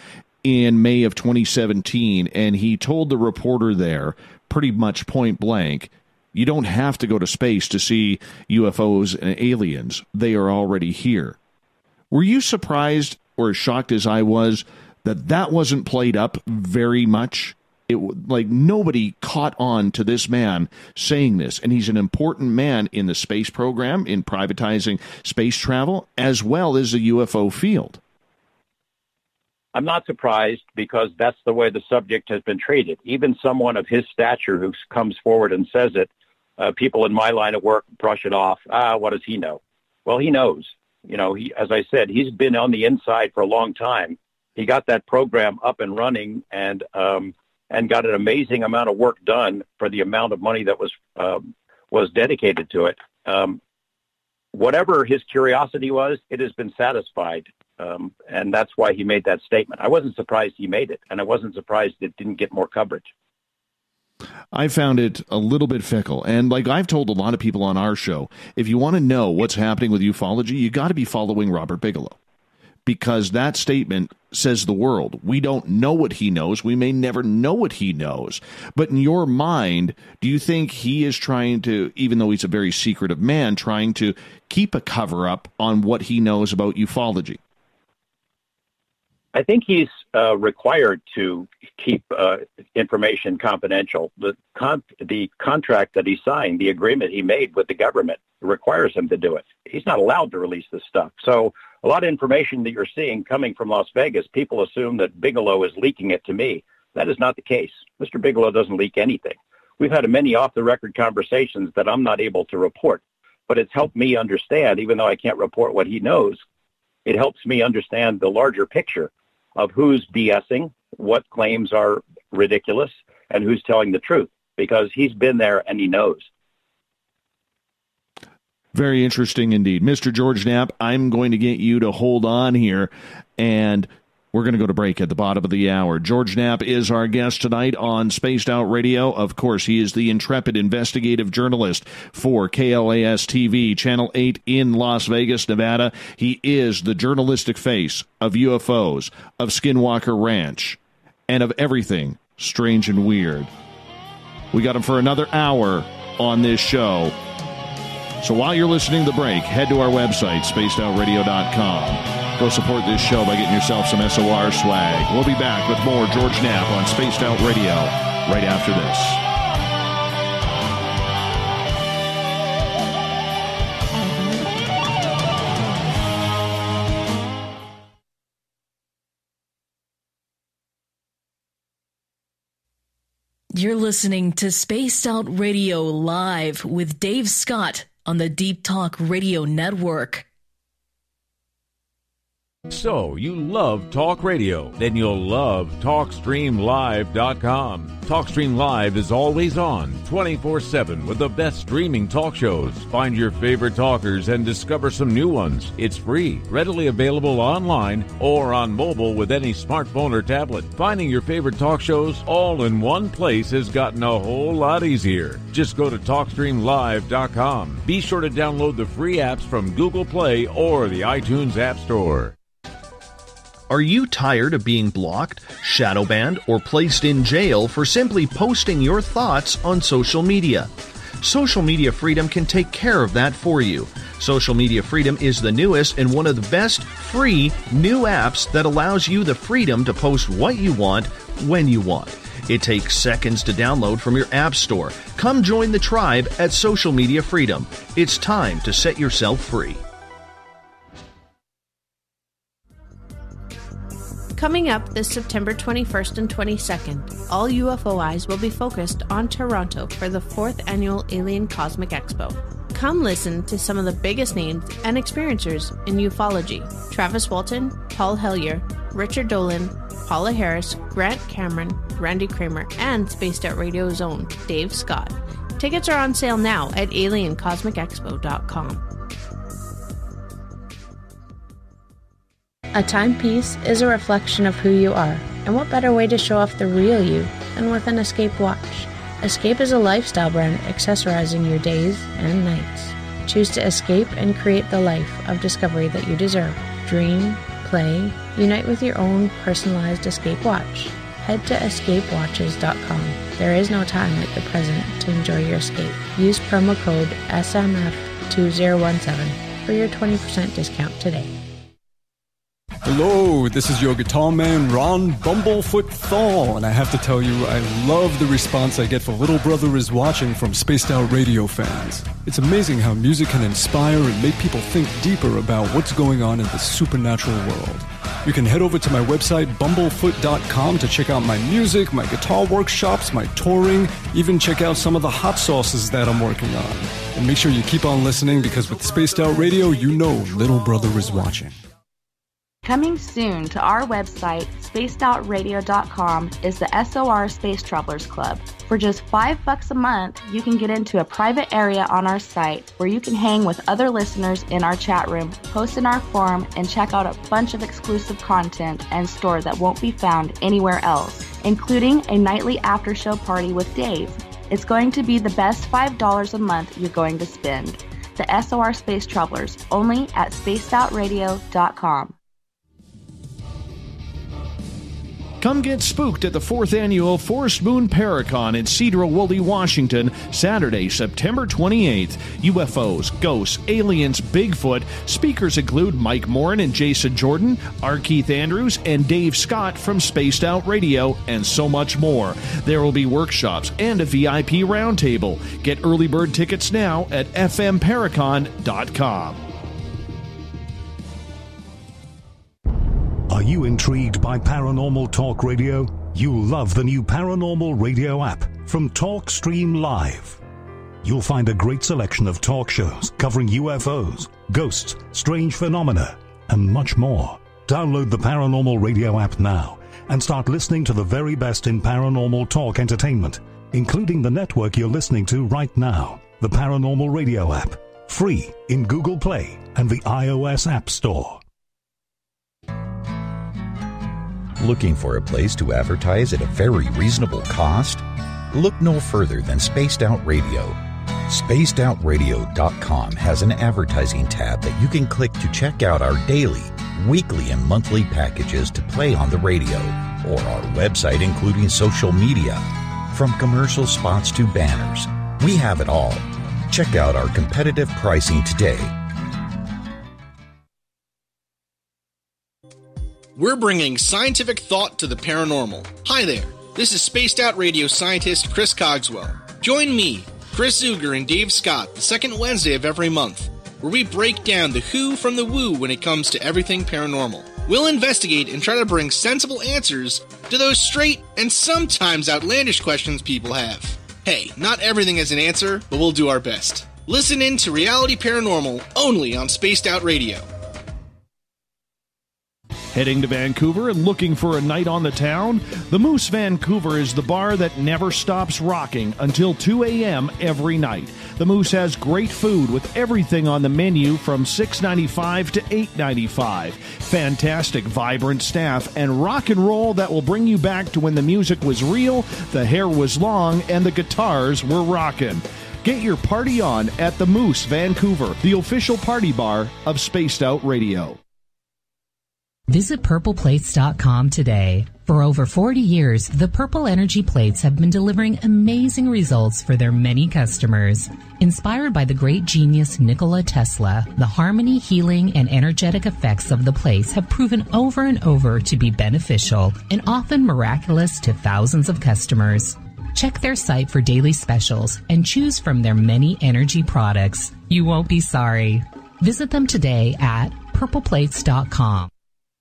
in May of 2017, and he told the reporter there, pretty much point blank, you don't have to go to space to see UFOs and aliens. They are already here. Were you surprised or as shocked as I was that wasn't played up very much? Nobody caught on to this man saying this, and he's an important man in the space program, in privatizing space travel, as well as the UFO field. I'm not surprised because that's the way the subject has been treated. Even someone of his stature who comes forward and says it, people in my line of work brush it off. What does he know? Well, he knows. As I said, he's been on the inside for a long time. He got that program up and running and got an amazing amount of work done for the amount of money that was dedicated to it. Whatever his curiosity was, it has been satisfied. And that's why he made that statement. I wasn't surprised he made it, and I wasn't surprised it didn't get more coverage. I found it a little bit fickle. And like I've told a lot of people on our show, if you want to know what's happening with ufology, you got to be following Robert Bigelow. Because that statement says the world. We don't know what he knows. We may never know what he knows. But in your mind, do you think he is trying to, even though he's a very secretive man, trying to keep a cover-up on what he knows about ufology? I think he's required to keep information confidential. The contract that he signed, the agreement he made with the government, requires him to do it. He's not allowed to release this stuff. So a lot of information that you're seeing coming from Las Vegas, people assume that Bigelow is leaking it to me. That is not the case. Mr. Bigelow doesn't leak anything. We've had many off-the-record conversations that I'm not able to report, but it's helped me understand, even though I can't report what he knows, it helps me understand the larger picture of who's BSing, what claims are ridiculous, and who's telling the truth, because he's been there and he knows. Very interesting indeed. Mr. George Knapp, I'm going to get you to hold on here, and we're going to go to break at the bottom of the hour. George Knapp is our guest tonight on Spaced Out Radio. Of course, he is the intrepid investigative journalist for KLAS TV, Channel 8 in Las Vegas, Nevada. He is the journalistic face of UFOs, of Skinwalker Ranch, and of everything strange and weird. We got him for another hour on this show. So while you're listening to the break, head to our website, spacedoutradio.com. Go support this show by getting yourself some SOR swag. We'll be back with more George Knapp on Spaced Out Radio right after this. You're listening to Spaced Out Radio Live with Dave Scott on the Deep Talk Radio Network. So, you love talk radio? Then you'll love TalkStreamLive.com. TalkStream Live is always on, 24/7, with the best streaming talk shows. Find your favorite talkers and discover some new ones. It's free, readily available online or on mobile with any smartphone or tablet. Finding your favorite talk shows all in one place has gotten a whole lot easier. Just go to TalkStreamLive.com. Be sure to download the free apps from Google Play or the iTunes App Store. Are you tired of being blocked, shadow banned, or placed in jail for simply posting your thoughts on social media? Social Media Freedom can take care of that for you. Social Media Freedom is the newest and one of the best free new apps that allows you the freedom to post what you want, when you want. It takes seconds to download from your app store. Come join the tribe at Social Media Freedom. It's time to set yourself free. Coming up this September 21st and 22nd, all UFO eyes will be focused on Toronto for the 4th Annual Alien Cosmic Expo. Come listen to some of the biggest names and experiencers in ufology. Travis Walton, Paul Hellyer, Richard Dolan, Paula Harris, Grant Cameron, Randy Kramer, and Spaced Out Radio's own Dave Scott. Tickets are on sale now at aliencosmicexpo.com. A timepiece is a reflection of who you are, and what better way to show off the real you than with an Escape watch? Escape is a lifestyle brand accessorizing your days and nights. Choose to escape and create the life of discovery that you deserve. Dream, play, unite with your own personalized Escape watch. Head to escapewatches.com. There is no time like the present to enjoy your escape. Use promo code SMF2017 for your 20% discount today. Hello, this is your guitar man, Ron Bumblefoot Thal, and I have to tell you, I love the response I get for Little Brother is Watching from Spaced Out Radio fans. It's amazing how music can inspire and make people think deeper about what's going on in the supernatural world. You can head over to my website, bumblefoot.com, to check out my music, my guitar workshops, my touring, even check out some of the hot sauces that I'm working on. And make sure you keep on listening, because with Spaced Out Radio, you know Little Brother is watching. Coming soon to our website, spacedoutradio.com, is the SOR Space Travelers Club. For just $5 a month, you can get into a private area on our site where you can hang with other listeners in our chat room, post in our forum, and check out a bunch of exclusive content and store that won't be found anywhere else, including a nightly after-show party with Dave. It's going to be the best $5 a month you're going to spend. The SOR Space Travelers, only at spacedoutradio.com. Come get spooked at the 4th Annual Forest Moon Paracon in Cedar-Woolley, Washington, Saturday, September 28th. UFOs, ghosts, aliens, Bigfoot. Speakers include Mike Morin and Jason Jordan, R. Keith Andrews, and Dave Scott from Spaced Out Radio, and so much more. There will be workshops and a VIP roundtable. Get early bird tickets now at fmparacon.com. Are you intrigued by Paranormal Talk Radio? You'll love the new Paranormal Radio app from TalkStream Live. You'll find a great selection of talk shows covering UFOs, ghosts, strange phenomena, and much more. Download the Paranormal Radio app now and start listening to the very best in paranormal talk entertainment, including the network you're listening to right now, the Paranormal Radio app, free in Google Play and the iOS App Store. Looking for a place to advertise at a very reasonable cost? Look no further than Spaced Out Radio. SpacedOutRadio.com has an advertising tab that you can click to check out our daily, weekly, and monthly packages to play on the radio, or our website including social media. From commercial spots to banners, we have it all. Check out our competitive pricing today. We're bringing scientific thought to the paranormal. Hi there, this is Spaced Out Radio scientist Chris Cogswell. Join me, Chris Zuger, and Dave Scott the second Wednesday of every month, where we break down the who from the woo when it comes to everything paranormal. We'll investigate and try to bring sensible answers to those straight and sometimes outlandish questions people have. Hey, not everything has an answer, but we'll do our best. Listen in to Reality Paranormal only on Spaced Out Radio. Heading to Vancouver and looking for a night on the town? The Moose Vancouver is the bar that never stops rocking until 2 a.m. every night. The Moose has great food with everything on the menu from $6.95 to $8.95. Fantastic, vibrant staff and rock and roll that will bring you back to when the music was real, the hair was long, and the guitars were rockin'. Get your party on at the Moose Vancouver, the official party bar of Spaced Out Radio. Visit purpleplates.com today. For over 40 years, the Purple Energy Plates have been delivering amazing results for their many customers. Inspired by the great genius Nikola Tesla, the harmony, healing, and energetic effects of the plates have proven over and over to be beneficial and often miraculous to thousands of customers. Check their site for daily specials and choose from their many energy products. You won't be sorry. Visit them today at purpleplates.com.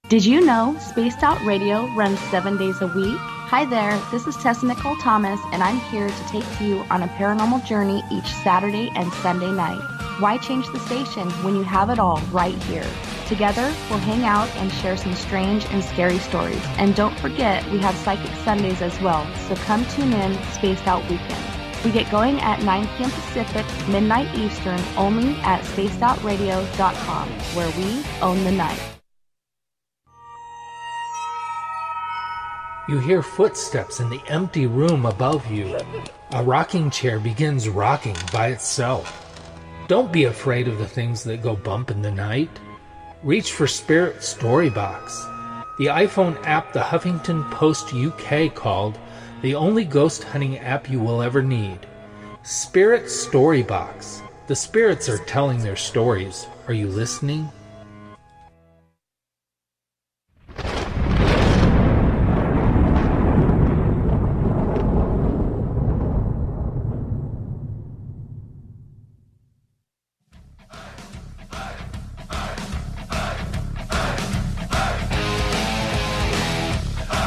Did you know Spaced Out Radio runs 7 days a week? Hi there, this is Tessa Nicole Thomas, and I'm here to take you on a paranormal journey each Saturday and Sunday night. Why change the station when you have it all right here? Together, we'll hang out and share some strange and scary stories. And don't forget, we have Psychic Sundays as well, so come tune in Spaced Out Weekend. We get going at 9 p.m. Pacific, midnight Eastern, only at spacedoutradio.com, where we own the night. You hear footsteps in the empty room above you. A rocking chair begins rocking by itself. Don't be afraid of the things that go bump in the night. Reach for Spirit Storybox, the iPhone app the Huffington Post UK called the only ghost hunting app you will ever need. Spirit Storybox. The spirits are telling their stories. Are you listening?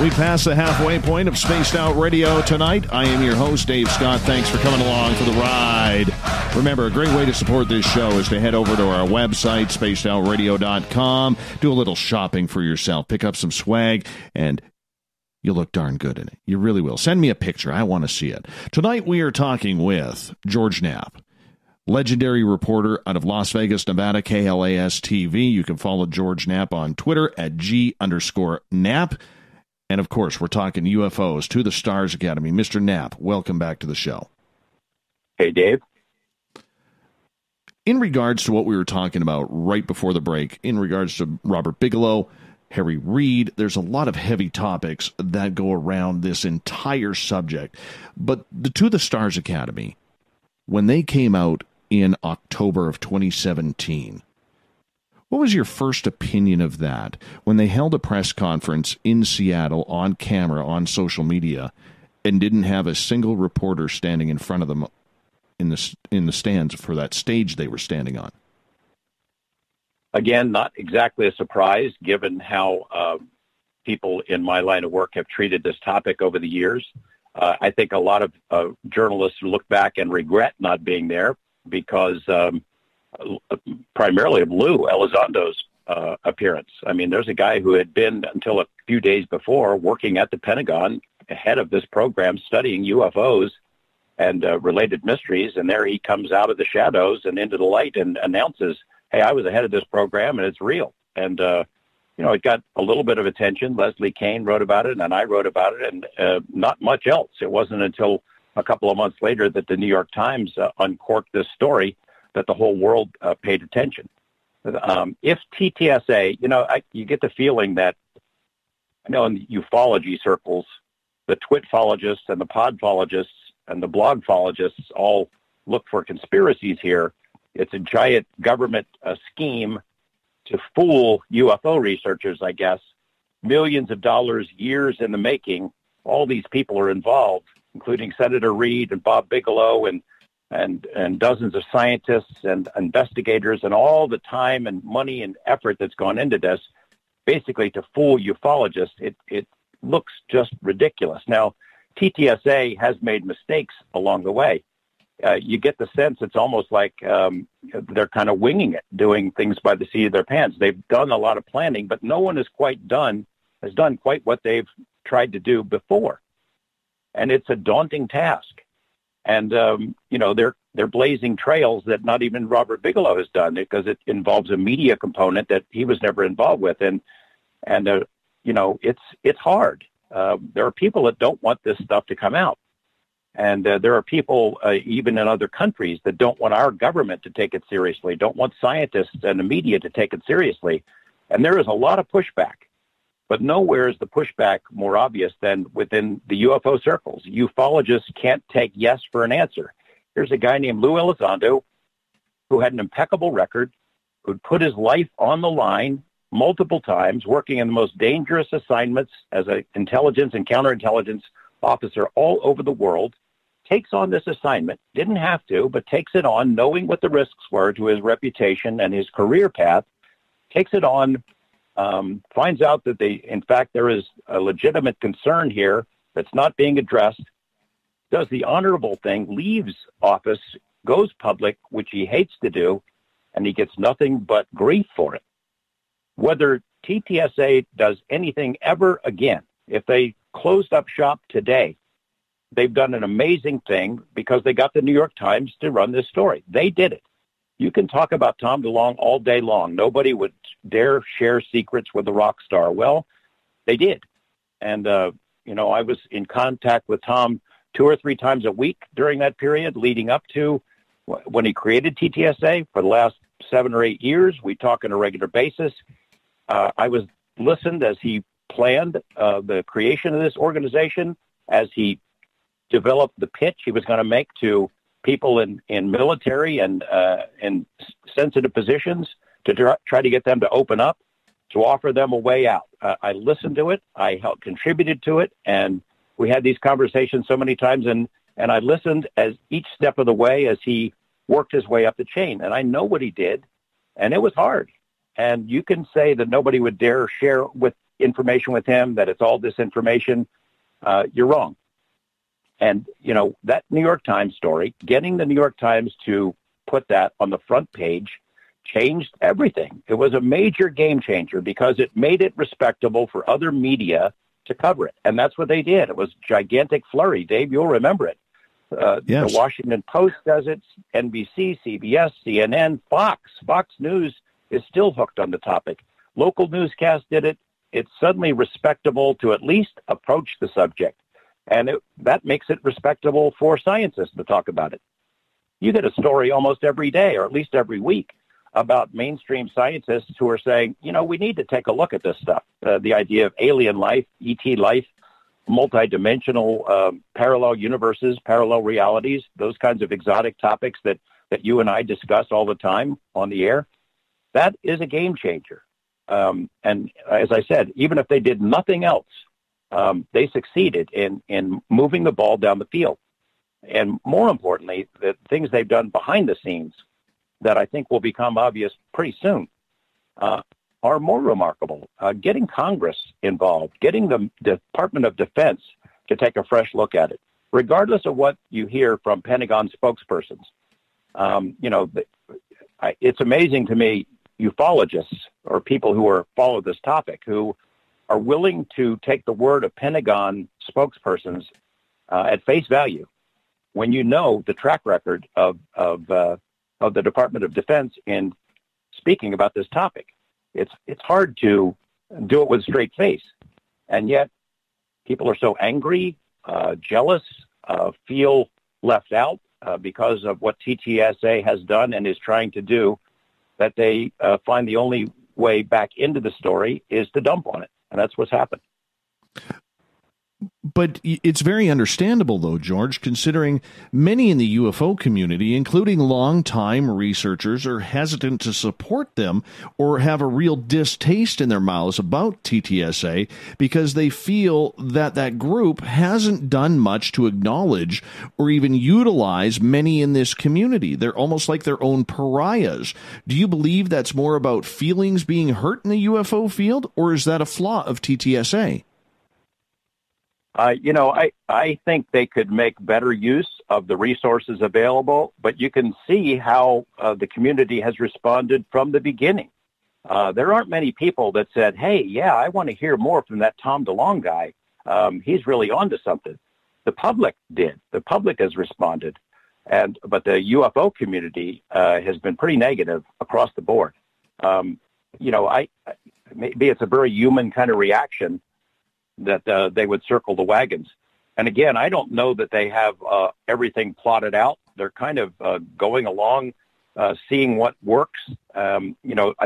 We pass the halfway point of Spaced Out Radio tonight. I am your host, Dave Scott. Thanks for coming along for the ride. Remember, a great way to support this show is to head over to our website, spacedoutradio.com. Do a little shopping for yourself. Pick up some swag, and you'll look darn good in it. You really will. Send me a picture. I want to see it. Tonight, we are talking with George Knapp, legendary reporter out of Las Vegas, Nevada, KLAS TV. You can follow George Knapp on Twitter at G_Knapp. And, of course, we're talking UFOs to the Stars Academy. Mr. Knapp, welcome back to the show. Hey, Dave. In regards to what we were talking about right before the break, in regards to Robert Bigelow, Harry Reid, there's a lot of heavy topics that go around this entire subject. But to the Stars Academy, when they came out in October of 2017, what was your first opinion of that when they held a press conference in Seattle on camera, on social media, and didn't have a single reporter standing in front of them in the stands for that stage they were standing on? Again, not exactly a surprise, given how people in my line of work have treated this topic over the years. I think a lot of journalists look back and regret not being there because primarily of Lou Elizondo's appearance. I mean, there's a guy who had been, until a few days before, working at the Pentagon, head of this program, studying UFOs and related mysteries, and there he comes out of the shadows and into the light and announces, hey, I was ahead of this program, and it's real. And, it got a little bit of attention. Leslie Kane wrote about it, and I wrote about it, and not much else. It wasn't until a couple of months later that the New York Times uncorked this story that the whole world paid attention. If TTSA, you get the feeling that, I know in ufology circles, the twitfologists and the podfologists and the blogfologists all look for conspiracies here. It's a giant government scheme to fool UFO researchers, I guess. Millions of dollars, years in the making. All these people are involved, including Senator Reid and Bob Bigelow and dozens of scientists and investigators, and all the time and money and effort that's gone into this, basically to fool ufologists. It looks just ridiculous. Now, TTSA has made mistakes along the way. You get the sense it's almost like they're kind of winging it, doing things by the seat of their pants. They've done a lot of planning, but no one has done quite what they've tried to do before. And it's a daunting task. And, they're blazing trails that not even Robert Bigelow has done, because it involves a media component that he was never involved with. And it's hard. There are people that don't want this stuff to come out. And there are people, even in other countries, that don't want our government to take it seriously, don't want scientists and the media to take it seriously. And there is a lot of pushback. But nowhere is the pushback more obvious than within the UFO circles. Ufologists can't take yes for an answer. Here's a guy named Lou Elizondo who had an impeccable record, who'd put his life on the line multiple times, working in the most dangerous assignments as an intelligence and counterintelligence officer all over the world, takes on this assignment, didn't have to, but takes it on, knowing what the risks were to his reputation and his career path, takes it on, finds out that in fact, there is a legitimate concern here that's not being addressed, does the honorable thing, leaves office, goes public, which he hates to do, and he gets nothing but grief for it. Whether TTSA does anything ever again, if they closed up shop today, they've done an amazing thing because they got the New York Times to run this story. They did it. You can talk about Tom DeLonge all day long. Nobody would dare share secrets with a rock star. Well, they did. And, I was in contact with Tom 2 or 3 times a week during that period leading up to when he created TTSA. For the last 7 or 8 years, we talk on a regular basis. I was listened as he planned the creation of this organization, as he developed the pitch he was going to make to people in military and in sensitive positions to try to get them to open up, to offer them a way out. I listened to it. I contributed to it. And we had these conversations so many times. And I listened as each step of the way as he worked his way up the chain. And I know what he did. And it was hard. And you can say that nobody would dare share information with him, that it's all disinformation. You're wrong. And, that New York Times story, getting the New York Times to put that on the front page changed everything. It was a major game changer because it made it respectable for other media to cover it. And that's what they did. It was gigantic flurry. Dave, you'll remember it. Yes. The Washington Post does it, NBC, CBS, CNN, Fox. Fox News is still hooked on the topic. Local newscasts did it. It's suddenly respectable to at least approach the subject. And that makes it respectable for scientists to talk about it. You get a story almost every day, or at least every week, about mainstream scientists who are saying, we need to take a look at this stuff. The idea of alien life, ET life, multidimensional parallel universes, parallel realities, those kinds of exotic topics that you and I discuss all the time on the air. That is a game changer. And as I said, even if they did nothing else, they succeeded in moving the ball down the field. And more importantly, the things they've done behind the scenes that I think will become obvious pretty soon are more remarkable. Getting Congress involved, getting the Department of Defense to take a fresh look at it, regardless of what you hear from Pentagon spokespersons. It's amazing to me, ufologists or people who follow this topic, who are willing to take the word of Pentagon spokespersons at face value when you know the track record of the Department of Defense in speaking about this topic. It's hard to do it with a straight face, and yet people are so angry, jealous, feel left out because of what TTSA has done and is trying to do, that they find the only way back into the story is to dump on it. And that's what's happened. But it's very understandable, though, George, considering many in the UFO community, including longtime researchers, are hesitant to support them or have a real distaste in their mouths about TTSA because they feel that group hasn't done much to acknowledge or even utilize many in this community. They're almost like their own pariahs. Do you believe that's more about feelings being hurt in the UFO field, or is that a flaw of TTSA? I think they could make better use of the resources available, but you can see how the community has responded from the beginning. There aren't many people that said, hey, yeah, I want to hear more from that Tom DeLonge guy. He's really onto something. The public did. The public has responded. But the UFO community has been pretty negative across the board. Maybe it's a very human kind of reaction that they would circle the wagons. And again, I don't know that they have everything plotted out. They're kind of going along, seeing what works. I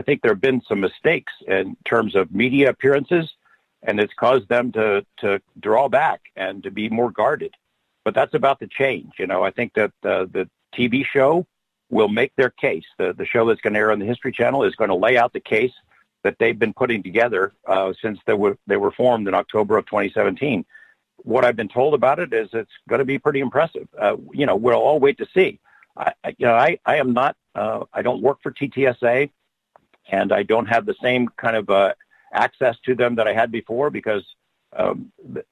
think there have been some mistakes in terms of media appearances and it's caused them to draw back and to be more guarded. But that's about to change. I think that the TV show will make their case. The show that's going to air on the History Channel is going to lay out the case that they've been putting together since they were formed in October of 2017. What I've been told about it is it's going to be pretty impressive. We'll all wait to see. I am not. I don't work for TTSA, and I don't have the same kind of access to them that I had before because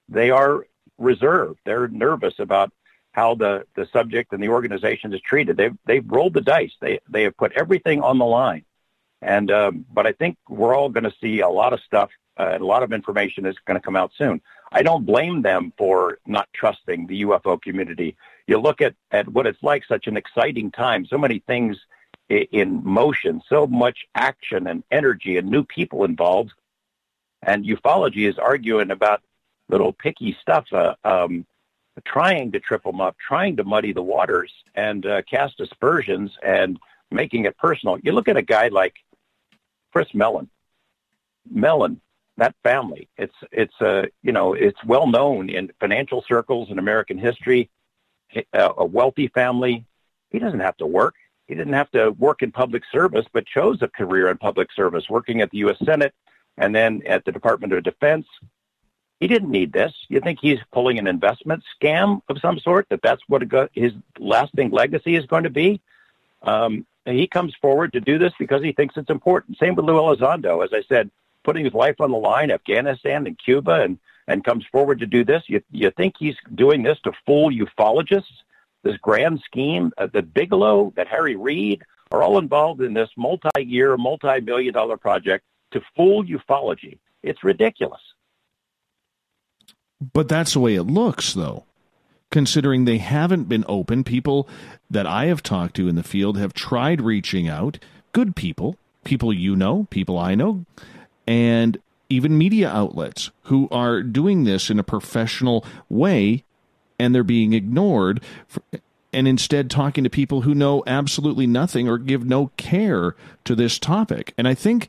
they are reserved. They're nervous about how the subject and the organization is treated. They've rolled the dice. They have put everything on the line. And but I think we're all going to see a lot of stuff. A lot of information is going to come out soon. I don't blame them for not trusting the UFO community. You look at what it's like, such an exciting time, so many things in motion, so much action and energy and new people involved. And ufology is arguing about little picky stuff, trying to trip them up, trying to muddy the waters and cast aspersions and making it personal. You look at a guy like Chris Mellon, that family, it's well known in financial circles in American history, a wealthy family. He doesn't have to work. He didn't have to work in public service, but chose a career in public service, working at the U.S. Senate and then at the Department of Defense. He didn't need this. You think he's pulling an investment scam of some sort, that's what his lasting legacy is going to be? He comes forward to do this because he thinks it's important. Same with Lou Elizondo, as I said, putting his life on the line, Afghanistan and Cuba, and comes forward to do this. You think he's doing this to fool ufologists? This grand scheme, that Bigelow, that Harry Reid are all involved in this multi-year, multi-million-dollar project to fool ufology. It's ridiculous. But that's the way it looks, though, considering they haven't been open. People that I have talked to in the field have tried reaching out, good people you know, people I know, and even media outlets who are doing this in a professional way, and they're being ignored, and instead talking to people who know absolutely nothing or give no care to this topic. And I think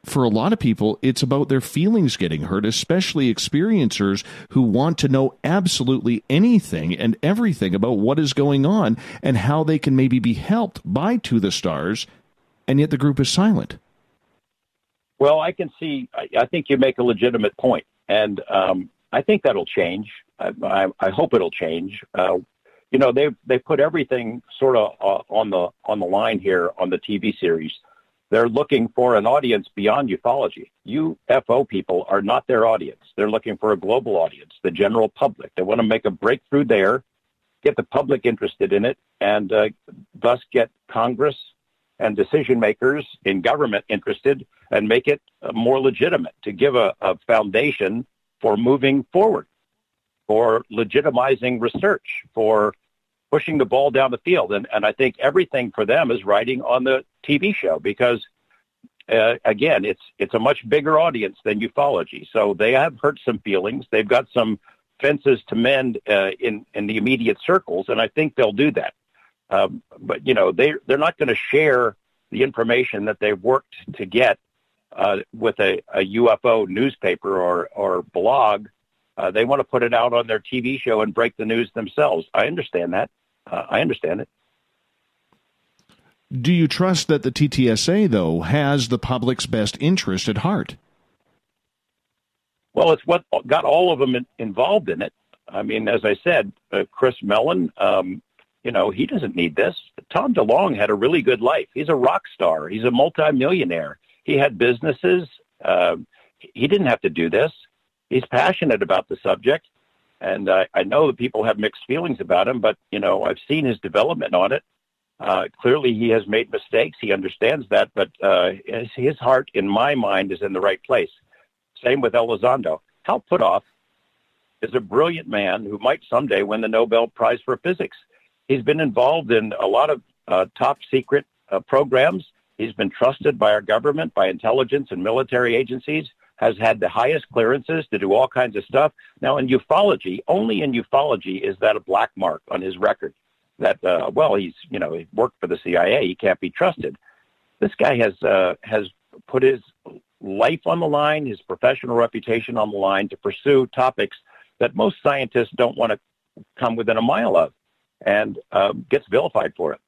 for a lot of people, it's about their feelings getting hurt, especially experiencers who want to know absolutely anything and everything about what is going on and how they can maybe be helped by To the Stars, and yet the group is silent. Well, I think you make a legitimate point, and I think that'll change. I hope it'll change. They've put everything sort of on the line here on the TV series. They're looking for an audience beyond ufology. UFO people are not their audience. They're looking for a global audience, the general public. They want to make a breakthrough there, get the public interested in it, and thus get Congress and decision makers in government interested and make it more legitimate, to give a foundation for moving forward, for legitimizing research, for pushing the ball down the field. And I think everything for them is riding on the TV show because, again, it's a much bigger audience than ufology. So they have hurt some feelings. They've got some fences to mend in the immediate circles, and I think they'll do that. But, they're not going to share the information that they've worked to get with a UFO newspaper or blog. They want to put it out on their TV show and break the news themselves. I understand that. I understand it. Do you trust that the TTSA, though, has the public's best interest at heart? Well, it's what got all of them involved in it. I mean, as I said, Chris Mellon, he doesn't need this. Tom DeLonge had a really good life. He's a rock star. He's a multimillionaire. He had businesses. He didn't have to do this. He's passionate about the subject, and I know that people have mixed feelings about him, but, I've seen his development on it. Clearly, he has made mistakes. He understands that, but his heart, in my mind, is in the right place. Same with Elizondo. Hal Puthoff is a brilliant man who might someday win the Nobel Prize for Physics. He's been involved in a lot of top-secret programs. He's been trusted by our government, by intelligence and military agencies, has had the highest clearances to do all kinds of stuff. Now, in ufology, only in ufology is that a black mark on his record that, he worked for the CIA. He can't be trusted. This guy has put his life on the line, his professional reputation on the line to pursue topics that most scientists don't want to come within a mile of, and gets vilified for it.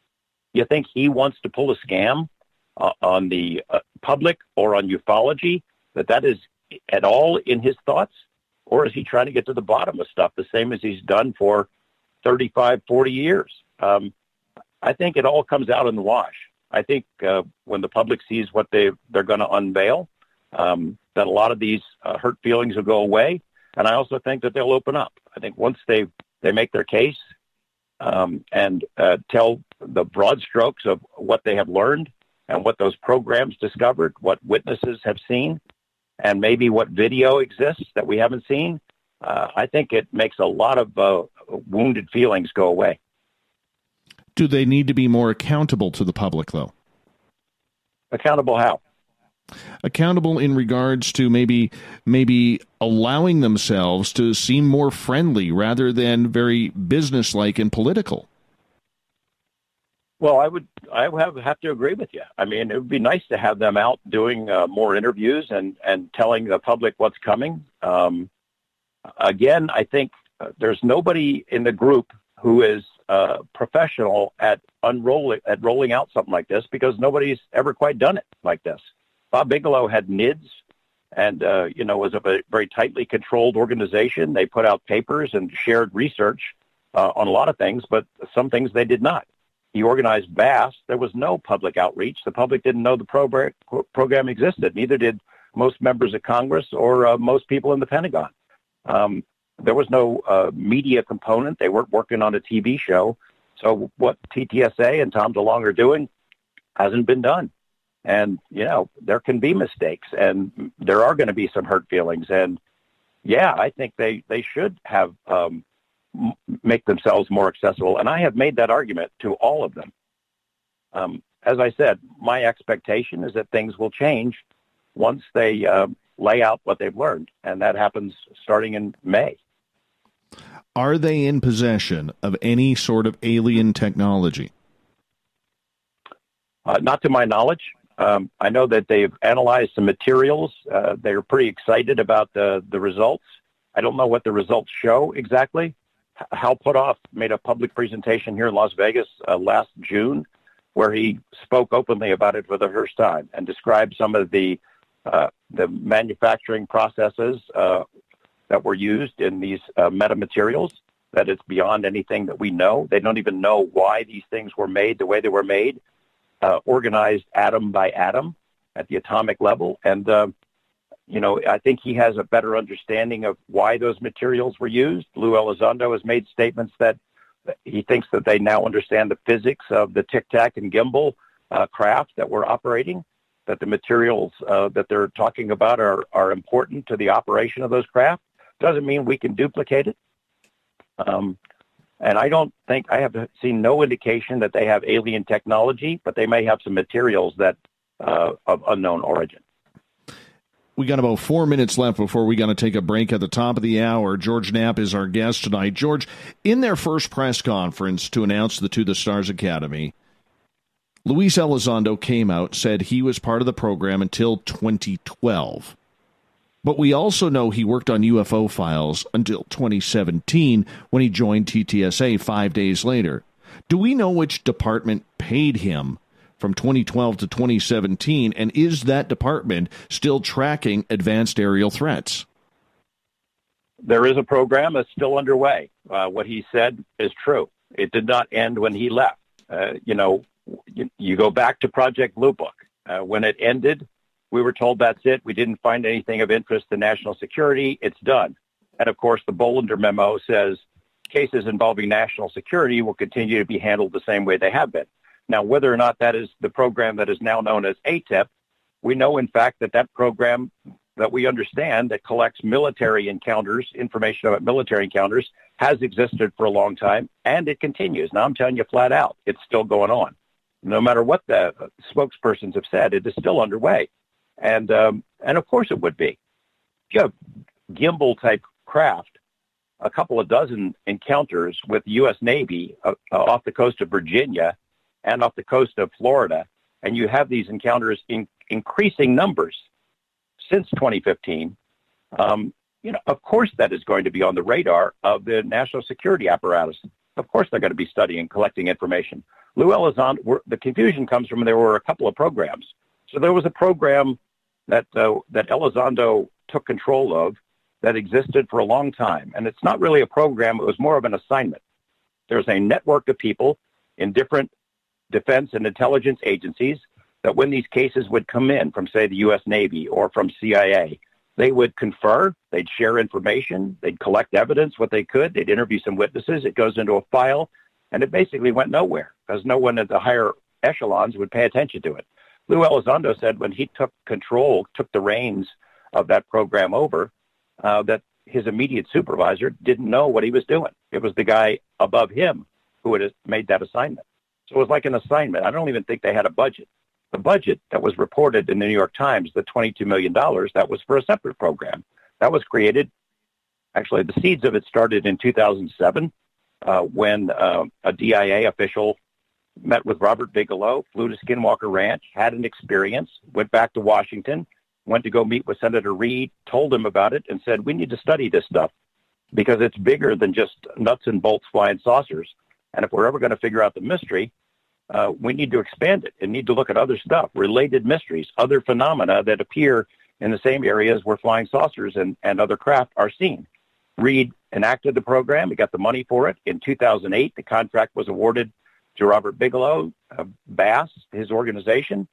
You think he wants to pull a scam on the public or on ufology, that is at all in his thoughts? Or is he trying to get to the bottom of stuff the same as he's done for 35, 40 years? I think it all comes out in the wash. I think when the public sees what they're going to unveil, that a lot of these hurt feelings will go away. And I also think that they'll open up. I think once they make their case and tell the broad strokes of what they have learned and what those programs discovered, what witnesses have seen, and maybe what video exists that we haven't seen, I think it makes a lot of wounded feelings go away. Do they need to be more accountable to the public, though? Accountable how? Accountable in regards to maybe allowing themselves to seem more friendly rather than very businesslike and political. Well, I have to agree with you. I mean, it would be nice to have them out doing more interviews and telling the public what's coming. Again, I think there's nobody in the group who is professional at rolling out something like this, because nobody's ever quite done it like this. Bob Bigelow had NIDS and, was a very tightly controlled organization. They put out papers and shared research on a lot of things, but some things they did not. He organized VAST. There was no public outreach. The public didn't know the program existed. Neither did most members of Congress or most people in the Pentagon. There was no media component. They weren't working on a TV show. So what TTSA and Tom DeLonge are doing hasn't been done. And, there can be mistakes, and there are going to be some hurt feelings. And, yeah, I think they should have make themselves more accessible. And I have made that argument to all of them. As I said, my expectation is that things will change once they lay out what they've learned, and that happens starting in May. Are they in possession of any sort of alien technology? Not to my knowledge. I know that they've analyzed some materials. They're pretty excited about the results. I don't know what the results show exactly. Hal Puthoff made a public presentation here in Las Vegas last June, where he spoke openly about it for the first time and described some of the manufacturing processes that were used in these metamaterials, that it's beyond anything that we know. They don't even know why these things were made the way they were made, organized atom by atom at the atomic level. And, I think he has a better understanding of why those materials were used. Lou Elizondo has made statements that he thinks that they now understand the physics of the Tic Tac and gimbal craft that we're operating, that the materials that they're talking about are important to the operation of those craft. Doesn't mean we can duplicate it. And I have seen no indication that they have alien technology, but they may have some materials that of unknown origin. We got about 4 minutes left before we got to take a break at the top of the hour. George Knapp is our guest tonight. George, in their first press conference to announce the To the Stars Academy, Luis Elizondo came out, said he was part of the program until 2012. But we also know he worked on UFO files until 2017 when he joined TTSA 5 days later. Do we know which department paid him from 2012 to 2017, and is that department still tracking advanced aerial threats? There is a program that's still underway. What he said is true. It did not end when he left. You go back to Project Blue Book. When it ended, we were told that's it. We didn't find anything of interest to national security. It's done. And, of course, the Bollinger Memo says cases involving national security will continue to be handled the same way they have been. Now, whether or not that is the program that is now known as ATIP, we know, in fact, that program that we understand that collects military encounters, information about military encounters, has existed for a long time, and it continues. Now, I'm telling you flat out, it's still going on. No matter what the spokespersons have said, it is still underway. And of course it would be. You have gimbal-type craft, a couple of dozen encounters with the U.S. Navy off the coast of Virginia and off the coast of Florida, and you have these encounters in increasing numbers. since 2015, of course that is going to be on the radar of the national security apparatus. Of course they're going to be studying, collecting information. Lou Elizondo, the confusion comes from there were a couple of programs. So there was a program that Elizondo took control of that existed for a long time. And it's not really a program. It was more of an assignment. There's a network of people in different defense and intelligence agencies that when these cases would come in from, say, the U.S. Navy or from CIA, they would confer, they'd share information, they'd collect evidence, what they could, they'd interview some witnesses, it goes into a file, and it basically went nowhere because no one at the higher echelons would pay attention to it. Lou Elizondo said when he took the reins of that program over, that his immediate supervisor didn't know what he was doing. It was the guy above him who had made that assignment. So it was like an assignment. I don't even think they had a budget. The budget that was reported in the New York Times, the $22 million, that was for a separate program. That was created, actually the seeds of it started in 2007 when a DIA official met with Robert Bigelow, flew to Skinwalker Ranch, had an experience, went back to Washington, went to go meet with Senator Reid, told him about it, and said, we need to study this stuff because it's bigger than just nuts and bolts flying saucers. And if we're ever going to figure out the mystery, we need to expand it and need to look at other stuff, related mysteries, other phenomena that appear in the same areas where flying saucers and other craft are seen. Reid enacted the program. He got the money for it. In 2008, the contract was awarded to Robert Bigelow, BASS, his organization.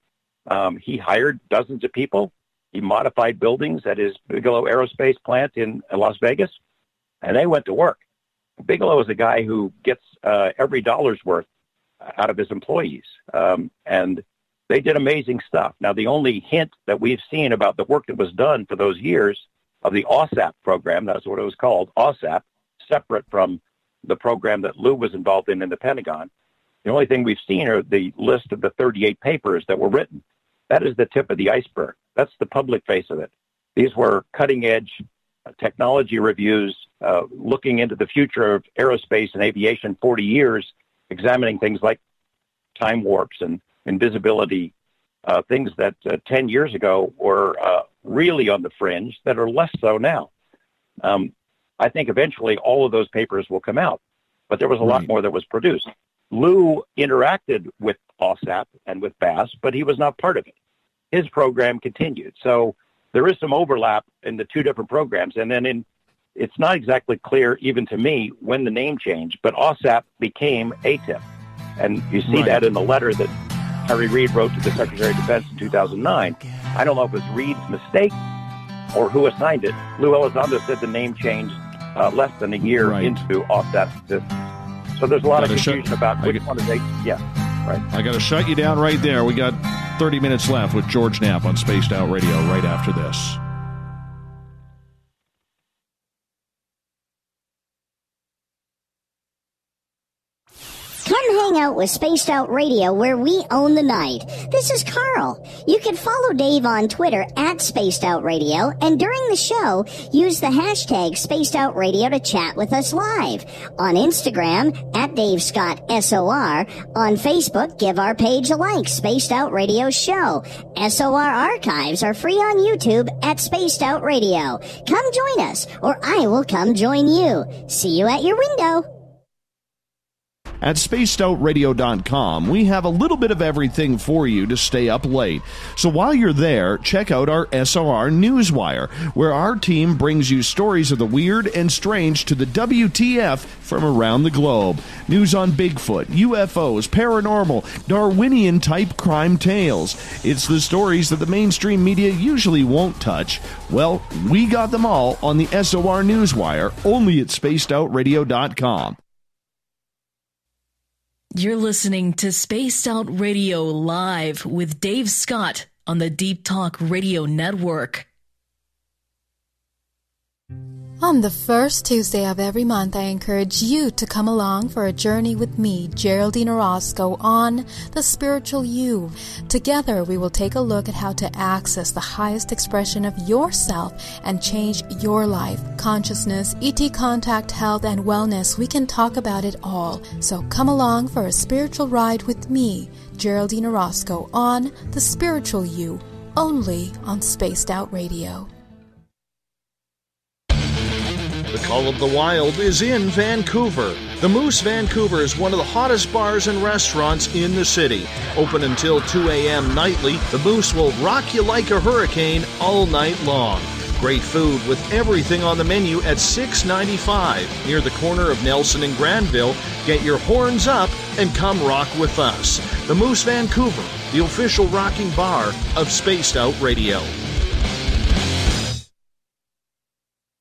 He hired dozens of people. He modified buildings at his Bigelow Aerospace plant in Las Vegas, and they went to work. Bigelow is a guy who gets every dollar's worth out of his employees, and they did amazing stuff. Now, the only hint that we've seen about the work that was done for those years of the OSAP program, that's what it was called, OSAP, separate from the program that Lou was involved in the Pentagon, the only thing we've seen are the list of the 38 papers that were written. That is the tip of the iceberg. That's the public face of it. These were cutting-edge technology reviews looking into the future of aerospace and aviation 40 years, examining things like time warps and invisibility, things that 10 years ago were really on the fringe that are less so now. I think eventually all of those papers will come out, but there was a lot more that was produced. Lou interacted with OSAP and with BASS, but he was not part of it. His program continued. So there is some overlap in the two different programs. And then it's not exactly clear, even to me, when the name changed, but OSAP became ATIP. And you see that in the letter that Harry Reid wrote to the Secretary of Defense in 2009. I don't know if it was Reid's mistake or who assigned it. Lou Elizondo said the name changed less than a year into OSAP. So there's a lot of confusion about which one is ATIP. Yeah, right. I got to shut you down right there. We got 30 minutes left with George Knapp on Spaced Out Radio right after this. Come hang out with Spaced Out Radio, where we own the night. This is Carl. You can follow Dave on Twitter at Spaced Out Radio, and during the show, use the hashtag Spaced Out Radio to chat with us live. On Instagram, at Dave Scott SOR. On Facebook, give our page a like, Spaced Out Radio Show. SOR archives are free on YouTube at Spaced Out Radio. Come join us, or I will come join you. See you at your window. At spacedoutradio.com, we have a little bit of everything for you to stay up late. So while you're there, check out our SOR Newswire, where our team brings you stories of the weird and strange to the WTF from around the globe. News on Bigfoot, UFOs, paranormal, Darwinian-type crime tales. It's the stories that the mainstream media usually won't touch. Well, we got them all on the SOR Newswire, only at spacedoutradio.com. You're listening to Spaced Out Radio Live with Dave Scott on the Deep Talk Radio Network. On the first Tuesday of every month, I encourage you to come along for a journey with me, Geraldine Orozco, on The Spiritual You. Together, we will take a look at how to access the highest expression of yourself and change your life. Consciousness, ET contact, health, and wellness, we can talk about it all. So come along for a spiritual ride with me, Geraldine Orozco, on The Spiritual You. only on Spaced Out Radio. The Call of the Wild is in Vancouver. The Moose Vancouver is one of the hottest bars and restaurants in the city. Open until 2 a.m. nightly, the Moose will rock you like a hurricane all night long. Great food with everything on the menu at $6.95 near the corner of Nelson and Granville. Get your horns up and come rock with us. The Moose Vancouver, the official rocking bar of Spaced Out Radio.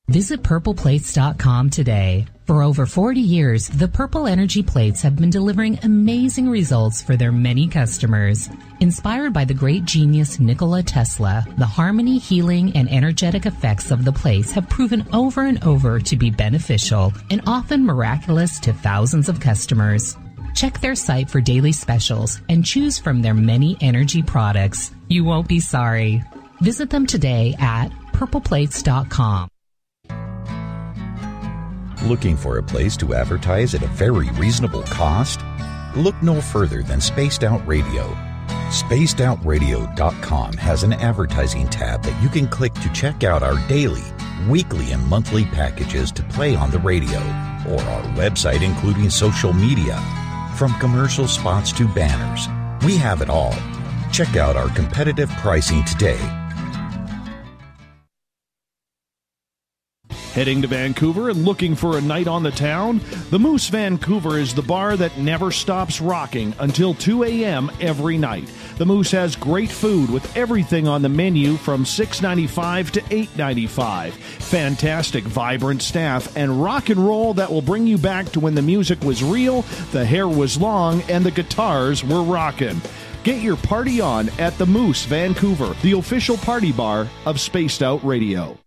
Visit purpleplates.com today. For over 40 years, the Purple Energy Plates have been delivering amazing results for their many customers. Inspired by the great genius Nikola Tesla, the harmony, healing, and energetic effects of the plates have proven over and over to be beneficial and often miraculous to thousands of customers. Check their site for daily specials and choose from their many energy products. You won't be sorry. Visit them today at purpleplates.com. Looking for a place to advertise at a very reasonable cost? Look no further than Spaced Out Radio. SpacedOutRadio.com has an advertising tab that you can click to check out our daily, weekly, and monthly packages to play on the radio, or our website including social media. From commercial spots to banners, we have it all. Check out our competitive pricing today. Heading to Vancouver and looking for a night on the town? The Moose Vancouver is the bar that never stops rocking until 2 a.m. every night. The Moose has great food with everything on the menu from $6.95 to $8.95. Fantastic, vibrant staff and rock and roll that will bring you back to when the music was real, the hair was long, and the guitars were rocking. Get your party on at the Moose Vancouver, the official party bar of Spaced Out Radio.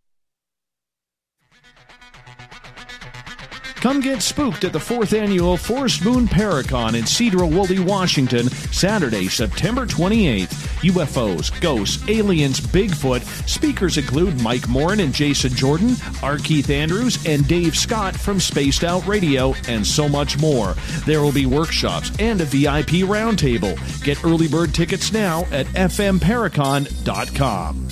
Come get spooked at the 4th Annual Forest Moon Paracon in Cedar-Woolley, Washington, Saturday, September 28th. UFOs, ghosts, aliens, Bigfoot. Speakers include Mike Morin and Jason Jordan, R. Keith Andrews, and Dave Scott from Spaced Out Radio, and so much more. There will be workshops and a VIP roundtable. Get early bird tickets now at fmparacon.com.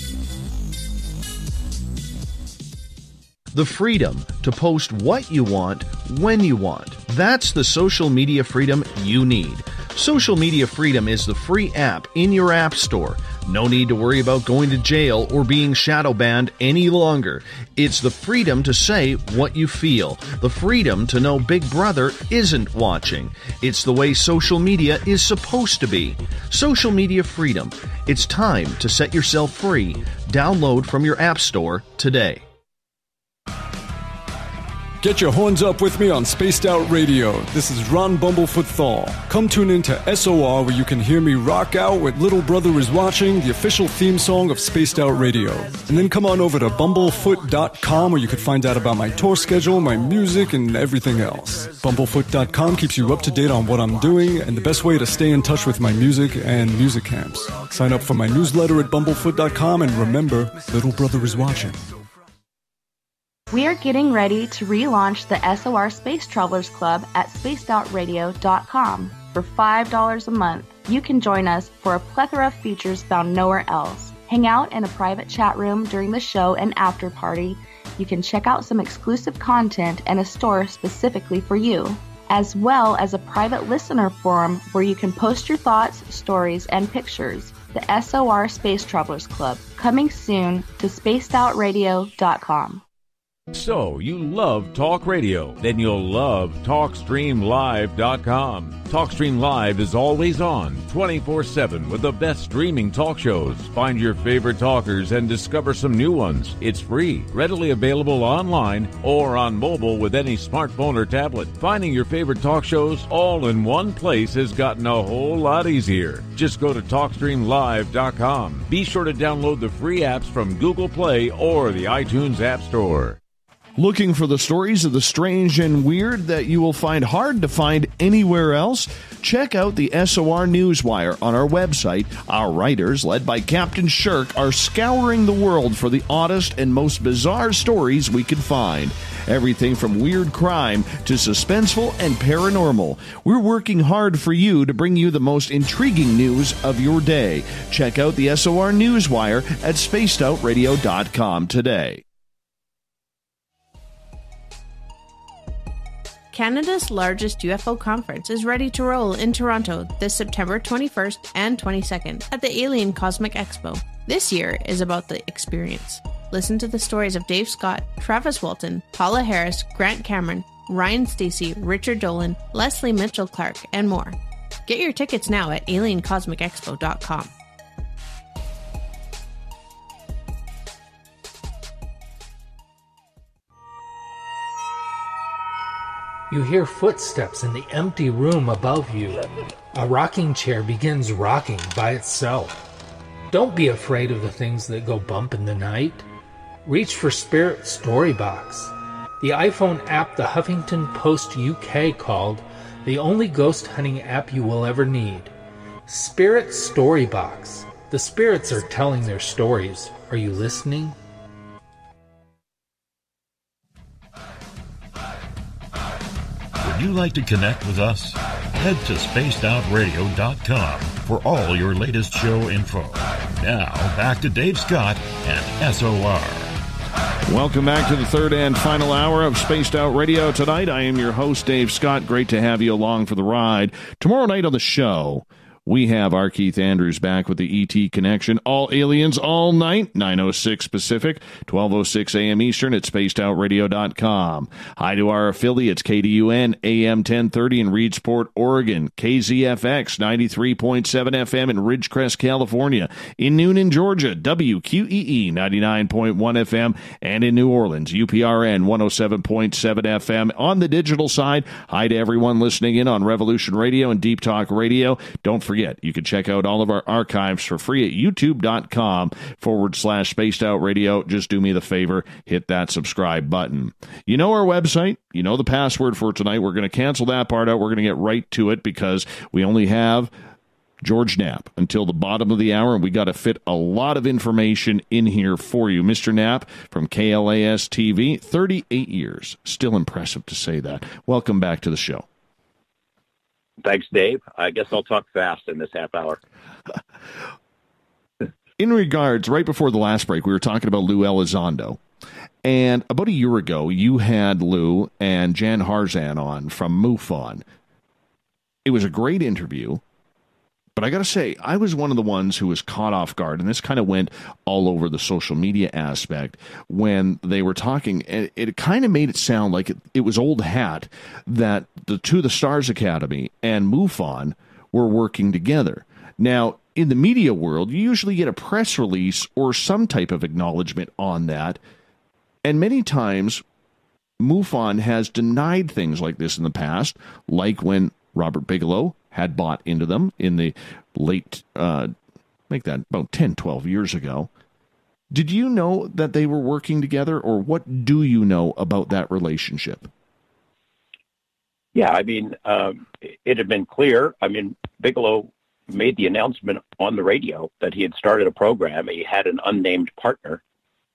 The freedom to post what you want, when you want. That's the social media freedom you need. Social media freedom is the free app in your app store. No need to worry about going to jail or being shadow banned any longer. It's the freedom to say what you feel. The freedom to know Big Brother isn't watching. It's the way social media is supposed to be. Social media freedom. It's time to set yourself free. Download from your app store today. Get your horns up with me on Spaced Out Radio. This is Ron Bumblefoot Thaw. Come tune in to SOR where you can hear me rock out with Little Brother is Watching, the official theme song of Spaced Out Radio. And then come on over to bumblefoot.com where you can find out about my tour schedule, my music, and everything else. Bumblefoot.com keeps you up to date on what I'm doing and the best way to stay in touch with my music and music camps. Sign up for my newsletter at bumblefoot.com and remember, Little Brother is Watching. We are getting ready to relaunch the SOR Space Travelers Club at spacedoutradio.com. For $5 a month, you can join us for a plethora of features found nowhere else. Hang out in a private chat room during the show and after party. You can check out some exclusive content and a store specifically for you, as well as a private listener forum where you can post your thoughts, stories, and pictures. The SOR Space Travelers Club, coming soon to spacedoutradio.com. So, you love talk radio? Then you'll love TalkStreamLive.com. TalkStream Live is always on, 24/7, with the best streaming talk shows. Find your favorite talkers and discover some new ones. It's free, readily available online or on mobile with any smartphone or tablet. Finding your favorite talk shows all in one place has gotten a whole lot easier. Just go to TalkStreamLive.com. Be sure to download the free apps from Google Play or the iTunes App Store. Looking for the stories of the strange and weird that you will find hard to find anywhere else? Check out the SOR Newswire on our website. Our writers, led by Captain Shirk, are scouring the world for the oddest and most bizarre stories we can find. Everything from weird crime to suspenseful and paranormal. We're working hard for you to bring you the most intriguing news of your day. Check out the SOR Newswire at spacedoutradio.com today. Canada's largest UFO conference is ready to roll in Toronto this September 21st and 22nd at the Alien Cosmic Expo. This year is about the experience. Listen to the stories of Dave Scott, Travis Walton, Paula Harris, Grant Cameron, Ryan Stacey, Richard Dolan, Leslie Mitchell-Clark, and more. Get your tickets now at aliencosmicexpo.com. You hear footsteps in the empty room above you. A rocking chair begins rocking by itself. Don't be afraid of the things that go bump in the night. Reach for Spirit Storybox, the iPhone app the Huffington Post UK called the only ghost hunting app you will ever need. Spirit Storybox. The spirits are telling their stories. Are you listening? Would you like to connect with us? Head to spacedoutradio.com for all your latest show info. Now, back to Dave Scott and SOR. Welcome back to the third and final hour of Spaced Out Radio tonight. I am your host, Dave Scott. Great to have you along for the ride. Tomorrow night on the show, we have our Keith Andrews back with the ET Connection. All aliens, all night, 9:06 Pacific, 12:06 a.m. Eastern at spacedoutradio.com. Hi to our affiliates, KDUN, AM 1030 in Reedsport, Oregon, KZFX, 93.7 FM in Ridgecrest, California, in Noonan, Georgia, WQEE, 99.1 FM, and in New Orleans, UPRN, 107.7 FM. On the digital side, hi to everyone listening in on Revolution Radio and Deep Talk Radio. Don't forget, you can check out all of our archives for free at youtube.com/spaced out radio. Just do me the favor, hit that subscribe button. You know our website, you know the password for tonight. We're going to cancel that part out. We're going to get right to it because we only have George Knapp until the bottom of the hour, and we got to fit a lot of information in here for you. Mr. Knapp from KLAS TV, 38 years. Still impressive to say that. Welcome back to the show. Thanks, Dave. I guess I'll talk fast in this half hour. In regards, right before the last break, we were talking about Lou Elizondo. And about a year ago, you had Lou and Jan Harzan on from MUFON. It was a great interview. But I got to say, I was one of the ones who was caught off guard, and this kind of went all over the social media aspect when they were talking. And it kind of made it sound like it was old hat that the Stars Academy and MUFON were working together. Now, in the media world, you usually get a press release or some type of acknowledgement on that. And many times, MUFON has denied things like this in the past, like when Robert Bigelow had bought into them in the late, make that about 10, 12 years ago. Did you know that they were working together, or what do you know about that relationship? Yeah, I mean, it had been clear. I mean, Bigelow made the announcement on the radio that he had started a program. He had an unnamed partner.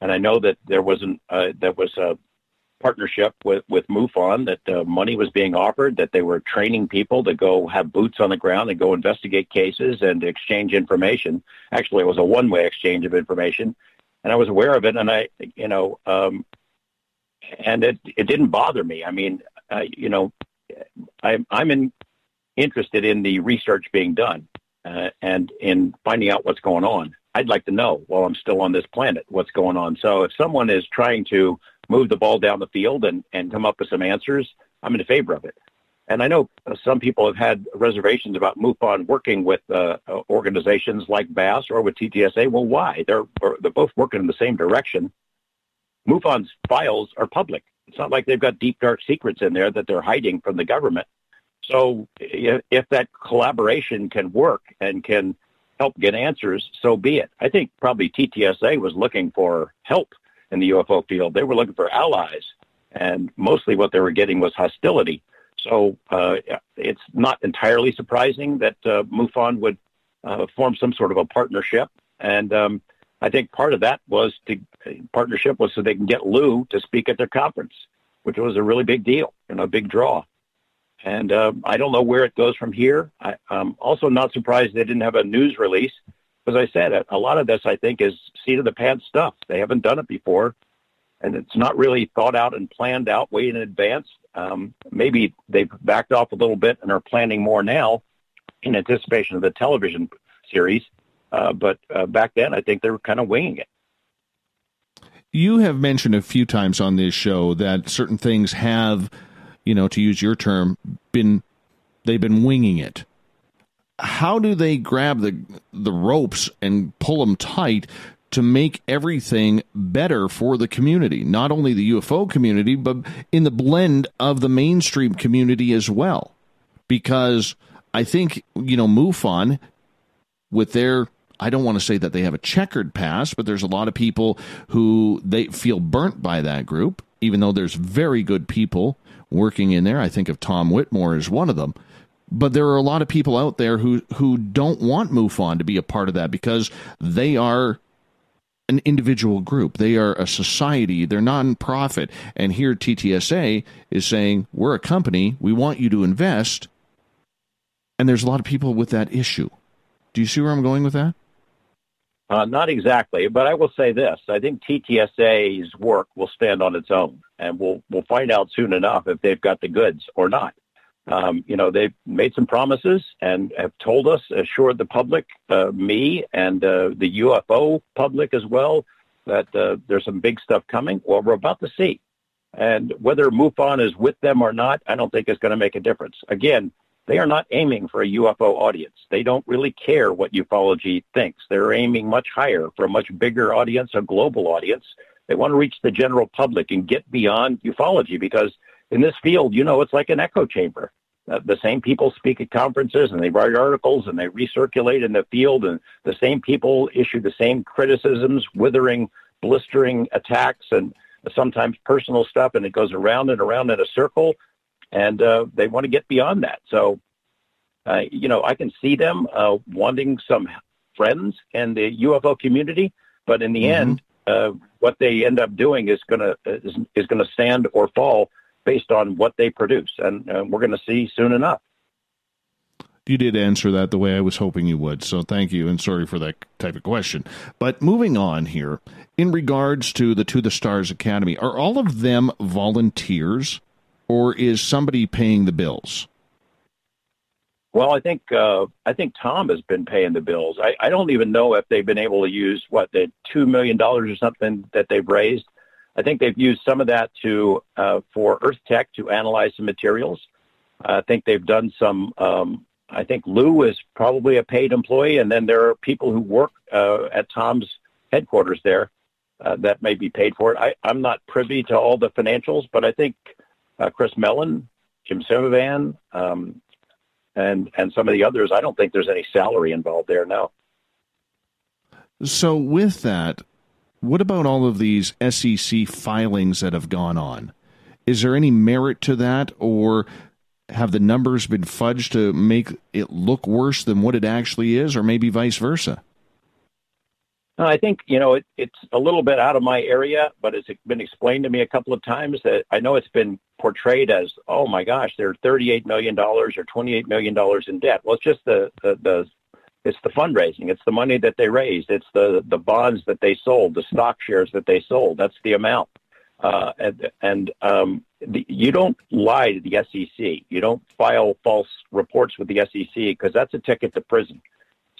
And I know that there was a partnership with MUFON, that money was being offered, that they were training people to go have boots on the ground and go investigate cases and exchange information. Actually, it was a one-way exchange of information, and I was aware of it. And and it didn't bother me. I mean, I'm interested in the research being done and in finding out what's going on. I'd like to know while I'm still on this planet what's going on. So if someone is trying to move the ball down the field and come up with some answers, I'm in favor of it. And I know some people have had reservations about MUFON working with organizations like BASS or with TTSA. Well, why? They're both working in the same direction. MUFON's files are public. It's not like they've got deep, dark secrets in there that they're hiding from the government. So if that collaboration can work and can help get answers, so be it. I think probably TTSA was looking for help in the UFO field. They were looking for allies, and mostly what they were getting was hostility. So it's not entirely surprising that MUFON would form some sort of a partnership. And I think part of that partnership was so they can get Lou to speak at their conference. which was a really big deal and a big draw. And I don't know where it goes from here. I'm also not surprised they didn't have a news release. As I said, a lot of this, I think, is seat-of-the-pants stuff. They haven't done it before, and it's not really thought out and planned out way in advance. Maybe they've backed off a little bit and are planning more now in anticipation of the television series. But back then, I think they were kind of winging it. You have mentioned a few times on this show that certain things have, to use your term, they've been winging it. How do they grab the ropes and pull them tight to make everything better for the community? Not only the UFO community, but in the blend of the mainstream community as well. Because I think, MUFON, with their, I don't want to say that they have a checkered past, but there's a lot of people who they feel burnt by that group, even though there's very good people working in there. I think of Tom Whitmore as one of them. But there are a lot of people out there who don't want MUFON to be a part of that because they are an individual group. They are a society. They're non-profit. And here TTSA is saying, we're a company. We want you to invest. And there's a lot of people with that issue. Do you see where I'm going with that? Not exactly, but I will say this. I think TTSA's work will stand on its own, and we'll find out soon enough if they've got the goods or not. They've made some promises and have told us, assured the public, me and the UFO public as well, that there's some big stuff coming. Well, we're about to see. And whether MUFON is with them or not, I don't think is going to make a difference. Again, they are not aiming for a UFO audience. They don't really care what ufology thinks. They're aiming much higher for a much bigger audience, a global audience. They want to reach the general public and get beyond ufology because in this field, it's like an echo chamber. The same people speak at conferences and they write articles and they recirculate in the field, and the same people issue the same criticisms, withering, blistering attacks, and sometimes personal stuff, and it goes around and around in a circle, and they want to get beyond that. So, I can see them wanting some friends in the UFO community, but in the end, what they end up doing is going to stand or fall based on what they produce, and we're going to see soon enough. You did answer that the way I was hoping you would, so thank you, and sorry for that type of question. But moving on here, in regards to the To the Stars Academy, are all of them volunteers, or is somebody paying the bills? Well, I think Tom has been paying the bills. I don't even know if they've been able to use, the $2 million or something that they've raised. I think they've used some of that for Earth Tech to analyze some materials. I think they've done some, I think Lou is probably a paid employee, and then there are people who work at Tom's headquarters there that may be paid for it. I'm not privy to all the financials, but I think Chris Mellon, Jim Simovan, and some of the others, I don't think there's any salary involved there, no. So with that, what about all of these SEC filings that have gone on? Is there any merit to that, or have the numbers been fudged to make it look worse than what it actually is, or maybe vice versa? I think, it's a little bit out of my area, but it's been explained to me a couple of times that I know it's been portrayed as, oh my gosh, they're $38 million or $28 million in debt. Well, it's just it's the fundraising. It's the money that they raised. It's the bonds that they sold, the stock shares that they sold. That's the amount. You don't lie to the SEC. You don't file false reports with the SEC because that's a ticket to prison.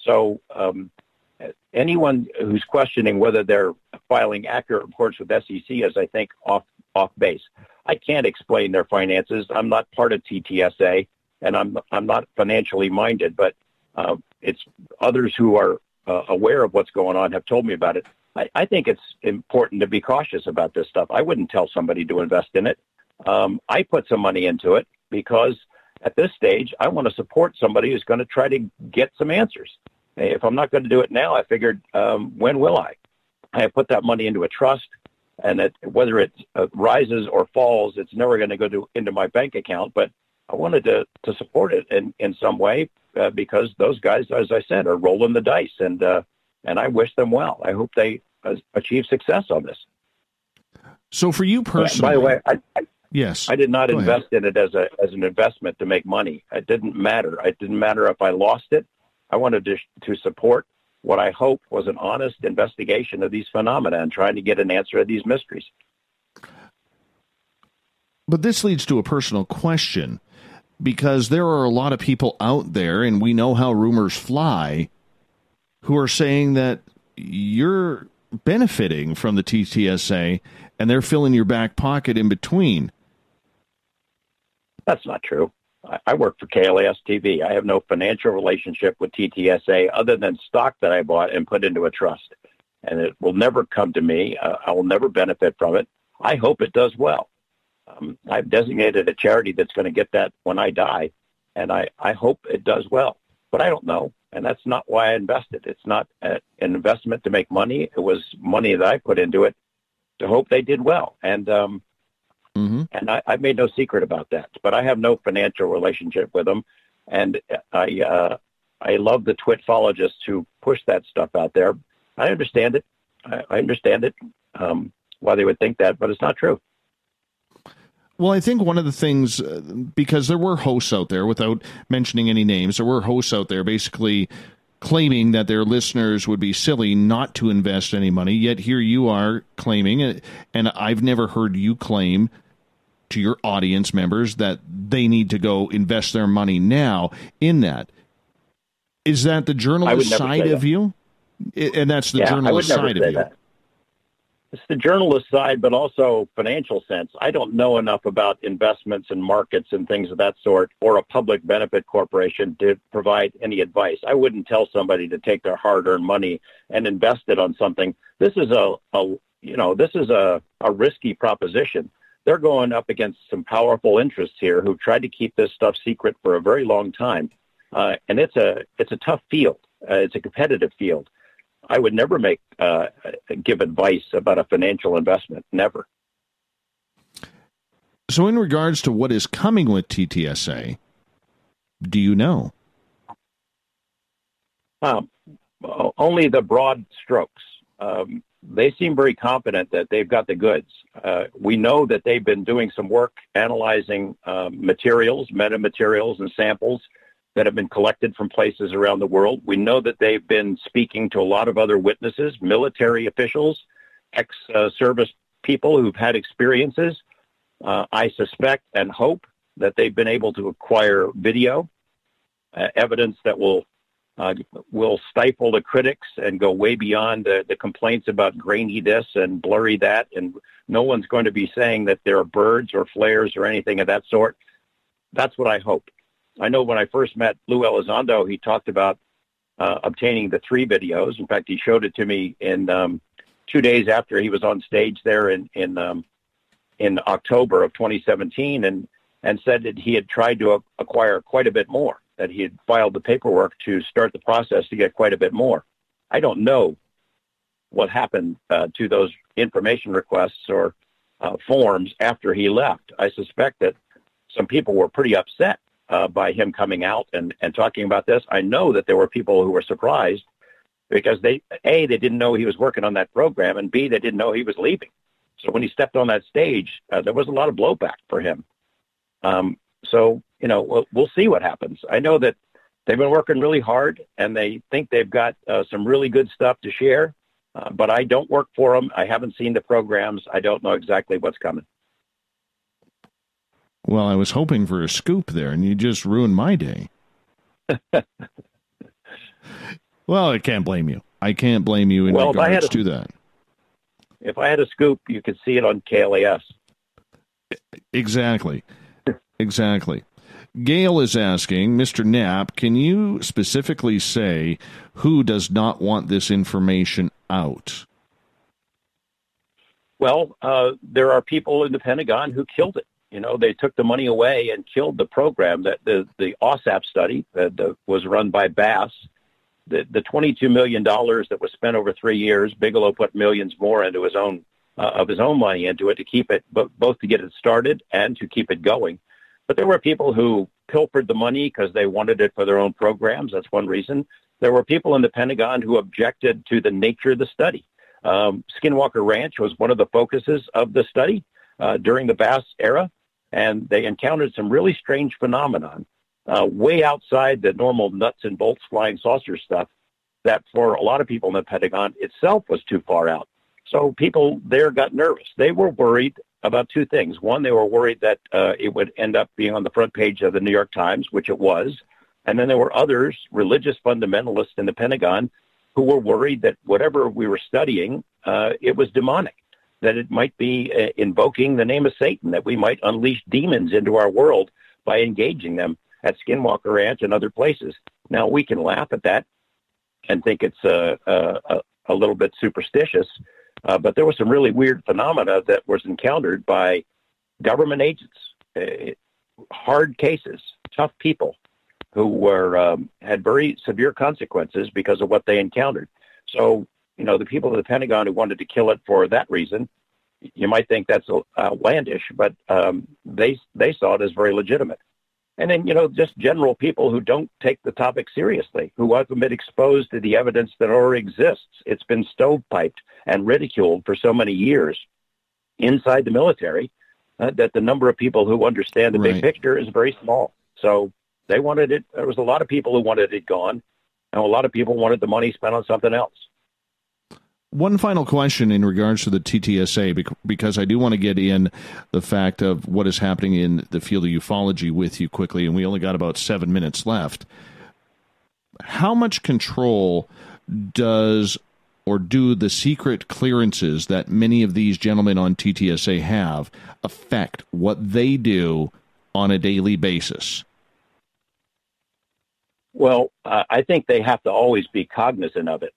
So anyone who's questioning whether they're filing accurate reports with SEC is, I think, off base. I can't explain their finances. I'm not part of TTSA, and I'm not financially minded, but it's others who are aware of what's going on have told me about it. I think it's important to be cautious about this stuff. I wouldn't tell somebody to invest in it. I put some money into it because at this stage, I want to support somebody who's going to try to get some answers. If I'm not going to do it now, I figured, when will I? I put that money into a trust, and whether it rises or falls, it's never going to go into my bank account. But I wanted to support it in some way because those guys, as I said, are rolling the dice, and I wish them well. I hope they achieve success on this. So for you personally, by the way, Yes. I did not invest in it as an investment to make money. It didn't matter. It didn't matter if I lost it. I wanted to support what I hope was an honest investigation of these phenomena and trying to get an answer to these mysteries. But this leads to a personal question, because there are a lot of people out there, and we know how rumors fly, who are saying that you're benefiting from the TTSA and they're filling your back pocket in between. That's not true. I work for KLAS TV. I have no financial relationship with TTSA other than stock that I bought and put into a trust. And it will never come to me. I will never benefit from it. I hope it does well. I've designated a charity that's going to get that when I die, and I hope it does well. But I don't know, and that's not why I invested. It's not an investment to make money. It was money that I put into it to hope they did well. And and I made no secret about that. But I have no financial relationship with them, and I love the twitfologists who push that stuff out there. I understand it. I understand it, why they would think that, but it's not true. Well, I think one of the things, because there were hosts out there, without mentioning any names, there were hosts out there basically claiming that their listeners would be silly not to invest any money, yet here you are claiming, and I've never heard you claim to your audience members that they need to go invest their money now in that. Is that the journalist side of you? And that's the journalist side of you. That. It's the journalist side, but also financial sense. I don't know enough about investments and markets and things of that sort, or a public benefit corporation to provide any advice. I wouldn't tell somebody to take their hard-earned money and invest it on something. This is a risky proposition. They're going up against some powerful interests here who've tried to keep this stuff secret for a very long time, and it's a tough field. It's a competitive field. I would never give advice about a financial investment. Never. So in regards to what is coming with TTSA, do you know? Only the broad strokes. They seem very confident that they've got the goods. We know that they've been doing some work analyzing materials, metamaterials, and samples that have been collected from places around the world. We know that they've been speaking to a lot of other witnesses, military officials, ex-service people who've had experiences. I suspect and hope that they've been able to acquire video, evidence that will stifle the critics and go way beyond the complaints about grainy this and blurry that. And no one's going to be saying that there are birds or flares or anything of that sort. That's what I hope. I know when I first met Lou Elizondo, he talked about obtaining the 3 videos. In fact, he showed it to me in 2 days after he was on stage there in October of 2017, and said that he had tried to acquire quite a bit more, that he had filed the paperwork to start the process to get quite a bit more. I don't know what happened to those information requests or forms after he left. I suspect that some people were pretty upset by him coming out and talking about this. I know that there were people who were surprised because they didn't know he was working on that program, and B, they didn't know he was leaving. So when he stepped on that stage, there was a lot of blowback for him. So, we'll see what happens. I know that they've been working really hard, and they think they've got some really good stuff to share, but I don't work for them. I haven't seen the programs. I don't know exactly what's coming. Well, I was hoping for a scoop there, and you just ruined my day. Well, I can't blame you. I can't blame you in regards to that. If I had a scoop, you could see it on KLAS. Exactly. Exactly. Gail is asking, Mr. Knapp, can you specifically say who does not want this information out? Well, there are people in the Pentagon who killed it. They took the money away and killed the program. That the OSAP study that was run by Bass, the $22 million that was spent over 3 years, Bigelow put millions more into his own money into it to keep it, both to get it started and to keep it going. But there were people who pilfered the money because they wanted it for their own programs. That's one reason. There were people in the Pentagon who objected to the nature of the study. Skinwalker Ranch was one of the focuses of the study during the Bass era. and they encountered some really strange phenomenon way outside the normal nuts and bolts flying saucer stuff that for a lot of people in the Pentagon itself was too far out. So people there got nervous. They were worried about two things. One, they were worried that it would end up being on the front page of the New York Times, which it was. And then there were others, religious fundamentalists in the Pentagon, who were worried that whatever we were studying, it was demonic, that it might be invoking the name of Satan, that we might unleash demons into our world by engaging them at Skinwalker Ranch and other places. Now, we can laugh at that and think it's a little bit superstitious, but there was some really weird phenomena that was encountered by government agents, hard cases, tough people who were had very severe consequences because of what they encountered. So, you know, the people of the Pentagon who wanted to kill it for that reason, you might think that's outlandish, but they saw it as very legitimate. And then, you know, just general people who don't take the topic seriously, who haven't been exposed to the evidence that already exists. It's been stovepiped and ridiculed for so many years inside the military that the number of people who understand the big picture is very small. So they wanted it. There was a lot of people who wanted it gone, and a lot of people wanted the money spent on something else. One final question in regards to the TTSA, because I do want to get in the fact of what is happening in the field of ufology with you quickly, and we only got about 7 minutes left. How much control do the secret clearances that many of these gentlemen on TTSA have affect what they do on a daily basis? Well, I think they have to always be cognizant of it.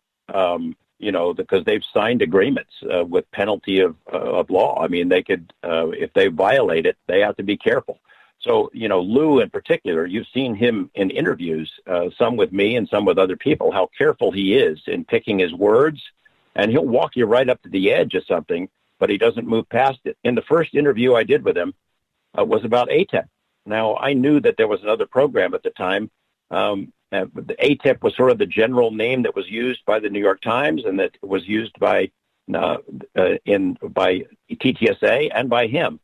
You know, because they've signed agreements with penalty of law. I mean, they could, if they violate it, they have to be careful. So, you know, Lou in particular, you've seen him in interviews, some with me and some with other people, how careful he is in picking his words. And he'll walk you right up to the edge of something, but he doesn't move past it. In the first interview I did with him was about ATEP. Now, I knew that there was another program at the time. The ATEP was sort of the general name that was used by the New York Times and that was used by TTSA and by him.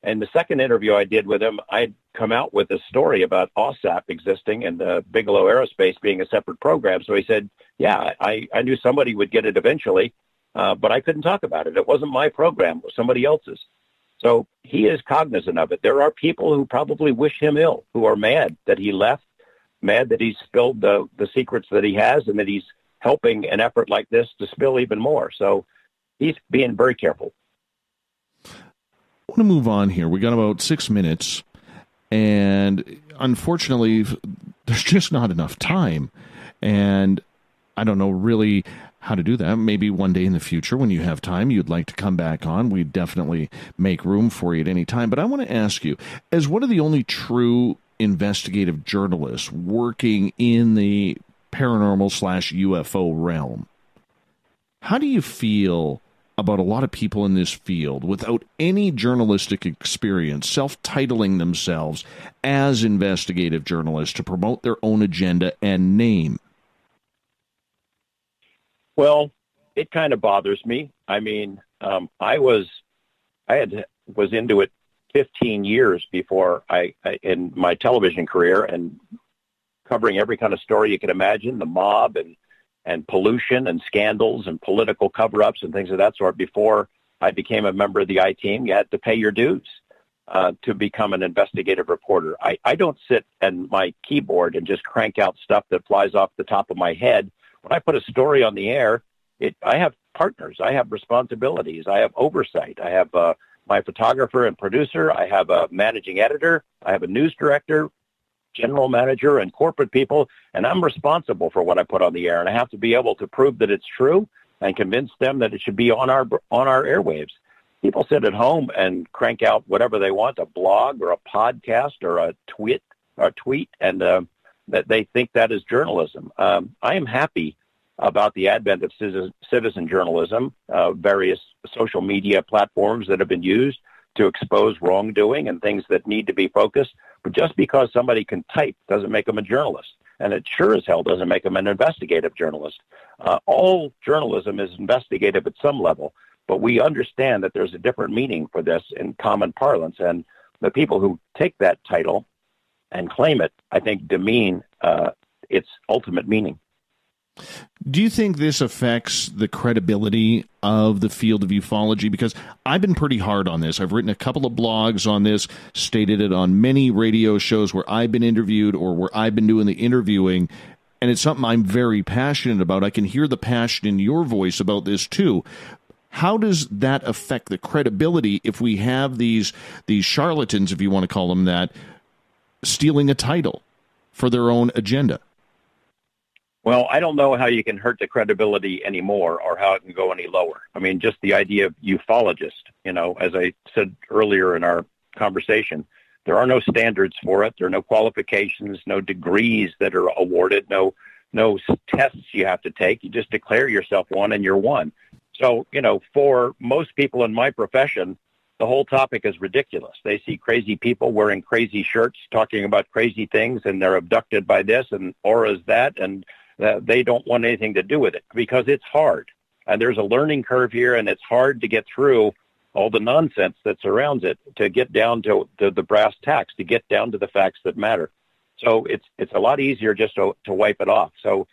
And the second interview I did with him, I'd come out with a story about OSAP existing and Bigelow Aerospace being a separate program. So he said, yeah, I knew somebody would get it eventually, but I couldn't talk about it. It wasn't my program. It was somebody else's. So he is cognizant of it. There are people who probably wish him ill, who are mad that he left, mad that he's spilled the secrets that he has and that he's helping an effort like this to spill even more. So he's being very careful. I want to move on here. We got about 6 minutes, and unfortunately, there's just not enough time. And I don't know really how to do that. Maybe one day in the future when you have time, you'd like to come back on. We'd definitely make room for you at any time. But I want to ask you, as one of the only true investigative journalists working in the paranormal/UFO realm, how do you feel about a lot of people in this field without any journalistic experience self-titling themselves as investigative journalists to promote their own agenda and name? Well, it kind of bothers me. I mean, I was into it 15 years before I in my television career, and covering every kind of story you can imagine, the mob and pollution and scandals and political cover-ups and things of that sort. Before I became a member of the I-Team, you had to pay your dues to become an investigative reporter. I don't sit at my keyboard and just crank out stuff that flies off the top of my head. When I put a story on the air, I have partners. I have responsibilities. I have oversight. I have my photographer and producer. I have a managing editor. I have a news director, general manager, and corporate people, and I'm responsible for what I put on the air, and I have to be able to prove that it's true and convince them that it should be on our airwaves. People sit at home and crank out whatever they want, a blog or a podcast or a tweet, and that they think that is journalism. I am happy about the advent of citizen journalism, various social media platforms that have been used to expose wrongdoing and things that need to be focused. But just because somebody can type doesn't make them a journalist. And it sure as hell doesn't make them an investigative journalist. All journalism is investigative at some level, but we understand that there's a different meaning for this in common parlance. And the people who take that title and claim it, I think, demean its ultimate meaning. Do you think this affects the credibility of the field of ufology? Because I've been pretty hard on this. I've written a couple of blogs on this, stated it on many radio shows where I've been interviewed or where I've been doing the interviewing, and it's something I'm very passionate about. I can hear the passion in your voice about this too. How does that affect the credibility if we have these charlatans, if you want to call them that, stealing a title for their own agenda? Well, I don't know how you can hurt the credibility anymore or how it can go any lower. I mean, just the idea of ufologist, as I said earlier in our conversation, there are no standards for it. There are no qualifications, no degrees that are awarded, no tests you have to take. You just declare yourself one and you're one. So, for most people in my profession, the whole topic is ridiculous. They see crazy people wearing crazy shirts talking about crazy things, and they're abducted by this and auras that, and they don't want anything to do with it because it's hard. And there's a learning curve here, and it's hard to get through all the nonsense that surrounds it to get down to the brass tacks, to get down to the facts that matter. So it's a lot easier just to wipe it off. So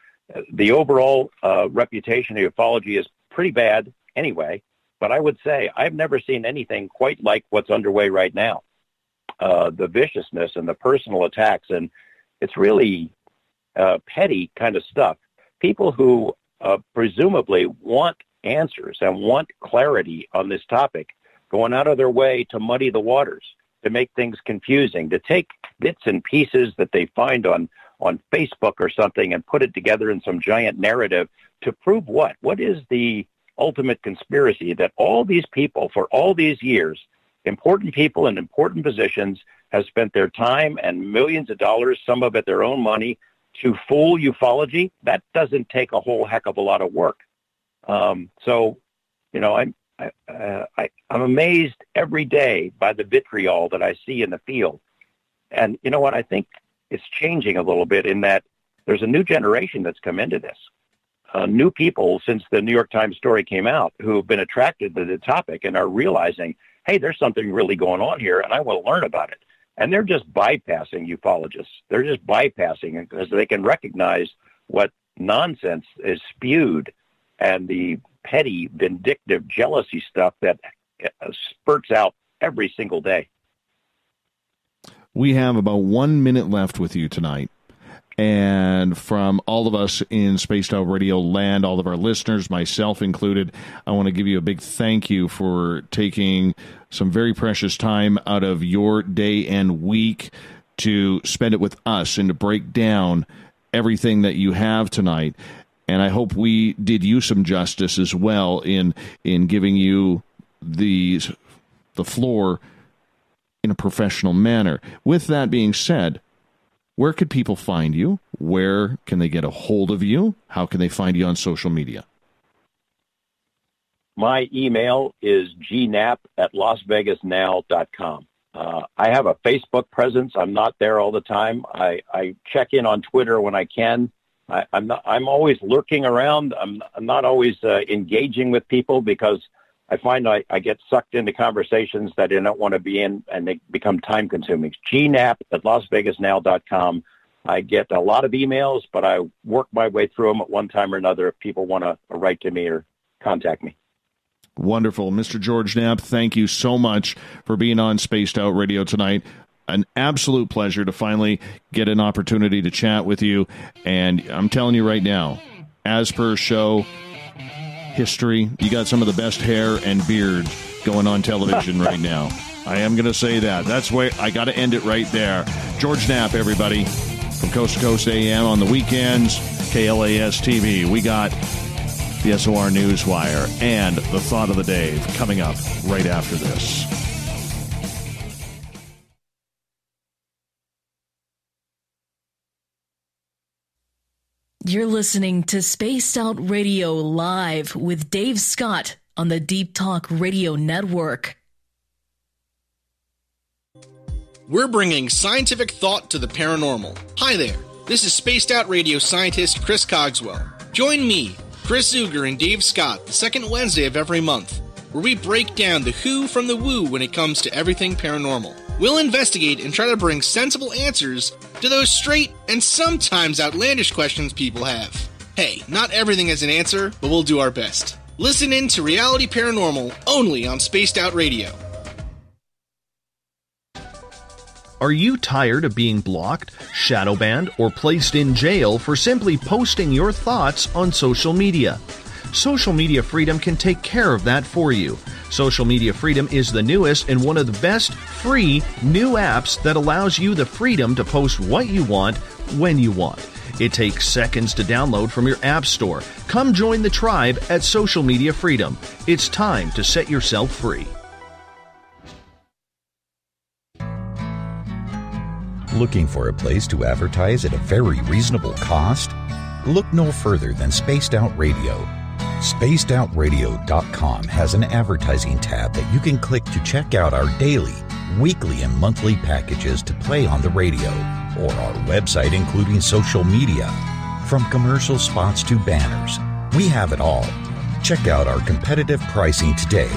the overall reputation of ufology is pretty bad anyway, but I would say I've never seen anything quite like what's underway right now. The viciousness and the personal attacks, and it's really petty kind of stuff. People who presumably want answers and want clarity on this topic, going out of their way to muddy the waters, to make things confusing, to take bits and pieces that they find on Facebook or something and put it together in some giant narrative to prove what? What is the ultimate conspiracy that all these people for all these years, important people in important positions, have spent their time and millions of dollars, some of it their own money, to fool ufology? That doesn't take a whole heck of a lot of work. I'm amazed every day by the vitriol that I see in the field. And you know what? I think it's changing a little bit in that there's a new generation that's come into this. New people since the New York Times story came out who have been attracted to the topic and are realizing, hey, there's something really going on here, and I want to learn about it. And they're just bypassing ufologists. They're just bypassing it because they can recognize what nonsense is spewed and the petty, vindictive jealousy stuff that spurts out every single day. We have about 1 minute left with you tonight. And from all of us in Spaced Out Radio land, all of our listeners, myself included, I want to give you a big thank you for taking some very precious time out of your day and week to spend it with us and to break down everything that you have tonight. And I hope we did you some justice as well in giving you the floor in a professional manner. With that being said, where could people find you? Where can they get a hold of you? How can they find you on social media? My email is gnap@lasvegasnow.com. I have a Facebook presence. I'm not there all the time. I check in on Twitter when I can. I'm always lurking around. I'm not always engaging with people because I find I get sucked into conversations that I don't want to be in, and they become time-consuming. gnap@lasvegasnow.com. I get a lot of emails, but I work my way through them at one time or another if people want to write to me or contact me. Wonderful. Mr. George Knapp, thank you so much for being on Spaced Out Radio tonight. An absolute pleasure to finally get an opportunity to chat with you. And I'm telling you right now, as per show history, you got some of the best hair and beard going on television right now. I am going to say that. That's where I got to end it right there. George Knapp, everybody, from Coast to Coast AM on the weekends, KLAS TV. We got the SOR Newswire and the Thought of the Day coming up right after this. You're listening to Spaced Out Radio Live with Dave Scott on the Deep Talk Radio Network. We're bringing scientific thought to the paranormal. Hi there, this is Spaced Out Radio scientist Chris Cogswell. Join me, Chris Zuger, and Dave Scott the second Wednesday of every month, where we break down the who from the woo when it comes to everything paranormal. We'll investigate and try to bring sensible answers to those straight and sometimes outlandish questions people have. Hey, not everything has an answer, but we'll do our best. Listen in to Reality Paranormal only on Spaced Out Radio. Are you tired of being blocked, shadow banned, or placed in jail for simply posting your thoughts on social media? Social Media Freedom can take care of that for you. Social Media Freedom is the newest and one of the best free new apps that allows you the freedom to post what you want, when you want. It takes seconds to download from your app store. Come join the tribe at Social Media Freedom. It's time to set yourself free. Looking for a place to advertise at a very reasonable cost? Look no further than Spaced Out Radio. SpacedOutRadio.com has an advertising tab that you can click to check out our daily, weekly, and monthly packages to play on the radio, or our website including social media. From commercial spots to banners, we have it all. Check out our competitive pricing today.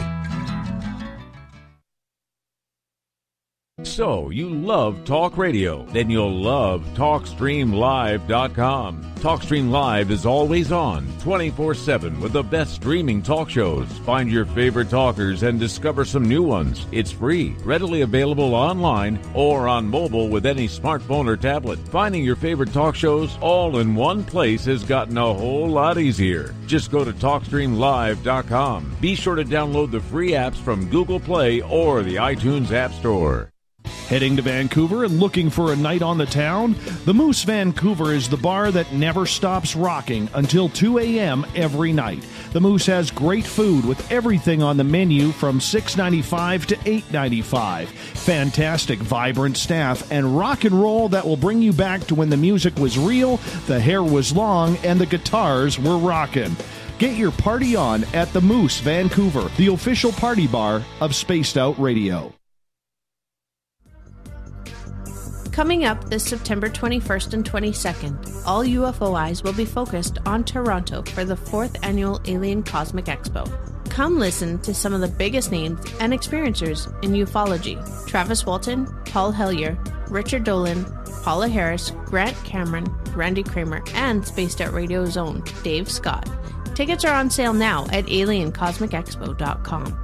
So, you love talk radio? Then you'll love TalkStreamLive.com. TalkStream Live is always on, 24/7, with the best streaming talk shows. Find your favorite talkers and discover some new ones. It's free, readily available online or on mobile with any smartphone or tablet. Finding your favorite talk shows all in one place has gotten a whole lot easier. Just go to TalkStreamLive.com. Be sure to download the free apps from Google Play or the iTunes App Store. Heading to Vancouver and looking for a night on the town? The Moose Vancouver is the bar that never stops rocking until 2 a.m. every night. The Moose has great food with everything on the menu from $6.95 to $8.95. Fantastic, vibrant staff and rock and roll that will bring you back to when the music was real, the hair was long, and the guitars were rocking. Get your party on at the Moose Vancouver, the official party bar of Spaced Out Radio. Coming up this September 21st and 22nd, all UFO eyes will be focused on Toronto for the 4th Annual Alien Cosmic Expo. Come listen to some of the biggest names and experiencers in ufology. Travis Walton, Paul Hellyer, Richard Dolan, Paula Harris, Grant Cameron, Randy Kramer, and Spaced Out Radio's own Dave Scott. Tickets are on sale now at aliencosmicexpo.com.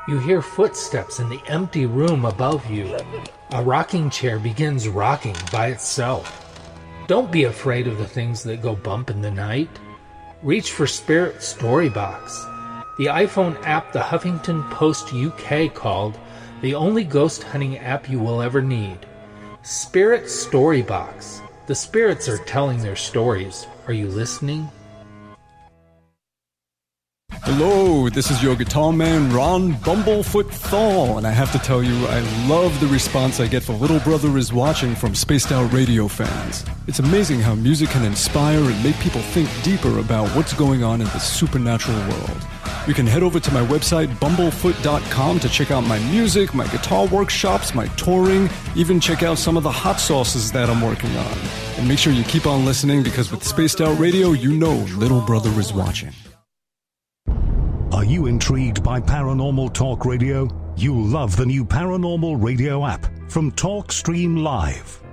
You hear footsteps in the empty room above you. A rocking chair begins rocking by itself. Don't be afraid of the things that go bump in the night. Reach for Spirit Storybox, the iPhone app the Huffington Post UK called the only ghost hunting app you will ever need. Spirit Storybox. The spirits are telling their stories. Are you listening? Hello, this is your guitar man, Ron Bumblefoot Thal, and I have to tell you, I love the response I get for Little Brother is Watching from Spaced Out Radio fans. It's amazing how music can inspire and make people think deeper about what's going on in the supernatural world. You can head over to my website, bumblefoot.com, to check out my music, my guitar workshops, my touring, even check out some of the hot sauces that I'm working on. And make sure you keep on listening, because with Spaced Out Radio, you know Little Brother is watching. Are you intrigued by Paranormal Talk Radio? You'll love the new Paranormal Radio app from TalkStream Live.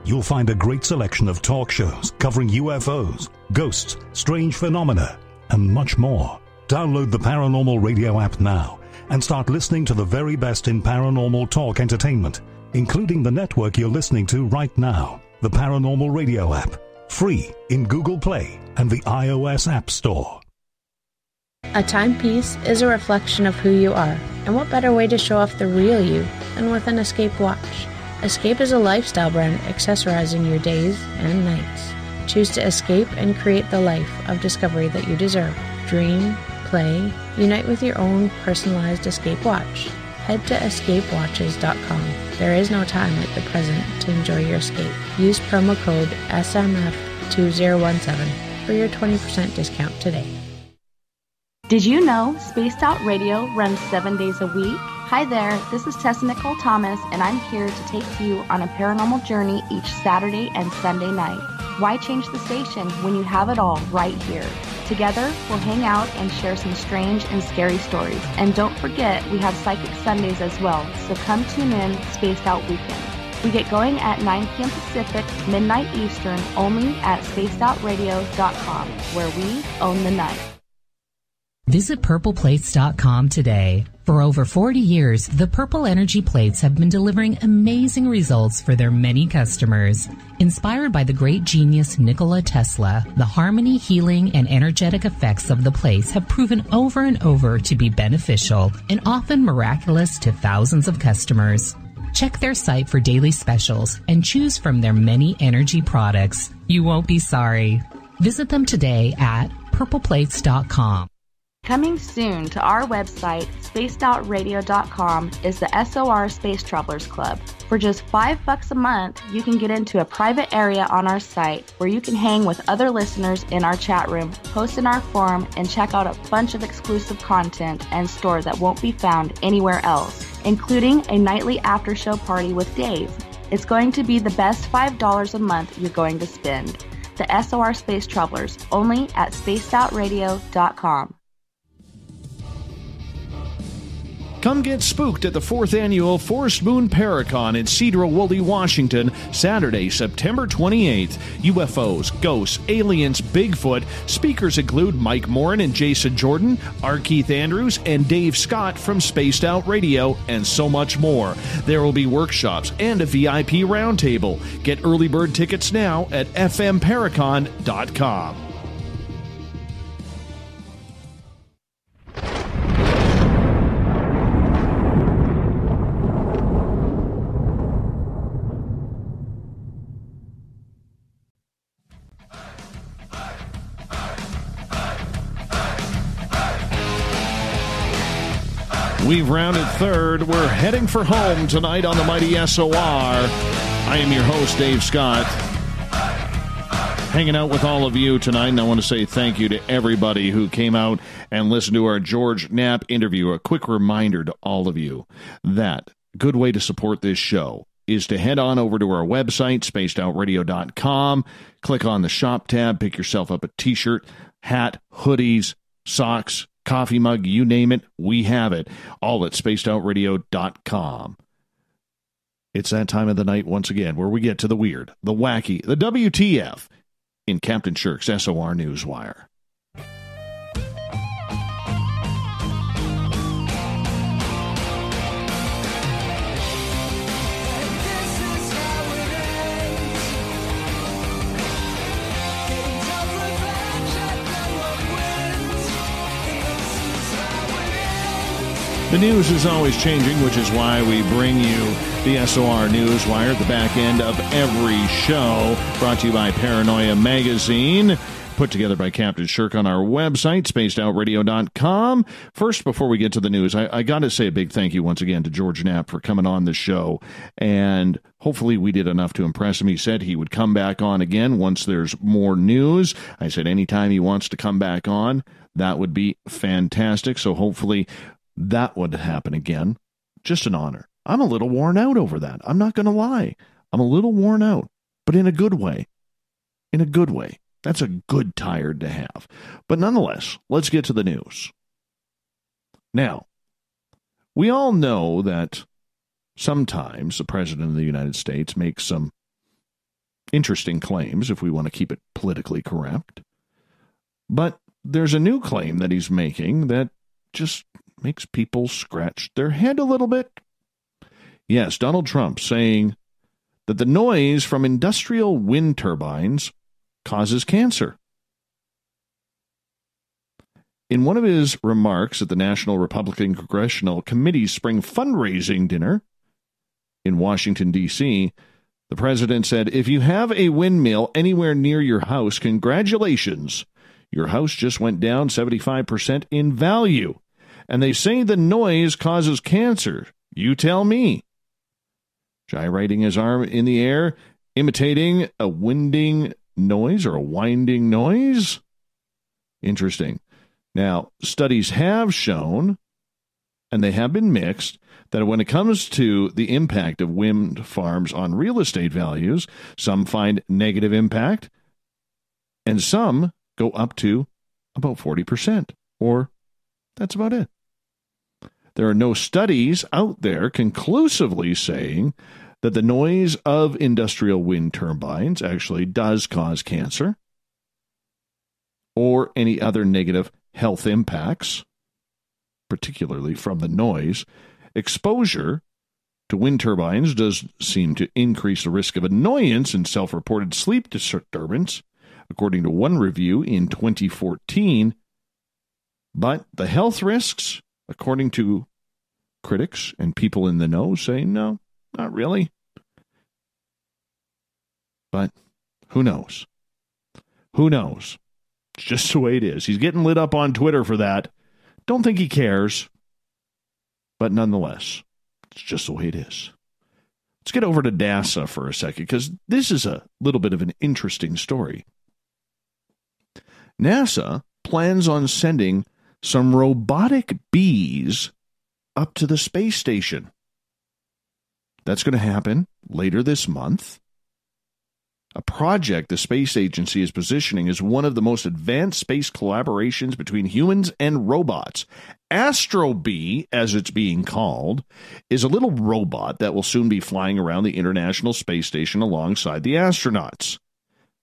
You'll find a great selection of talk shows covering UFOs, ghosts, strange phenomena, and much more. Download the Paranormal Radio app now and start listening to the very best in paranormal talk entertainment, including the network you're listening to right now, the Paranormal Radio app, free in Google Play and the iOS App Store. A timepiece is a reflection of who you are, and what better way to show off the real you than with an Escape watch? Escape is a lifestyle brand accessorizing your days and nights. Choose to escape and create the life of discovery that you deserve. Dream, play, unite with your own personalized Escape watch. Head to escapewatches.com. There is no time like the present to enjoy your escape. Use promo code SMF2017 for your 20% discount today. Did you know Spaced Out Radio runs 7 days a week? Hi there, this is Tessa Nicole Thomas, and I'm here to take you on a paranormal journey each Saturday and Sunday night. Why change the station when you have it all right here? Together, we'll hang out and share some strange and scary stories. And don't forget, we have Psychic Sundays as well, so come tune in Spaced Out Weekend. We get going at 9 p.m. Pacific, midnight Eastern, only at spacedoutradio.com, where we own the night. Visit purpleplates.com today. For over 40 years, the Purple Energy Plates have been delivering amazing results for their many customers. Inspired by the great genius Nikola Tesla, the harmony, healing, and energetic effects of the plates have proven over and over to be beneficial and often miraculous to thousands of customers. Check their site for daily specials and choose from their many energy products. You won't be sorry. Visit them today at purpleplates.com. Coming soon to our website, spacedoutradio.com, is the SOR Space Travelers Club. For just $5 a month, you can get into a private area on our site where you can hang with other listeners in our chat room, post in our forum, and check out a bunch of exclusive content and store that won't be found anywhere else, including a nightly after-show party with Dave. It's going to be the best $5 a month you're going to spend. The SOR Space Travelers, only at spacedoutradio.com. Come get spooked at the 4th Annual Forest Moon Paracon in Cedar-Woolley, Washington, Saturday, September 28th. UFOs, ghosts, aliens, Bigfoot. Speakers include Mike Morin and Jason Jordan, R. Keith Andrews, and Dave Scott from Spaced Out Radio, and so much more. There will be workshops and a VIP roundtable. Get early bird tickets now at fmparacon.com. We've rounded third. We're heading for home tonight on the mighty SOR. I am your host, Dave Scott, hanging out with all of you tonight, and I want to say thank you to everybody who came out and listened to our George Knapp interview. A quick reminder to all of you that a good way to support this show is to head on over to our website, spacedoutradio.com, click on the shop tab, pick yourself up a t-shirt, hat, hoodies, socks, coffee mug, you name it, we have it. All at spacedoutradio.com. It's that time of the night once again where we get to the weird, the wacky, the WTF in Captain Shirk's SOR Newswire. The news is always changing, which is why we bring you the SOR Newswire at the back end of every show. Brought to you by Paranoia Magazine. Put together by Captain Shirk on our website, spacedoutradio.com. First, before we get to the news, I got to say a big thank you once again to George Knapp for coming on the show. And hopefully we did enough to impress him. He said he would come back on again once there's more news. I said anytime he wants to come back on, that would be fantastic. So hopefully that would happen again. Just an honor. I'm a little worn out over that. I'm not going to lie. I'm a little worn out, but in a good way. In a good way. That's a good tired to have. But nonetheless, let's get to the news. Now, we all know that sometimes the President of the United States makes some interesting claims, if we want to keep it politically correct. But there's a new claim that he's making that just makes people scratch their head a little bit. Yes, Donald Trump saying that the noise from industrial wind turbines causes cancer. In one of his remarks at the National Republican Congressional Committee's spring fundraising dinner in Washington, D.C., the president said, "If you have a windmill anywhere near your house, congratulations. Your house just went down 75% in value. And they say the noise causes cancer. You tell me." Gyrating his arm in the air, imitating a winding noise or a winding noise? Interesting. Now, studies have shown, and they have been mixed, that when it comes to the impact of wind farms on real estate values, some find negative impact and some go up to about 40%, or that's about it. There are no studies out there conclusively saying that the noise of industrial wind turbines actually does cause cancer or any other negative health impacts, particularly from the noise. Exposure to wind turbines does seem to increase the risk of annoyance and self-reported sleep disturbance, according to one review in 2014. But the health risks, according to critics and people in the know, say no, not really. But who knows? Who knows? It's just the way it is. He's getting lit up on Twitter for that. Don't think he cares. But nonetheless, it's just the way it is. Let's get over to NASA for a second, because this is a little bit of an interesting story. NASA plans on sending some robotic bees up to the space station. That's going to happen later this month. A project the space agency is positioning as one of the most advanced space collaborations between humans and robots. Astrobee, as it's being called, is a little robot that will soon be flying around the International Space Station alongside the astronauts.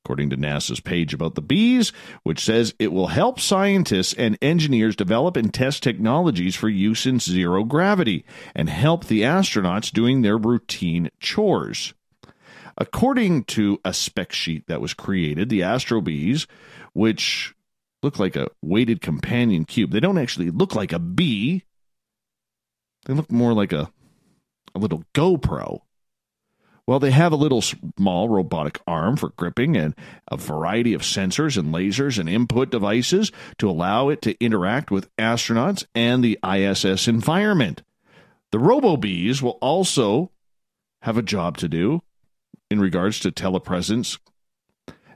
According to NASA's page about the bees, which says it will help scientists and engineers develop and test technologies for use in zero gravity and help the astronauts doing their routine chores. According to a spec sheet that was created, the Astrobees, which look like a weighted companion cube, they don't actually look like a bee. They look more like a little GoPro. Well, they have a little small robotic arm for gripping and a variety of sensors and lasers and input devices to allow it to interact with astronauts and the ISS environment. The RoboBees will also have a job to do in regards to telepresence.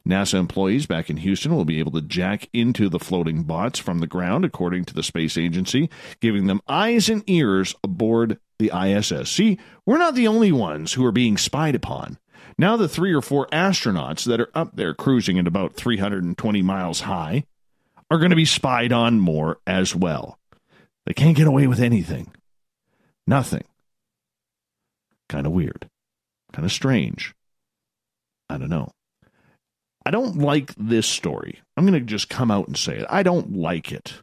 NASA employees back in Houston will be able to jack into the floating bots from the ground, according to the space agency, giving them eyes and ears aboard the ISS. See, we're not the only ones who are being spied upon. Now the 3 or 4 astronauts that are up there cruising at about 320 miles high are going to be spied on more as well. They can't get away with anything. Nothing. Kind of weird. Kind of strange. I don't know. I don't like this story. I'm going to just come out and say it. I don't like it.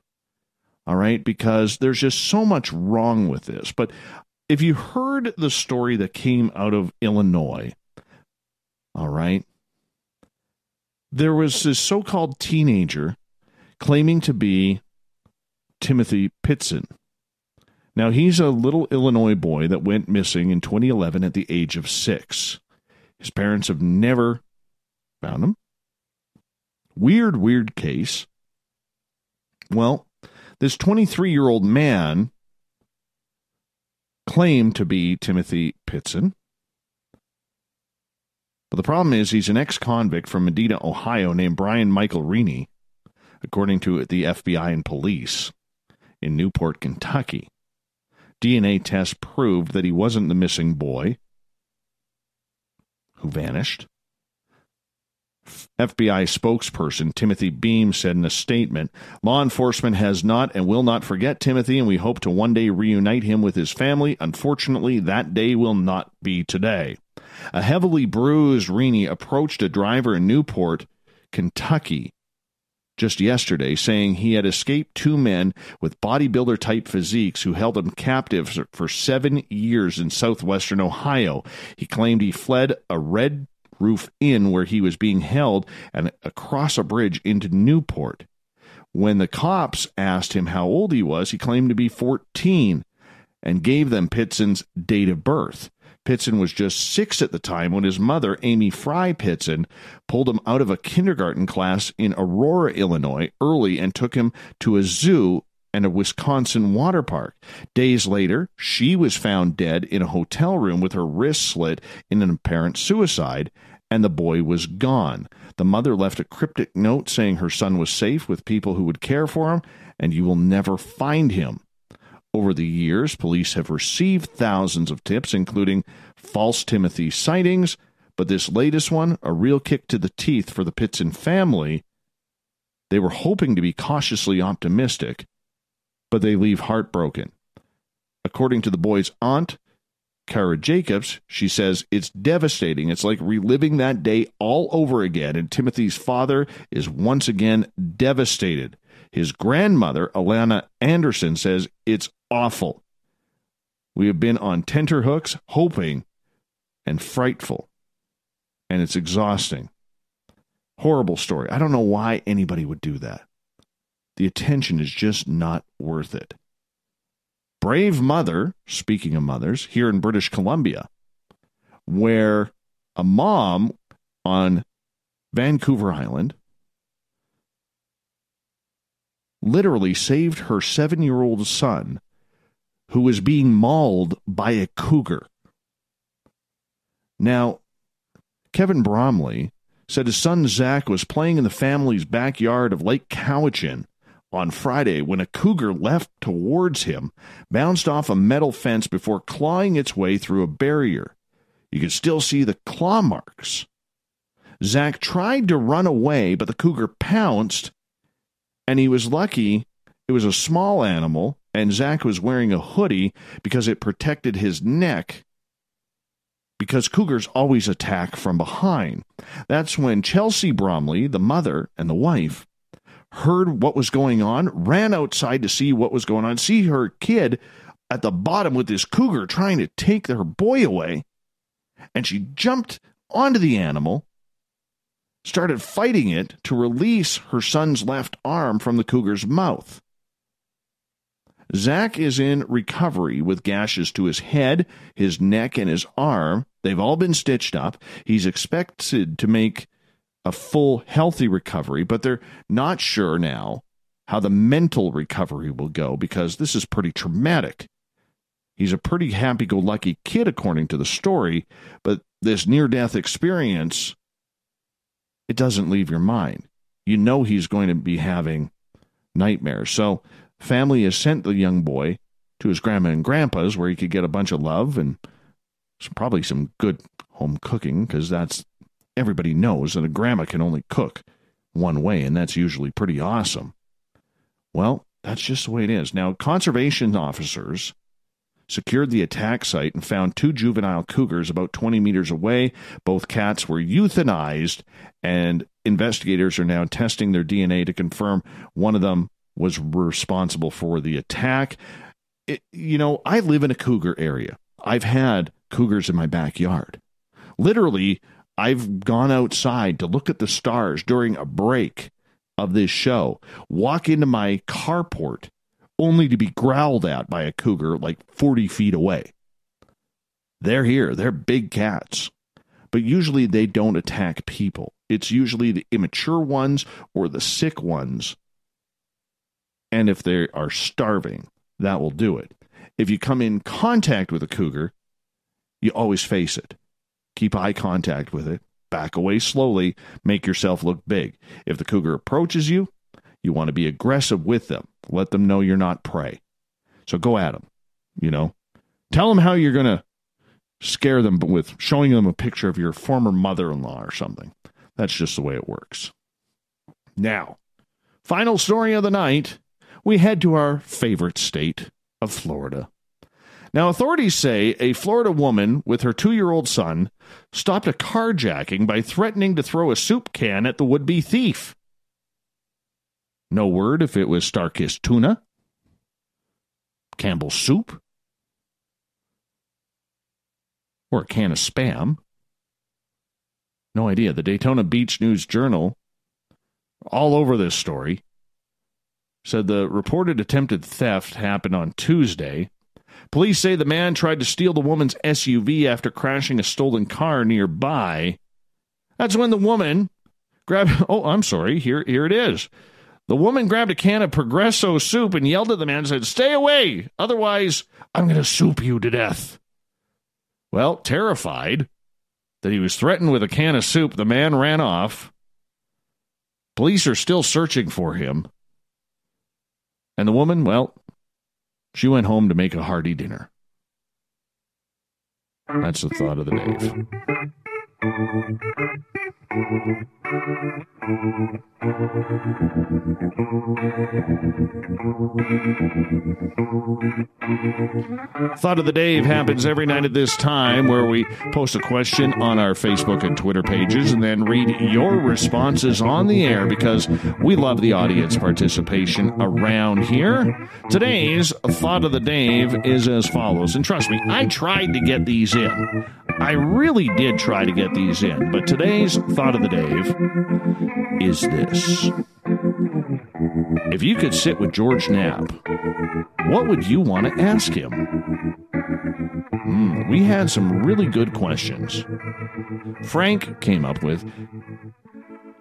All right? Because there's just so much wrong with this. But if you heard the story that came out of Illinois, all right, there was this so-called teenager claiming to be Timothy Pitson. Now, he's a little Illinois boy that went missing in 2011 at the age of 6. His parents have never found him. Weird case. Well, this 23-year-old man claimed to be Timothy Pitson. But the problem is he's an ex-convict from Medina, Ohio, named Brian Michael Reaney, according to the FBI and police in Newport, Kentucky. DNA tests proved that he wasn't the missing boy who vanished. FBI spokesperson Timothy Beam said in a statement, "Law enforcement has not and will not forget Timothy, and we hope to one day reunite him with his family. Unfortunately, that day will not be today." A heavily bruised Reaney approached a driver in Newport, Kentucky, just yesterday, saying he had escaped 2 men with bodybuilder-type physiques who held him captive for 7 years in southwestern Ohio. He claimed he fled a Red Roof Inn where he was being held and across a bridge into Newport. When the cops asked him how old he was, he claimed to be 14 and gave them Pitson's date of birth. Pitson was just 6 at the time when his mother, Amy Fry Pitson, pulled him out of a kindergarten class in Aurora, Illinois, early and took him to a zoo and a Wisconsin water park. Days later, she was found dead in a hotel room with her wrist slit in an apparent suicide, and the boy was gone. The mother left a cryptic note saying her son was safe with people who would care for him, and you will never find him. Over the years, police have received thousands of tips, including false Timothy sightings, but this latest one, a real kick to the teeth for the Pitson family, They were hoping to be cautiously optimistic, but they leave heartbroken. According to the boy's aunt, Kara Jacobs, she says, it's devastating. It's like reliving that day all over again, and Timothy's father is once again devastated. His grandmother, Alana Anderson, says it's awful. We have been on tenterhooks, hoping, and frightful, and it's exhausting. Horrible story. I don't know why anybody would do that. The attention is just not worth it. Brave mother, speaking of mothers, here in British Columbia, where a mom on Vancouver Island literally saved her 7-year-old son who was being mauled by a cougar. Now, Kevin Bromley said his son Zach was playing in the family's backyard of Lake Cowichan on Friday when a cougar leapt towards him, bounced off a metal fence before clawing its way through a barrier. You could still see the claw marks. Zach tried to run away, but the cougar pounced, and he was lucky it was a small animal, and Zach was wearing a hoodie because it protected his neck, because cougars always attack from behind. That's when Chelsea Bromley, the mother and the wife, heard what was going on, ran outside to see what was going on, see her kid at the bottom with this cougar trying to take her boy away, and she jumped onto the animal, started fighting it to release her son's left arm from the cougar's mouth. Zach is in recovery with gashes to his head, his neck, and his arm. They've all been stitched up. He's expected to make a full, healthy recovery, but they're not sure now how the mental recovery will go because this is pretty traumatic. He's a pretty happy-go-lucky kid, according to the story, but this near-death experience, it doesn't leave your mind. You know he's going to be having nightmares. So family has sent the young boy to his grandma and grandpa's where he could get a bunch of love and probably some good home cooking, because that's everybody knows that a grandma can only cook one way, and that's usually pretty awesome. Well, that's just the way it is. Now, conservation officers secured the attack site and found 2 juvenile cougars about 20 meters away. Both cats were euthanized, and investigators are now testing their DNA to confirm one of them was responsible for the attack. I live in a cougar area. I've had cougars in my backyard. Literally, I've gone outside to look at the stars during a break of this show, walk into my carport, only to be growled at by a cougar like 40 feet away. They're here. They're big cats. But usually they don't attack people. It's usually the immature ones or the sick ones. And if they are starving, that will do it. If you come in contact with a cougar, you always face it. Keep eye contact with it. Back away slowly. Make yourself look big. If the cougar approaches you, you want to be aggressive with them. Let them know you're not prey. So go at them. Tell them how you're going to scare them with showing them a picture of your former mother-in-law or something. That's just the way it works. Now, final story of the night. We head to our favorite state of Florida. Now, authorities say a Florida woman with her 2-year-old son stopped a carjacking by threatening to throw a soup can at the would-be thief. No word if it was Star-Kissed tuna, Campbell's soup, or a can of Spam. No idea. The Daytona Beach News-Journal, all over this story, said the reported attempted theft happened on Tuesday. Police say the man tried to steal the woman's SUV after crashing a stolen car nearby. That's when the woman grabbed... Oh, I'm sorry. Here it is. The woman grabbed a can of Progresso soup and yelled at the man and said, "Stay away, otherwise I'm going to soup you to death." Well, terrified that he was threatened with a can of soup, the man ran off. Police are still searching for him. And the woman, well, she went home to make a hearty dinner. That's the thought of the day. Thought of the Dave happens every night at this time, where we post a question on our Facebook and Twitter pages and then read your responses on the air, because we love the audience participation around here. Today's Thought of the Dave is as follows, and trust me, I tried to get these in. I really did try to get these in, but today's Thought of the Dave is this. If you could sit with George Knapp, what would you want to ask him? We had some really good questions. Frank came up with,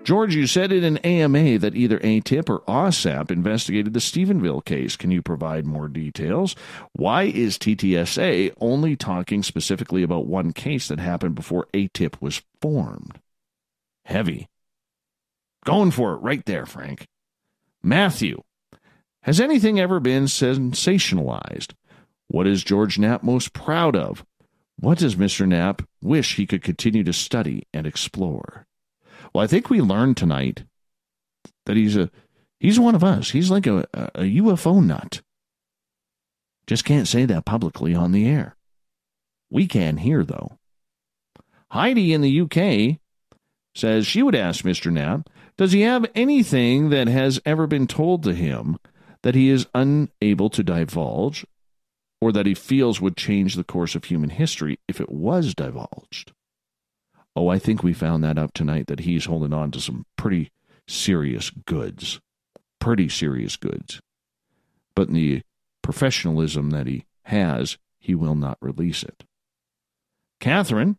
George, you said in an AMA that either ATIP or OSAP investigated the Stephenville case. Can you provide more details? Why is TTSA only talking specifically about one case that happened before ATIP was formed? Heavy. Going for it right there, Frank. Matthew, has anything ever been sensationalized? What is George Knapp most proud of? What does Mr. Knapp wish he could continue to study and explore? Well, I think we learned tonight that he's one of us. He's like a UFO nut. Just can't say that publicly on the air. We can here, though. Heidi in the UK says she would ask Mr. Knapp, does he have anything that has ever been told to him that he is unable to divulge, or that he feels would change the course of human history if it was divulged? Oh, I think we found that up tonight, that he's holding on to some pretty serious goods. Pretty serious goods. But in the professionalism that he has, he will not release it. Catherine,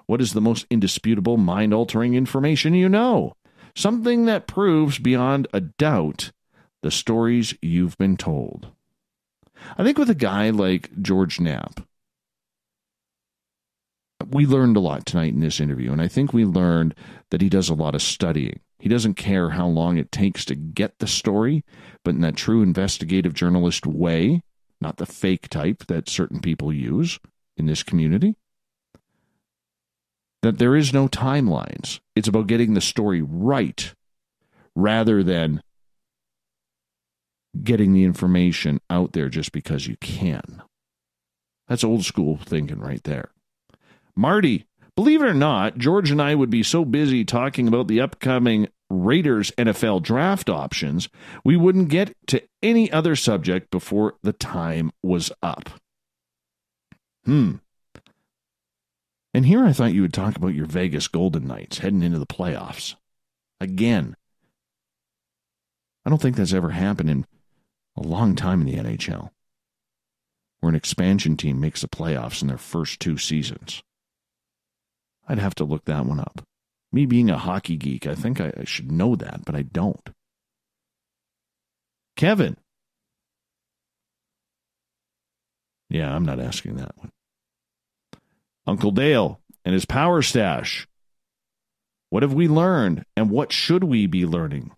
what is the most indisputable, mind-altering information you know? Something that proves beyond a doubt the stories you've been told. I think with a guy like George Knapp, we learned a lot tonight in this interview, and I think we learned that he does a lot of studying. He doesn't care how long it takes to get the story, but in that true investigative journalist way, not the fake type that certain people use in this community, that there is no timelines. It's about getting the story right rather than getting the information out there just because you can. That's old school thinking right there. Marty, believe it or not, George and I would be so busy talking about the upcoming Raiders NFL draft options, we wouldn't get to any other subject before the time was up. And here I thought you would talk about your Vegas Golden Knights heading into the playoffs. Again. I don't think that's ever happened in a long time in the NHL, where an expansion team makes the playoffs in their first 2 seasons. I'd have to look that one up. Me being a hockey geek, I think I should know that, but I don't. Kevin. Yeah, I'm not asking that one. Uncle Dale and his power stash. What have we learned, and what should we be learning?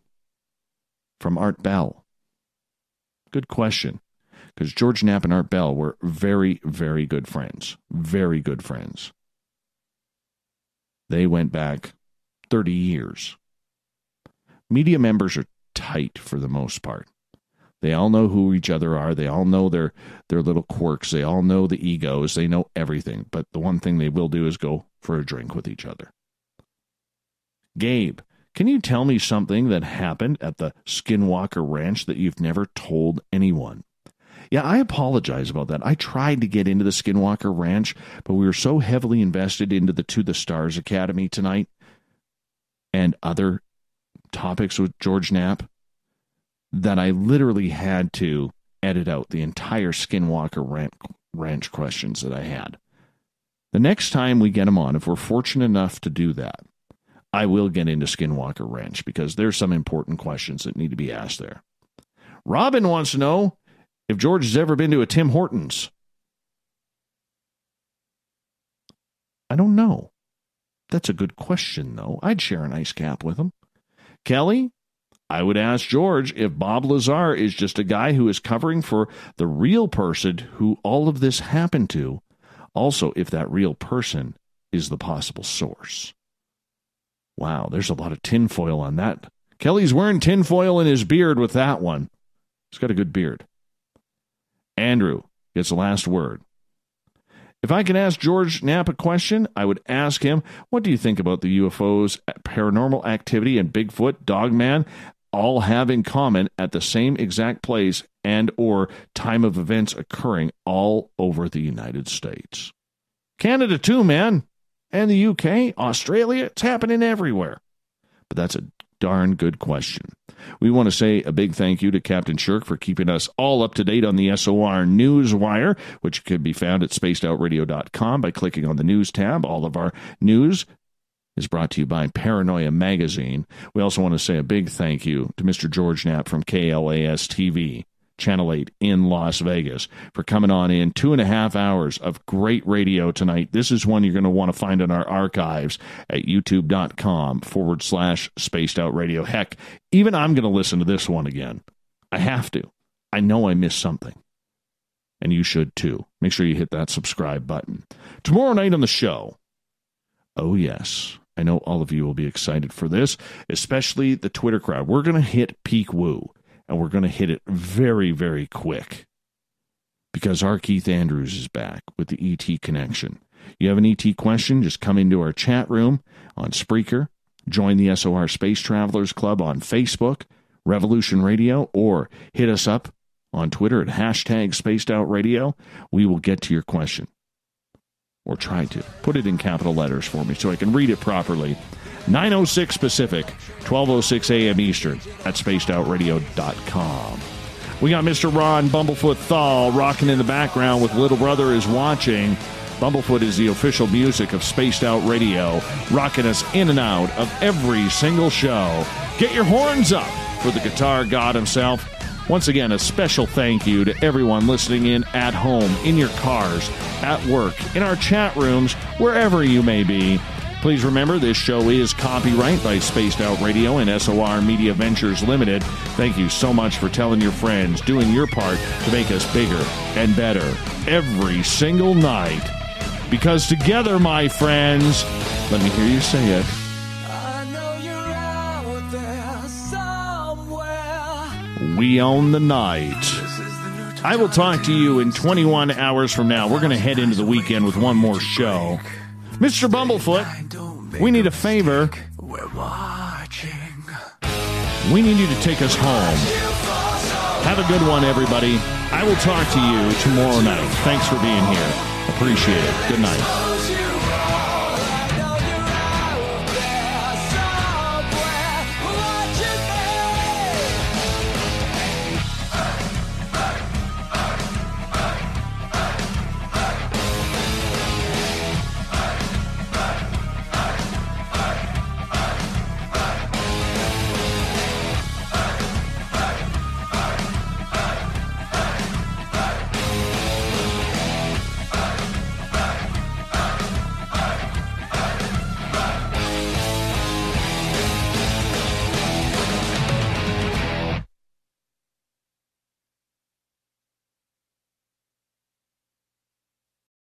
From Art Bell. Good question, because George Knapp and Art Bell were very, very good friends. Very good friends. They went back 30 years. Media members are tight for the most part. They all know who each other are. They all know their little quirks. They all know the egos. They know everything. But the one thing they will do is go for a drink with each other. Gabe, can you tell me something that happened at the Skinwalker Ranch that you've never told anyone? Yeah, I apologize about that. I tried to get into the Skinwalker Ranch, but we were so heavily invested into the To the Stars Academy tonight and other topics with George Knapp that I literally had to edit out the entire Skinwalker Ranch questions that I had. The next time we get him on, if we're fortunate enough to do that, I will get into Skinwalker Ranch because there's some important questions that need to be asked there. Robin wants to know if George has ever been to a Tim Hortons. I don't know. That's a good question, though. I'd share an ice cap with him. Kelly, I would ask George if Bob Lazar is just a guy who is covering for the real person who all of this happened to. Also, if that real person is the possible source. Wow, there's a lot of tinfoil on that. Kelly's wearing tinfoil in his beard with that one. He's got a good beard. Andrew gets the last word. If I could ask George Knapp a question, I would ask him, what do you think about the UFOs, paranormal activity, and Bigfoot, Dogman, all have in common at the same exact place and or time of events occurring all over the United States? Canada too, man. And the UK, Australia, it's happening everywhere. But that's a darn good question. We want to say a big thank you to Captain Shirk for keeping us all up to date on the SOR News Wire, which can be found at spacedoutradio.com by clicking on the news tab. All of our news is brought to you by Paranoia Magazine. We also want to say a big thank you to Mr. George Knapp from KLAS TV, Channel 8 in Las Vegas, for coming on in 2.5 hours of great radio tonight. This is one you're going to want to find in our archives at youtube.com/Spaced Out Radio. Heck, even I'm going to listen to this one again. I have to. I know I missed something. And you should too. Make sure you hit that subscribe button. Tomorrow night on the show, oh yes, I know all of you will be excited for this, especially the Twitter crowd. We're going to hit peak woo. And we're going to hit it very, very quick because our Keith Andrews is back with the ET Connection. You have an ET question, just come into our chat room on Spreaker, join the SOR Space Travelers Club on Facebook, Revolution Radio, or hit us up on Twitter at #SpacedOutRadio. We will get to your question. Or try to. Put it in capital letters for me so I can read it properly. 9:06 Pacific, 12:06 a.m. Eastern at spacedoutradio.com. We got Mr. Ron Bumblefoot THAL rocking in the background with Little Brother is Watching. Bumblefoot is the official music of Spaced Out Radio, rocking us in and out of every single show. Get your horns up for the guitar god himself. Once again, a special thank you to everyone listening in at home, in your cars, at work, in our chat rooms, wherever you may be. Please remember, this show is copyright by Spaced Out Radio and SOR Media Ventures Limited. Thank you so much for telling your friends, doing your part to make us bigger and better every single night. Because together, my friends, let me hear you say it. I know you're out there somewhere. We own the night. I will talk to you in 21 hours from now. We're going to head into the weekend with one more show. Mr. Bumblefoot, we need a favor. We need you to take us home. Have a good one, everybody. I will talk to you tomorrow night. Thanks for being here. Appreciate it. Good night.